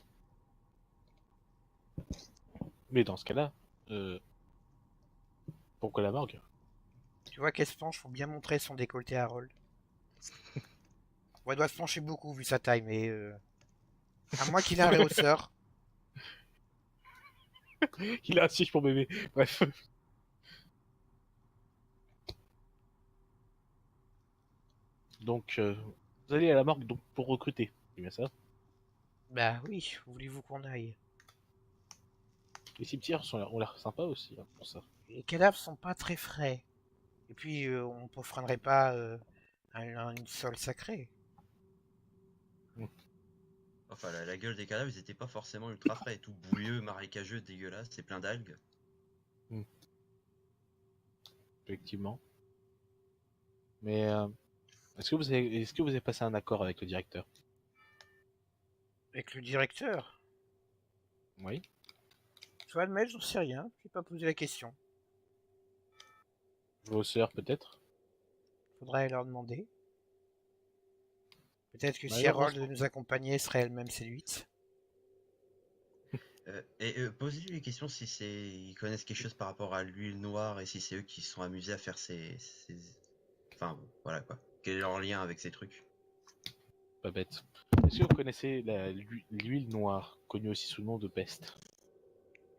[SPEAKER 2] Mais dans ce cas-là, euh, pourquoi la morgue?
[SPEAKER 1] Tu vois qu'elle se penche pour bien montrer son décolleté à Harold. Bon, elle doit se pencher beaucoup vu sa taille, mais à moins qu'il ait un réhausseur.
[SPEAKER 2] Il a un siège pour bébé. Bref. Donc, vous allez à la morgue donc, pour recruter. C'est bien ça.
[SPEAKER 1] Bah oui, voulez-vous qu'on aille?
[SPEAKER 2] Les cimetières ont l'air sympas aussi hein, pour ça.
[SPEAKER 1] Les cadavres sont pas très frais. Et puis, on profanerait pas une sol sacrée.
[SPEAKER 3] Enfin, la gueule des cadavres, ils étaient pas forcément ultra frais. Tout bouilleux, marécageux, dégueulasse, c'est plein d'algues.
[SPEAKER 2] Effectivement. Mais est-ce que vous avez passé un accord avec le directeur?
[SPEAKER 1] Avec le directeur?
[SPEAKER 2] Oui.
[SPEAKER 1] Je dois admettre, j'en sais rien. J'ai pas posé la question.
[SPEAKER 2] Vos sœurs peut-être?
[SPEAKER 1] Faudrait leur demander. Peut-être que si
[SPEAKER 2] Malheureusement.
[SPEAKER 1] Harold nous accompagnait, serait elle-même séduite.
[SPEAKER 3] Posez-lui les questions si ils connaissent quelque chose par rapport à l'huile noire et si c'est eux qui se sont amusés à faire Enfin, voilà quoi. Quel est leur lien avec ces trucs?
[SPEAKER 2] Pas bête. Est-ce que vous connaissez l'huile noire, connue aussi sous le nom de peste?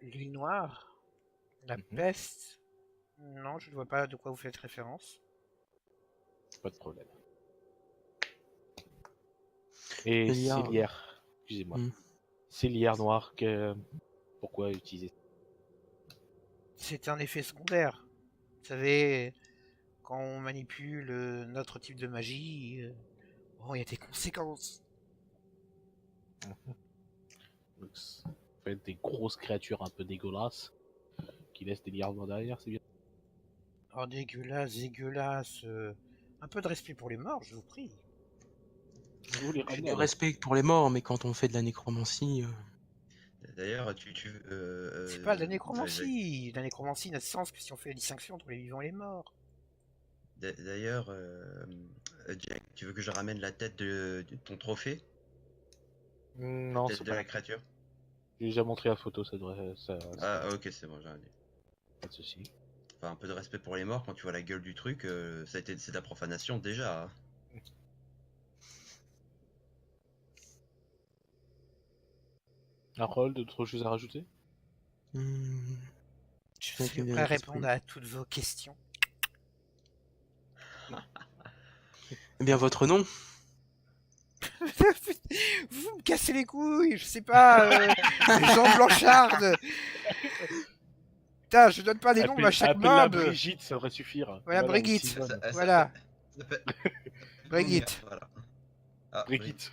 [SPEAKER 1] L'huile noire? La
[SPEAKER 2] Mhm.
[SPEAKER 1] peste? Non, je ne vois pas de quoi vous faites référence.
[SPEAKER 2] Pas de problème. Et
[SPEAKER 5] Ciliare.
[SPEAKER 2] cilière, excusez-moi.
[SPEAKER 5] Hmm.
[SPEAKER 2] Cilière noire, pourquoi utiliser?
[SPEAKER 1] C'est un effet secondaire. Vous savez, quand on manipule notre type de magie, bon, il y a des conséquences.
[SPEAKER 2] Donc, vous faites des grosses créatures un peu dégueulasses qui laissent des liards derrière, c'est bien.
[SPEAKER 1] Oh, dégueulasse, dégueulasse. Un peu de respect pour les morts, je vous prie.
[SPEAKER 2] Vous les
[SPEAKER 5] J'ai
[SPEAKER 2] ramenez
[SPEAKER 5] du
[SPEAKER 2] à la-
[SPEAKER 5] respect pour les morts, mais quand on fait de la nécromancie,
[SPEAKER 3] D'ailleurs,
[SPEAKER 1] C'est pas de la nécromancie. La nécromancie n'a de sens que si on fait la distinction entre les vivants et les morts.
[SPEAKER 3] D'ailleurs, Jack, tu veux que je ramène la tête de ton trophée?
[SPEAKER 2] Non,
[SPEAKER 3] Tête
[SPEAKER 2] c'est
[SPEAKER 3] de
[SPEAKER 2] pas.
[SPEAKER 3] la créature?
[SPEAKER 2] J'ai déjà montré la photo, ça devrait.
[SPEAKER 3] Ah, ok, c'est bon, j'ai rien dit.
[SPEAKER 2] Pas de souci.
[SPEAKER 3] Enfin, un peu de respect pour les morts quand tu vois la gueule du truc, c'est de la profanation déjà. Hein.
[SPEAKER 2] Harold, d'autres choses à rajouter?
[SPEAKER 5] hmm,
[SPEAKER 1] Je
[SPEAKER 5] Rien qui
[SPEAKER 1] suis
[SPEAKER 5] me vient
[SPEAKER 1] prêt à
[SPEAKER 5] à l'esprit.
[SPEAKER 1] répondre à toutes vos questions.
[SPEAKER 5] Eh bien, votre nom?
[SPEAKER 1] Vous me cassez les couilles, je sais pas. Jean Blanchard. Putain, je donne pas des noms à chaque
[SPEAKER 2] Appelle-la
[SPEAKER 1] mob.
[SPEAKER 2] Brigitte, ça devrait suffire.
[SPEAKER 1] Voilà,
[SPEAKER 2] ou
[SPEAKER 1] Brigitte.
[SPEAKER 2] Simone.
[SPEAKER 1] Voilà.
[SPEAKER 3] Ça fait-
[SPEAKER 1] Brigitte.
[SPEAKER 3] Voilà. Ah,
[SPEAKER 2] Brigitte.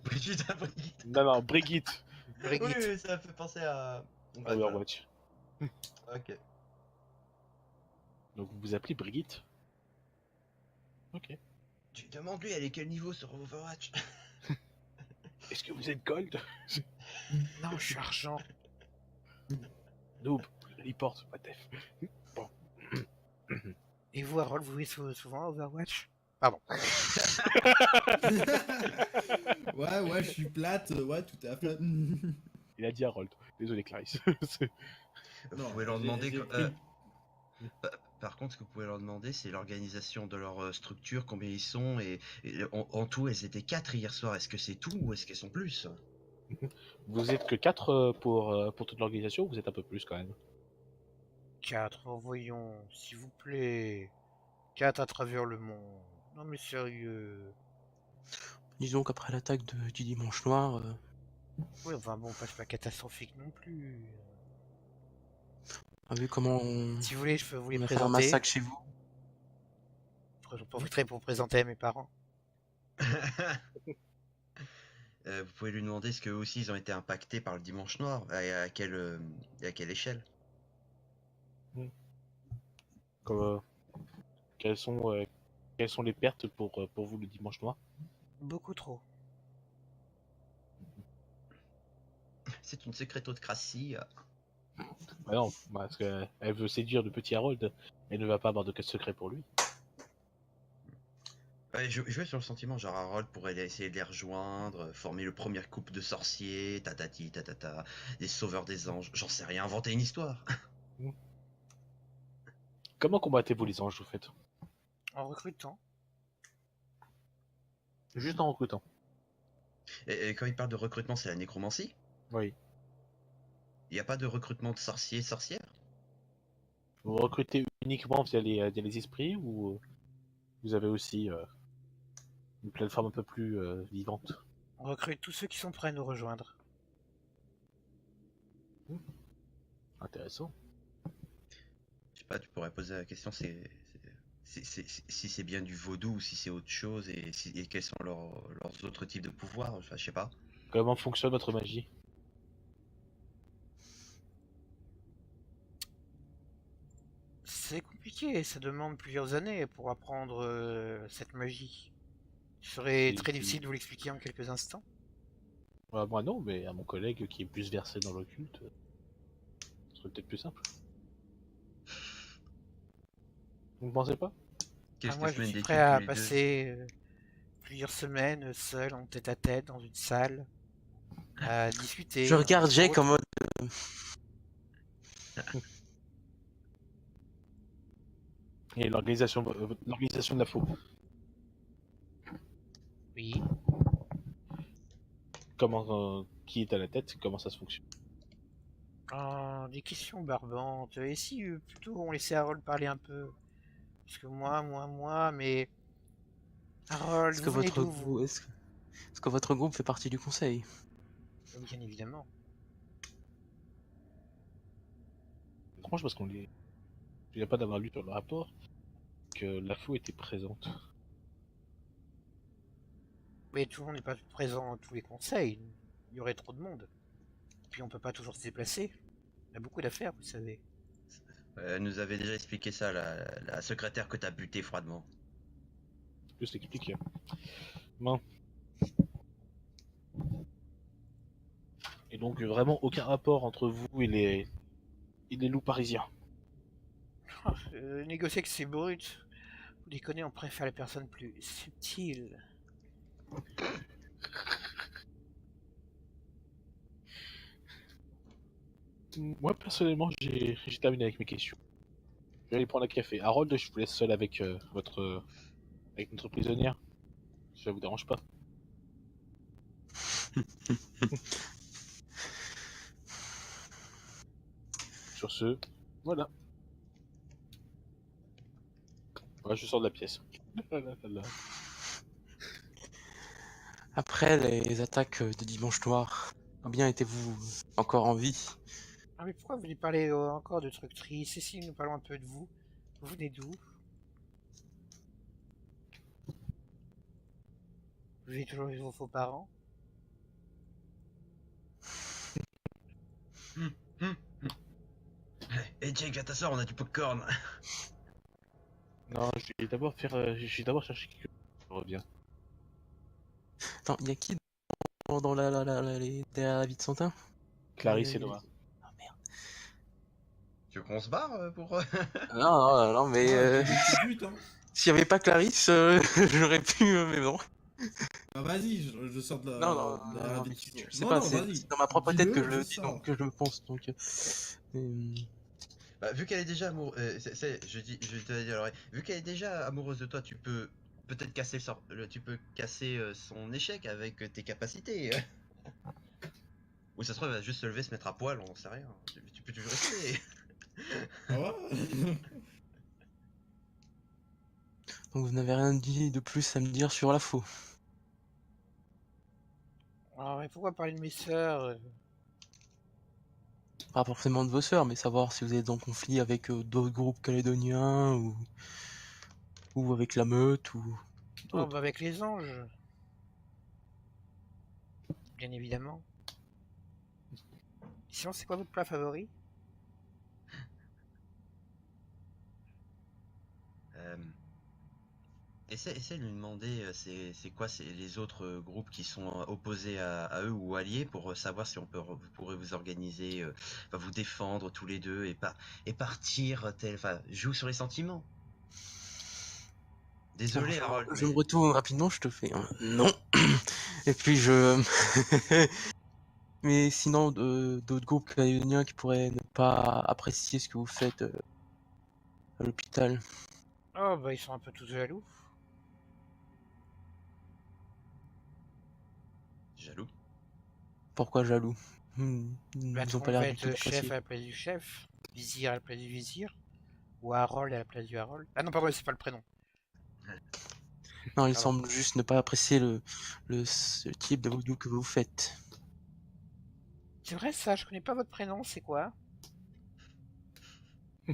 [SPEAKER 3] Brigitte, ah, Brigitte.
[SPEAKER 2] Non, Brigitte.
[SPEAKER 1] Brigitte.
[SPEAKER 3] Oui, ça me fait penser à. Bref,
[SPEAKER 2] Overwatch.
[SPEAKER 3] voilà. Ok.
[SPEAKER 2] Donc vous vous appelez Brigitte? Ok.
[SPEAKER 3] Tu demandes-lui, elle est quel niveau sur Overwatch?
[SPEAKER 2] Est-ce que vous êtes Gold?
[SPEAKER 1] Non, je suis argent.
[SPEAKER 2] Noob, report, what the f. Bon.
[SPEAKER 1] Et vous, Harold, vous jouez souvent à Overwatch? Pardon.
[SPEAKER 4] Ouais, je suis plate, ouais, tout à fait.
[SPEAKER 2] Il a dit Harold. Désolé Clarisse.
[SPEAKER 3] Vous
[SPEAKER 4] Non,
[SPEAKER 3] pouvez leur
[SPEAKER 4] j'ai-
[SPEAKER 3] demander.
[SPEAKER 4] j'ai
[SPEAKER 3] co-
[SPEAKER 4] pris-
[SPEAKER 3] Par contre, ce que vous pouvez leur demander, c'est l'organisation de leur structure, combien ils sont, et en tout, elles étaient 4 hier soir. Est-ce que c'est tout ou est-ce qu'elles sont plus?
[SPEAKER 2] Vous êtes que 4 pour toute l'organisation ou vous êtes un peu plus quand même?
[SPEAKER 1] 4, voyons, s'il vous plaît. 4 à travers le monde. Non mais sérieux.
[SPEAKER 5] Disons qu'après l'attaque du Dimanche Noir,
[SPEAKER 1] Oui, enfin bon, c'est pas catastrophique non plus.
[SPEAKER 5] on a vu comment on,
[SPEAKER 1] Si vous voulez, je peux vous les
[SPEAKER 5] on a fait un
[SPEAKER 1] présenter.
[SPEAKER 5] massacre chez vous.
[SPEAKER 1] Je profiterai pour présenter à mes parents.
[SPEAKER 3] Vous pouvez lui demander ce qu'eux aussi ils ont été impactés par le Dimanche Noir, et à quelle échelle.
[SPEAKER 2] Comme, quelles sont les pertes pour vous le dimanche noir?
[SPEAKER 1] Beaucoup trop.
[SPEAKER 3] C'est une secrétocratie.
[SPEAKER 2] Bah non, parce qu'elle veut séduire le petit Harold, elle ne va pas avoir de secret pour lui.
[SPEAKER 3] Ouais, je vais sur le sentiment, genre Harold pourrait essayer de les rejoindre, former le premier couple de sorciers, tatati, tatata, des sauveurs des anges, j'en sais rien, inventer une histoire.
[SPEAKER 2] Comment combattez-vous les anges, au fait?
[SPEAKER 1] En recrutant.
[SPEAKER 2] Juste en recrutant.
[SPEAKER 3] Et quand il parle de recrutement, c'est la nécromancie?
[SPEAKER 2] Oui.
[SPEAKER 3] Il n'y a pas de recrutement de sorciers, sorcières?
[SPEAKER 2] Vous recrutez uniquement via les esprits ou vous avez aussi une plateforme un peu plus vivante?
[SPEAKER 1] On recrute tous ceux qui sont prêts à nous rejoindre.
[SPEAKER 2] Intéressant.
[SPEAKER 3] Je sais pas, tu pourrais poser la question, si c'est bien du vaudou ou si c'est autre chose et quels sont leurs autres types de pouvoirs, enfin, je sais pas.
[SPEAKER 2] Comment fonctionne votre magie?
[SPEAKER 1] C'est compliqué, ça demande plusieurs années pour apprendre cette magie. Ce serait très difficile de vous l'expliquer en quelques instants.
[SPEAKER 2] Moi non, mais à mon collègue qui est plus versé dans l'occulte, ce serait peut-être plus simple. Vous ne pensez pas?
[SPEAKER 3] Quelques
[SPEAKER 1] Moi, je
[SPEAKER 3] semaines
[SPEAKER 1] suis
[SPEAKER 3] d'études
[SPEAKER 1] prêt
[SPEAKER 3] tous
[SPEAKER 1] à
[SPEAKER 3] les deux.
[SPEAKER 1] passer plusieurs semaines seul, en tête-à-tête, dans une salle, à discuter.
[SPEAKER 5] Je regarde
[SPEAKER 1] entre
[SPEAKER 5] Jake
[SPEAKER 1] autres.
[SPEAKER 5] en mode.
[SPEAKER 2] Et l'organisation de la faux.
[SPEAKER 1] Oui.
[SPEAKER 2] Comment, qui est à la tête? Comment ça se fonctionne?
[SPEAKER 1] Des questions barbantes. Et si plutôt on laissait Harold parler un peu? Parce que moi, mais... Harold,
[SPEAKER 5] Est-ce que
[SPEAKER 1] vous venez
[SPEAKER 5] votre
[SPEAKER 1] d'où, vous?
[SPEAKER 5] est-ce que votre groupe fait partie du conseil?
[SPEAKER 1] Bien évidemment.
[SPEAKER 2] Franchement, parce qu'on est... Il n'y a pas d'avoir lu sur le rapport que la faux était présente.
[SPEAKER 1] Mais tout le monde n'est pas présent dans tous les conseils. Il y aurait trop de monde. Puis on peut pas toujours se déplacer. On a beaucoup d'affaires, vous savez.
[SPEAKER 3] Elle nous avait déjà expliqué ça, la secrétaire que t'as buté froidement.
[SPEAKER 2] Je t'explique. Non. Et donc vraiment aucun rapport entre vous et les loups parisiens.
[SPEAKER 1] Négocier avec ces brutes. Vous les connaissez, on préfère les personnes plus subtiles.
[SPEAKER 2] Moi personnellement, j'ai terminé avec mes questions. Je vais aller prendre un café. Harold, je vous laisse seul avec avec notre prisonnière. Si ça vous dérange pas. Sur ce, voilà. Ouais, je sors de la pièce.
[SPEAKER 5] Après les attaques de Dimanche Noir, combien étiez-vous encore en vie?
[SPEAKER 1] Ah mais pourquoi vous voulez parler encore de trucs tristes? Et si nous parlons un peu de vous? Vous venez d'où? Vous vivez toujours avec vos faux parents?
[SPEAKER 3] Et Jake, à ta soeur, on a du popcorn.
[SPEAKER 2] Non, je vais d'abord chercher quelque chose. Je reviens.
[SPEAKER 5] Attends, y a qui dans derrière la vie de Santin?
[SPEAKER 2] Clarisse et
[SPEAKER 5] Euh,
[SPEAKER 2] Noah.
[SPEAKER 5] Ah merde.
[SPEAKER 3] Tu veux qu'on se barre pour...
[SPEAKER 5] Non, mais
[SPEAKER 4] Ouais, c'est le but, hein.
[SPEAKER 5] s'il y avait pas Clarisse, j'aurais pu, mais non.
[SPEAKER 4] Bah vas-y, je sors de la.
[SPEAKER 5] Non,
[SPEAKER 4] de la
[SPEAKER 5] non, mais
[SPEAKER 4] vie de-
[SPEAKER 5] je sais
[SPEAKER 4] Non,
[SPEAKER 5] pas,
[SPEAKER 4] non, vas-y.
[SPEAKER 5] c'est dans ma propre tête que je
[SPEAKER 4] Dis-le,
[SPEAKER 5] le dis,
[SPEAKER 4] sors.
[SPEAKER 5] donc que je me pense. Donc,
[SPEAKER 3] Bah, vu qu'elle est déjà amoureuse... je te l'ai dit à l'oreille. Vu qu'elle est déjà amoureuse de toi, tu peux peut-être casser tu peux casser son échec avec tes capacités. Ou ça se trouve, elle va juste se lever, se mettre à poil, on n'en sait rien. Tu peux toujours essayer.
[SPEAKER 4] Ah ouais.
[SPEAKER 5] donc vous n'avez rien dit de plus à me dire sur la faux.
[SPEAKER 1] Ah mais pourquoi parler de mes sœurs?
[SPEAKER 5] Pas forcément de vos sœurs, mais savoir si vous êtes en conflit avec d'autres groupes calédoniens ou avec la meute ou
[SPEAKER 1] Oh
[SPEAKER 5] d'autres.
[SPEAKER 1] bah avec les anges. bien évidemment. Sinon, c'est quoi votre plat favori?
[SPEAKER 3] Euh, essaie de lui demander c'est quoi c'est les autres groupes qui sont opposés à eux ou alliés pour savoir si vous pourrez vous organiser, enfin, vous défendre tous les deux et partir enfin joue sur les sentiments. Désolé
[SPEAKER 5] Alors,
[SPEAKER 3] Harold,
[SPEAKER 5] je me
[SPEAKER 3] mais
[SPEAKER 5] retourne rapidement, je te fais un non. Et puis je. Mais sinon, d'autres groupes calédoniens qui pourraient ne pas apprécier ce que vous faites à l'hôpital.
[SPEAKER 1] Oh, bah, ils sont un peu tous jaloux.
[SPEAKER 3] jaloux.
[SPEAKER 5] Pourquoi jaloux?
[SPEAKER 1] Bah,
[SPEAKER 5] Ils
[SPEAKER 1] tout
[SPEAKER 5] ont
[SPEAKER 1] le
[SPEAKER 5] pas
[SPEAKER 1] monde va
[SPEAKER 5] l'air du tout
[SPEAKER 1] être chef
[SPEAKER 5] d'apprécier.
[SPEAKER 1] à la place du chef, vizir à la place du vizir, ou Harold à la place du Harold. Ah non, pardon, c'est pas le prénom.
[SPEAKER 5] Non, ils
[SPEAKER 1] Pardon.
[SPEAKER 5] semblent juste ne pas apprécier ce type de voodoo que vous faites.
[SPEAKER 1] C'est vrai ça, je connais pas votre prénom, c'est quoi? Je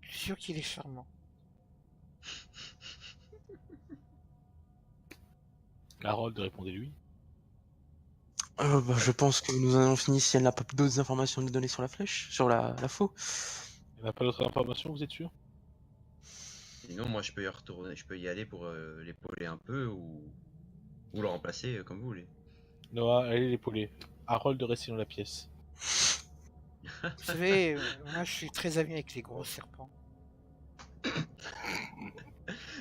[SPEAKER 1] suis sûr qu'il est charmant.
[SPEAKER 2] Harold, répondez-lui.
[SPEAKER 5] Bah, je pense que nous en avons fini si elle n'a pas d'autres informations à nous donner sur la flèche, sur la faux.
[SPEAKER 2] Il n'y a pas d'autres informations, vous êtes sûr?
[SPEAKER 3] Sinon moi je peux y retourner, je peux y aller pour l'épauler un peu ou le remplacer comme vous voulez.
[SPEAKER 2] Noah, allez l'épauler. Harold, restez dans la pièce.
[SPEAKER 1] Vous savez, moi je suis très ami avec les gros serpents.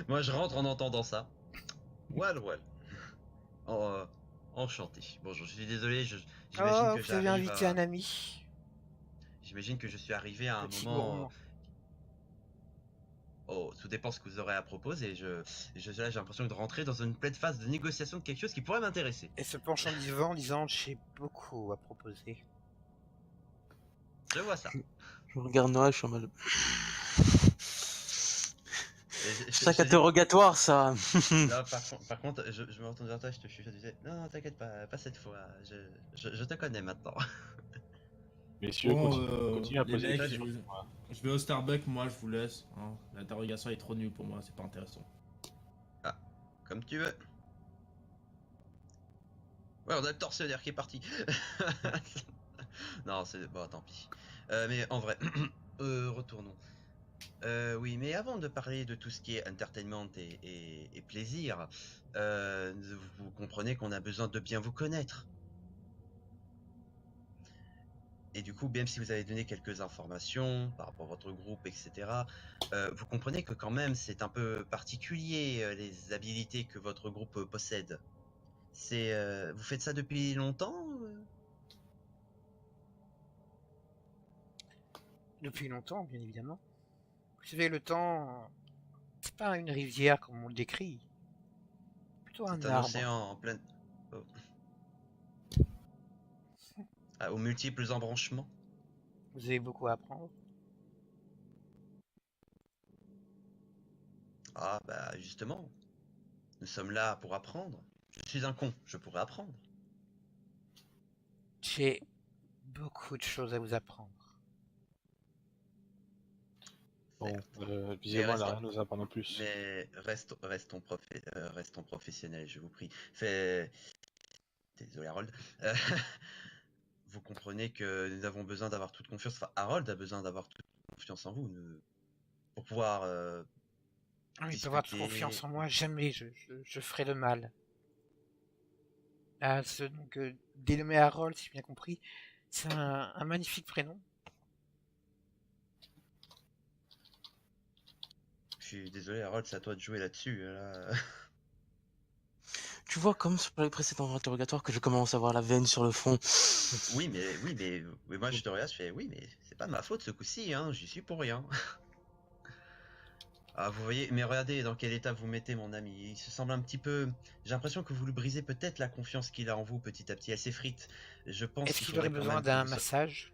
[SPEAKER 3] Moi je rentre en entendant ça. Well. Oh, enchanté. Bonjour, je suis désolé, j'imagine
[SPEAKER 1] Oh,
[SPEAKER 3] que
[SPEAKER 1] vous avez
[SPEAKER 3] j'arrive
[SPEAKER 1] invité
[SPEAKER 3] à...
[SPEAKER 1] un ami.
[SPEAKER 3] J'imagine que je suis arrivé à un
[SPEAKER 1] Petit
[SPEAKER 3] moment...
[SPEAKER 1] gourmand.
[SPEAKER 3] Oh, tout dépend ce que vous aurez à proposer. Là, j'ai l'impression de rentrer dans une pleine phase de négociation de quelque chose qui pourrait m'intéresser.
[SPEAKER 1] Et se penchant devant en disant j'ai beaucoup à proposer.
[SPEAKER 3] Je vois ça.
[SPEAKER 5] Je regarde Noah, je suis en mode.
[SPEAKER 3] Et
[SPEAKER 5] Sac interrogatoire, ça.
[SPEAKER 3] Là, par contre, je me retourne vers toi, je te chuchote, je disais, non, t'inquiète pas cette fois, je te connais maintenant.
[SPEAKER 2] Messieurs,
[SPEAKER 4] Bon,
[SPEAKER 2] continuez à
[SPEAKER 4] les
[SPEAKER 2] poser
[SPEAKER 4] mecs,
[SPEAKER 2] des questions.
[SPEAKER 4] je vais au Starbucks, moi je vous laisse. Hein. L'interrogation est trop nulle pour moi, c'est pas intéressant.
[SPEAKER 3] Comme tu veux. Ouais, on a le tortionnaire qui est parti. Non, c'est... Bon, tant pis. Mais en vrai, retournons. Oui, mais avant de parler de tout ce qui est entertainment et plaisir, vous comprenez qu'on a besoin de bien vous connaître. Et du coup, même si vous avez donné quelques informations par rapport à votre groupe, etc., vous comprenez que quand même c'est un peu particulier les habilités que votre groupe possède. Vous faites ça depuis longtemps
[SPEAKER 1] Depuis longtemps, bien évidemment. Vous savez, le temps, c'est pas une rivière comme on le décrit. Plutôt
[SPEAKER 3] C'est
[SPEAKER 1] un
[SPEAKER 3] un
[SPEAKER 1] arbre.
[SPEAKER 3] océan en pleine... Oh. Ah, aux multiples embranchements.
[SPEAKER 1] Vous avez beaucoup à apprendre.
[SPEAKER 3] Ah, bah justement, nous sommes là pour apprendre. Je suis un con, je pourrais apprendre.
[SPEAKER 1] J'ai beaucoup de choses à vous apprendre.
[SPEAKER 2] Bon,
[SPEAKER 3] Certes.
[SPEAKER 2] visiblement, elle n'a
[SPEAKER 3] restons-
[SPEAKER 2] rien à nous apprendre en plus.
[SPEAKER 3] Mais restons professionnels, je vous prie. Désolé Harold. Euh, vous comprenez que nous avons besoin d'avoir toute confiance. Enfin, Harold a besoin d'avoir toute confiance en vous pour pouvoir
[SPEAKER 1] Ah, il peut avoir toute
[SPEAKER 3] discuter.
[SPEAKER 1] confiance en moi, jamais je ferai le mal. Ah, donc, dénommé Harold, si j'ai bien compris, c'est un magnifique prénom.
[SPEAKER 3] Je suis désolé Harold, c'est à toi de jouer là-dessus. Là.
[SPEAKER 5] Tu vois, comme sur les précédents interrogatoires, que je commence à avoir la veine sur le front.
[SPEAKER 3] Oui, moi je te regarde, je fais oui, mais c'est pas ma faute ce coup-ci, hein, j'y suis pour rien. Ah, vous voyez, mais regardez dans quel état vous mettez mon ami. Il se semble un petit peu. J'ai l'impression que vous lui brisez peut-être la confiance qu'il a en vous petit à petit. Elle s'effrite. Je pense
[SPEAKER 1] Est-ce
[SPEAKER 3] qu'il
[SPEAKER 1] qu'il aurait
[SPEAKER 3] faudrait quand
[SPEAKER 1] besoin
[SPEAKER 3] même que
[SPEAKER 1] d'un
[SPEAKER 3] vous...
[SPEAKER 1] massage?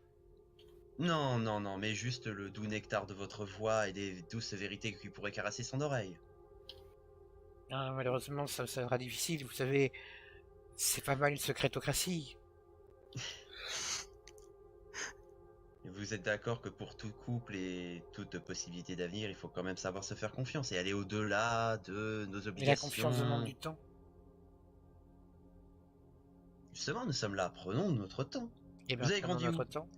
[SPEAKER 3] Non, mais juste le doux nectar de votre voix et des douces vérités qui pourraient caresser son oreille.
[SPEAKER 1] Ah, malheureusement, ça sera difficile. Vous savez, c'est pas mal une secrétocratie.
[SPEAKER 3] Et vous êtes d'accord que pour tout couple et toute possibilité d'avenir, il faut quand même savoir se faire confiance et aller au-delà de nos
[SPEAKER 1] Et la confiance demande
[SPEAKER 3] obligations.
[SPEAKER 1] du temps.
[SPEAKER 3] Justement, nous sommes là, prenons notre temps.
[SPEAKER 1] Et bien,
[SPEAKER 3] Vous avez
[SPEAKER 1] prenons
[SPEAKER 3] grandi où?
[SPEAKER 1] notre temps.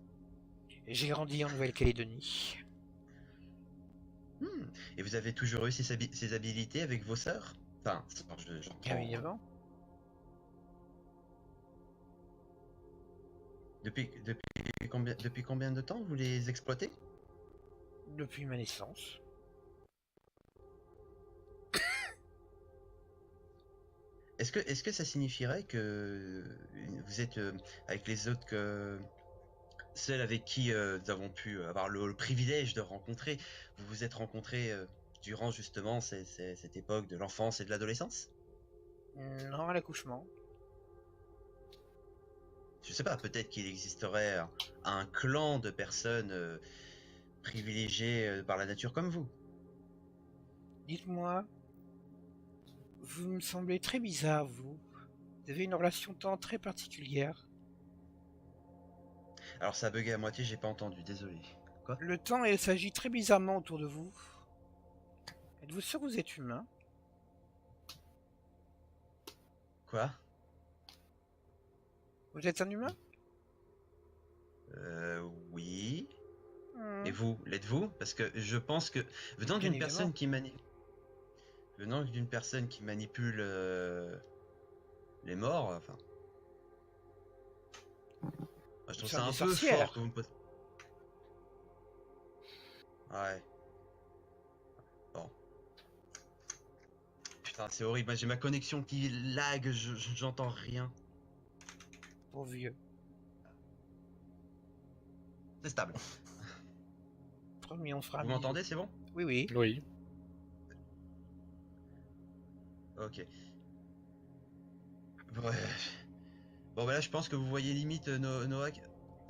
[SPEAKER 1] J'ai grandi en Nouvelle-Calédonie.
[SPEAKER 3] Hmm. Et vous avez toujours eu ces habilités avec vos sœurs? Enfin,
[SPEAKER 1] Bien
[SPEAKER 3] j'entends.
[SPEAKER 1] évidemment.
[SPEAKER 3] Depuis combien de temps vous les exploitez?
[SPEAKER 1] Depuis ma naissance.
[SPEAKER 3] Est-ce que ça signifierait que vous êtes avec les autres que celles avec qui nous avons pu avoir le privilège de rencontrer, vous vous êtes rencontrés durant justement cette époque de l'enfance et de l'adolescence?
[SPEAKER 1] Non, à l'accouchement.
[SPEAKER 3] Je sais pas, peut-être qu'il existerait un clan de personnes privilégiées par la nature comme vous.
[SPEAKER 1] Dites-moi, vous me semblez très bizarre, vous. Vous avez une relation de temps très particulière.
[SPEAKER 3] Alors ça a bugué à moitié, j'ai pas entendu, désolé. Quoi?
[SPEAKER 1] Le temps, il s'agit très bizarrement autour de vous. Êtes-vous sûr que vous êtes humain?
[SPEAKER 3] Quoi?
[SPEAKER 1] Vous êtes un humain?
[SPEAKER 3] Oui.
[SPEAKER 1] Hmm.
[SPEAKER 3] Et vous, l'êtes-vous? Parce que je pense que venant
[SPEAKER 1] Bien
[SPEAKER 3] d'une personne
[SPEAKER 1] évidemment.
[SPEAKER 3] qui manipule les morts, enfin, moi, je trouve
[SPEAKER 1] Faire
[SPEAKER 3] ça
[SPEAKER 1] des
[SPEAKER 3] un peu fort
[SPEAKER 1] sorcières.
[SPEAKER 3] que vous me posez. Ouais. Bon. Putain, c'est horrible. Moi, j'ai ma connexion qui lag, j'entends rien.
[SPEAKER 1] Pour vieux.
[SPEAKER 3] C'est stable.
[SPEAKER 1] Promis, on fera
[SPEAKER 3] Vous
[SPEAKER 1] mieux.
[SPEAKER 3] m'entendez, c'est bon?
[SPEAKER 1] Oui, oui.
[SPEAKER 2] Oui.
[SPEAKER 3] Ok. Bref. Bon, bah là, je pense que vous voyez limite Noah.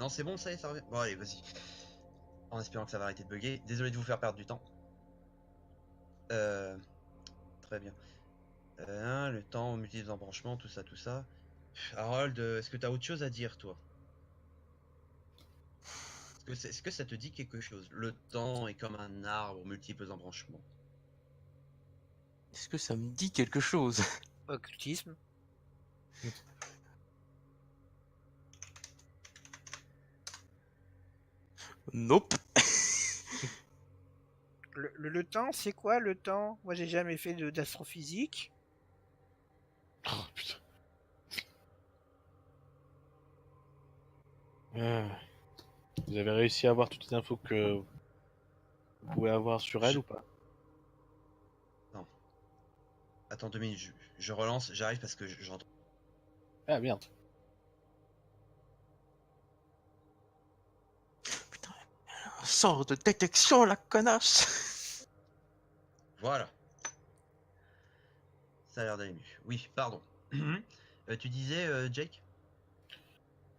[SPEAKER 3] Non, c'est bon, ça y est, ça revient. Bon, allez, vas-y. En espérant que ça va arrêter de bugger. Désolé de vous faire perdre du temps. Euh... Très bien. Le temps, multiples embranchements, tout ça, tout ça. Harold, est-ce que t'as autre chose à dire, toi? Est-ce que ça te dit quelque chose? Le temps est comme un arbre aux multiples embranchements.
[SPEAKER 5] Est-ce que ça me dit quelque chose?
[SPEAKER 1] Occultisme.
[SPEAKER 5] Nope.
[SPEAKER 1] Le temps, c'est quoi le temps? Moi, j'ai jamais fait d'astrophysique.
[SPEAKER 2] Oh putain. Ah. Vous avez réussi à avoir toutes les infos que vous pouvez avoir sur elle
[SPEAKER 3] Je-
[SPEAKER 2] ou pas?
[SPEAKER 3] Non. Attends 2 minutes, je relance, j'arrive parce que j'entends.
[SPEAKER 2] Ah merde.
[SPEAKER 5] Putain, un sort de détection, la connasse.
[SPEAKER 3] Voilà. Ça a l'air d'aller mieux. Oui, pardon. Tu disais, Jake?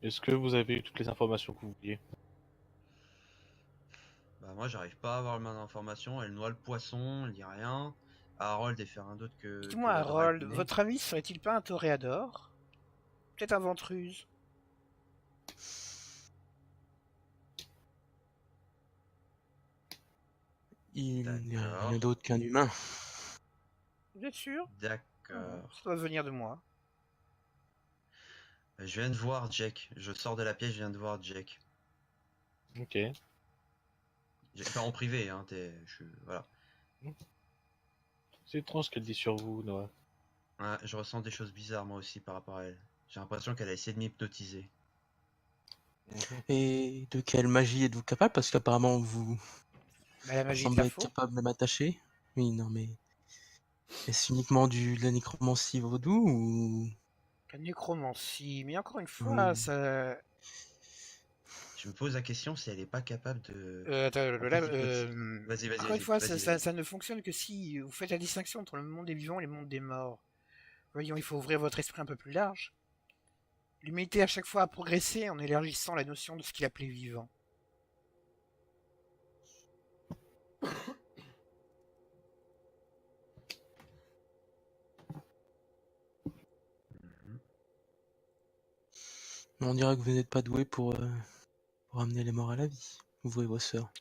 [SPEAKER 2] Est-ce que vous avez eu toutes les informations que vous vouliez?
[SPEAKER 3] Bah moi j'arrive pas à avoir ma information, elle noie le poisson, elle dit rien. Harold est faire un d'autre que
[SPEAKER 1] Dites-moi,
[SPEAKER 3] la
[SPEAKER 1] Harold,
[SPEAKER 3] dragonner.
[SPEAKER 1] votre ami serait-il pas un toréador? Peut-être un ventruse?
[SPEAKER 5] Il n'est
[SPEAKER 3] D'accord.
[SPEAKER 5] rien d'autre qu'un humain.
[SPEAKER 1] Vous êtes sûr?
[SPEAKER 3] D'accord.
[SPEAKER 1] Ça doit venir de moi.
[SPEAKER 3] Je viens de voir Jack. Je sors de la pièce, je viens de voir Jack.
[SPEAKER 2] Ok.
[SPEAKER 3] Enfin en privé, hein, voilà.
[SPEAKER 2] C'est étrange ce qu'elle dit sur vous, Noah.
[SPEAKER 3] Ouais, je ressens des choses bizarres moi aussi par rapport à elle. J'ai l'impression qu'elle a essayé de m'hypnotiser.
[SPEAKER 5] Et de quelle magie êtes-vous capable? Parce qu'apparemment vous
[SPEAKER 1] Bah, la magie de
[SPEAKER 5] semblez
[SPEAKER 1] la
[SPEAKER 5] être
[SPEAKER 1] faux.
[SPEAKER 5] capable de m'attacher. Oui, non mais... Est-ce uniquement de la nécromancie vaudou ou...
[SPEAKER 1] La nécromancie. Mais encore une fois,
[SPEAKER 5] Oui.
[SPEAKER 1] ça.
[SPEAKER 3] Je me pose la question si elle est pas capable de.
[SPEAKER 1] Attends,
[SPEAKER 3] En plus, Vas-y,
[SPEAKER 1] encore une
[SPEAKER 3] vas-y,
[SPEAKER 1] fois,
[SPEAKER 3] vas-y, vas-y.
[SPEAKER 1] ça ne fonctionne que si vous faites la distinction entre le monde des vivants et le monde des morts. Voyons, il faut ouvrir votre esprit un peu plus large. L'humanité à chaque fois a progressé en élargissant la notion de ce qu'il appelait vivant.
[SPEAKER 5] On dirait que vous n'êtes pas doué pour amener les morts à la vie, vous et vos sœurs.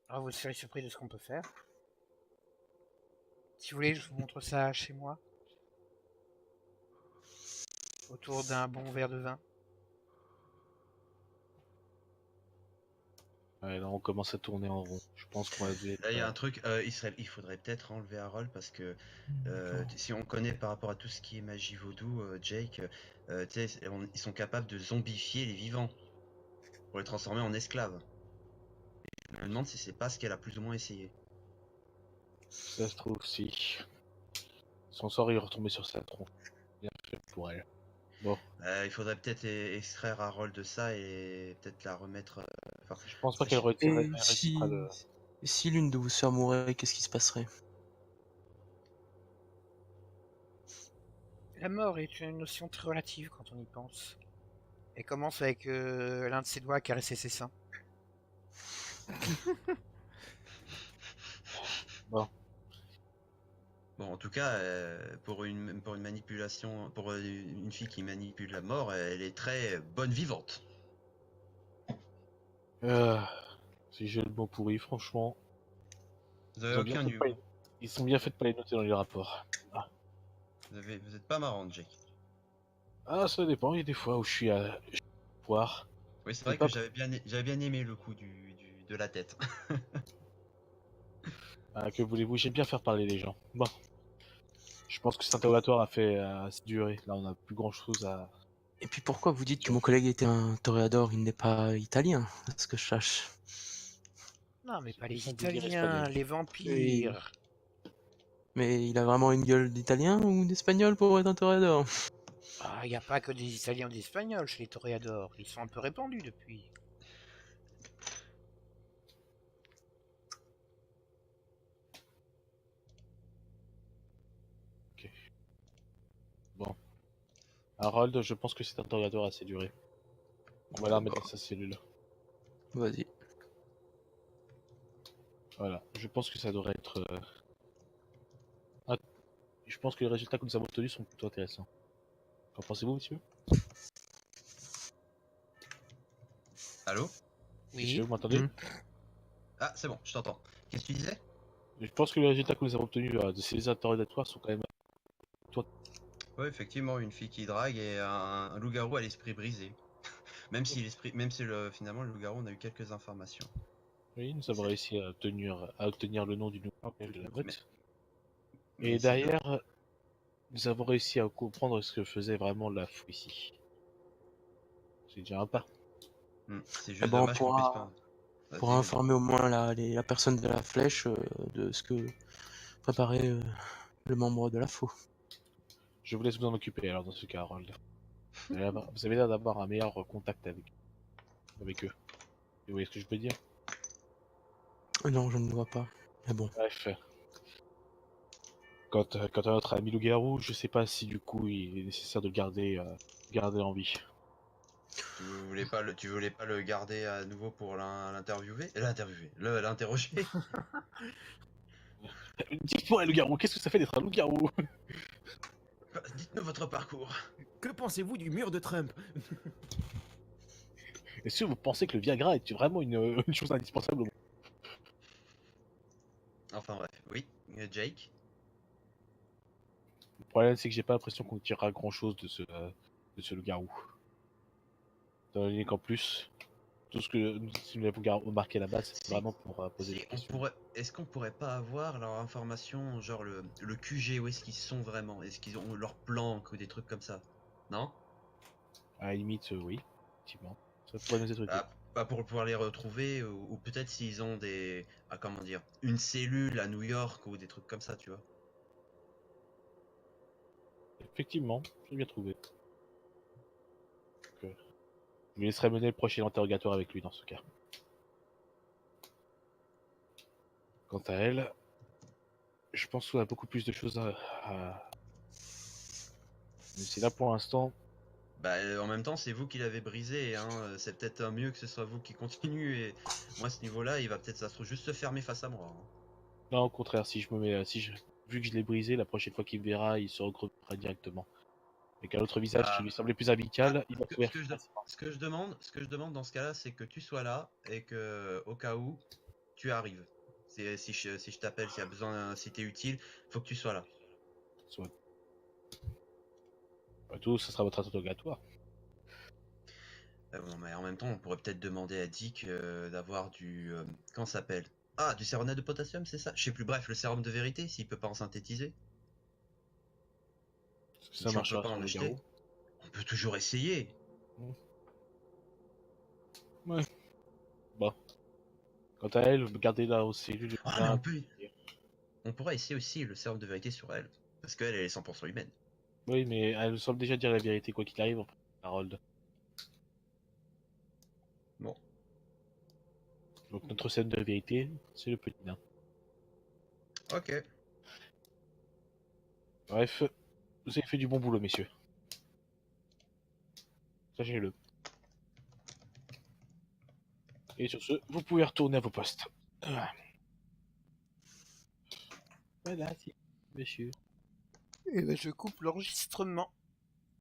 [SPEAKER 1] Alors vous serez surpris de ce qu'on peut faire. Si vous voulez, je vous montre ça chez moi. autour d'un bon verre de vin.
[SPEAKER 2] Ouais, là, on commence à tourner en rond. Je pense qu'on va être...
[SPEAKER 3] Là, il y a un truc, il faudrait peut-être enlever Harold parce que si on connaît par rapport à tout ce qui est magie vaudou, Jake, tu sais, ils sont capables de zombifier les vivants pour les transformer en esclaves. Je me demande si c'est pas ce qu'elle a plus ou moins essayé.
[SPEAKER 2] Ça se trouve, si. Son sort est retombé sur sa tronche. Bien fait pour elle. Bon,
[SPEAKER 3] Il faudrait peut-être extraire Harold de ça et peut-être la remettre. Enfin,
[SPEAKER 2] je pense pas
[SPEAKER 3] ça,
[SPEAKER 2] qu'elle
[SPEAKER 5] Et
[SPEAKER 2] réussira le...
[SPEAKER 5] si l'une de vos sœurs mourait, qu'est-ce qui se passerait?
[SPEAKER 1] La mort est une notion très relative quand on y pense. Elle commence avec l'un de ses doigts à caresser ses seins.
[SPEAKER 2] Bon,
[SPEAKER 3] Bon, en tout cas, pour une manipulation, pour une fille qui manipule la mort, elle est très bonne vivante.
[SPEAKER 2] euh, si j'ai le mot pourri, franchement,
[SPEAKER 3] Vous avez aucun humour.
[SPEAKER 2] ils sont bien faits de pas les noter dans les rapports. Ah,
[SPEAKER 3] Vous êtes pas marrant, Jake.
[SPEAKER 2] ah, ça dépend, il y a des fois où je suis à poire.
[SPEAKER 3] Oui, c'est
[SPEAKER 2] C'est
[SPEAKER 3] vrai
[SPEAKER 2] pas
[SPEAKER 3] que j'avais bien aimé le coup de la tête.
[SPEAKER 2] Ah, que voulez-vous, j'aime bien faire parler les gens. Bon, je pense que cet interrogatoire a fait assez durer. Là, on a plus grand-chose à...
[SPEAKER 5] Et puis pourquoi vous dites que mon collègue était un toréador? Il n'est pas italien, à ce que je sache.
[SPEAKER 1] Non, mais pas
[SPEAKER 2] Ils
[SPEAKER 1] les
[SPEAKER 2] sont de dire
[SPEAKER 1] Italiens,
[SPEAKER 2] espagnol.
[SPEAKER 1] les vampires.
[SPEAKER 5] Mais il a vraiment une gueule d'italien ou d'espagnol pour être un toréador?
[SPEAKER 1] Ah, il n'y a pas que des Italiens ou des Espagnols chez les toréadors. Ils sont un peu répandus depuis.
[SPEAKER 2] Bon. Harold, je pense que cet interrogatoire a assez duré. On va la remettre dans sa cellule.
[SPEAKER 5] Vas-y.
[SPEAKER 2] Voilà, je pense que ça devrait être... Ah, je pense que les résultats que nous avons obtenus sont plutôt intéressants. Qu'en pensez-vous, monsieur?
[SPEAKER 3] Allô?
[SPEAKER 2] Monsieur,
[SPEAKER 1] Oui.
[SPEAKER 2] vous m'entendez?
[SPEAKER 3] Ah, c'est bon, je t'entends. Qu'est-ce que tu disais?
[SPEAKER 2] Je pense que les résultats que nous avons obtenus de ces interrogatoires sont quand même...
[SPEAKER 3] Ouais, effectivement, une fille qui drague et un loup-garou à l'esprit brisé. Finalement, le loup-garou, on a eu quelques informations.
[SPEAKER 2] Oui, nous avons réussi à obtenir le nom du nouveau de la meute.
[SPEAKER 3] Mais
[SPEAKER 2] Et
[SPEAKER 3] c'est de-
[SPEAKER 2] derrière, nous avons réussi à comprendre ce que faisait vraiment la fou ici. C'est déjà un pas.
[SPEAKER 3] C'est
[SPEAKER 5] Ah
[SPEAKER 3] juste
[SPEAKER 5] bon, on
[SPEAKER 3] dommage qu'on puisse pas.
[SPEAKER 5] pourra
[SPEAKER 3] Vas-y, vas-y.
[SPEAKER 5] informer au moins la personne de la flèche de ce que préparait le membre de la faux.
[SPEAKER 2] Je vous laisse vous en occuper alors dans ce cas, Harold. Vous avez l'air d'avoir un meilleur contact avec eux. Vous voyez ce que je peux dire?
[SPEAKER 5] Non, je ne le vois pas. Mais bon.
[SPEAKER 2] Bref. Quant à notre ami loup-garou, je sais pas si du coup il est nécessaire de le garder en vie.
[SPEAKER 3] Tu voulais pas le garder à nouveau pour l'interroger?
[SPEAKER 2] Dites-moi, loup-garou, qu'est-ce que ça fait d'être un loup-garou?
[SPEAKER 3] Dites-nous votre parcours.
[SPEAKER 6] Que pensez-vous du mur de Trump?
[SPEAKER 2] Est-ce que vous pensez que le Viagra est vraiment une chose indispensable au monde?
[SPEAKER 3] Enfin bref, oui, Jake.
[SPEAKER 2] Le problème, c'est que j'ai pas l'impression qu'on tirera grand-chose de ce loup-garou. Étant donné qu'en plus, tout ce que nous avons remarqué là-bas, c'est
[SPEAKER 3] Si-
[SPEAKER 2] vraiment pour poser des questions.
[SPEAKER 3] Est-ce qu'on pourrait pas avoir leur information, genre le QG, où est-ce qu'ils sont vraiment? Est-ce qu'ils ont leur planque ou des trucs comme ça? Non?
[SPEAKER 2] À la limite, oui, effectivement. Ça pourrait nous être utile.
[SPEAKER 3] Pas pour pouvoir les retrouver, ou peut-être s'ils ont comment dire, une cellule à New York ou des trucs comme ça, tu vois.
[SPEAKER 2] Effectivement, j'ai bien trouvé. Donc, je lui laisserai mener le prochain interrogatoire avec lui dans ce cas. Quant à elle, je pense qu'on a beaucoup plus de choses à... Mais c'est là pour l'instant.
[SPEAKER 3] Bah, en même temps, c'est vous qui l'avez brisé, hein. C'est peut-être mieux que ce soit vous qui continue. Et moi, à ce niveau-là, il va peut-être, ça se trouve, juste se fermer face à moi, hein.
[SPEAKER 2] Non, au contraire, si je me mets, vu que je l'ai brisé, la prochaine fois qu'il me verra, il se regroupera directement. Avec un autre visage qui
[SPEAKER 3] Ah.
[SPEAKER 2] lui semblait plus amical, il va
[SPEAKER 3] Ce
[SPEAKER 2] trouver.
[SPEAKER 3] que ce que je demande dans ce cas-là, c'est que tu sois là et que, au cas où, tu arrives. Si je t'appelle, s'il y a besoin, si t'es utile, faut que tu sois là.
[SPEAKER 2] Soit. Après tout, ça sera votre interrogatoire.
[SPEAKER 3] Bon, mais en même temps, on pourrait peut-être demander à Dick d'avoir du... comment ça s'appelle? Ah, du séronate de potassium, c'est ça? Je sais plus, bref, le sérum de vérité, s'il peut pas en synthétiser.
[SPEAKER 2] Est-ce que
[SPEAKER 3] Si
[SPEAKER 2] ça
[SPEAKER 3] on peut
[SPEAKER 2] marchera
[SPEAKER 3] pas
[SPEAKER 2] sur
[SPEAKER 3] en
[SPEAKER 2] le
[SPEAKER 3] acheter,
[SPEAKER 2] garrot?
[SPEAKER 3] on peut toujours essayer.
[SPEAKER 2] Ouais. Bon. Quant à elle, gardez-la aux cellules.
[SPEAKER 3] Ah, mais on pourrait essayer aussi le sérum de vérité sur elle. Parce qu'elle, elle est 100% humaine.
[SPEAKER 2] Oui, mais elle semble déjà dire la vérité, quoi qu'il arrive, Harold.
[SPEAKER 3] Bon.
[SPEAKER 2] Donc notre scène de vérité, c'est le petit nain.
[SPEAKER 3] Ok.
[SPEAKER 2] Bref, vous avez fait du bon boulot, messieurs. Sachez-le. Et sur ce, vous pouvez retourner à vos postes. Ah. Voilà, monsieur.
[SPEAKER 1] Et ben, je coupe l'enregistrement.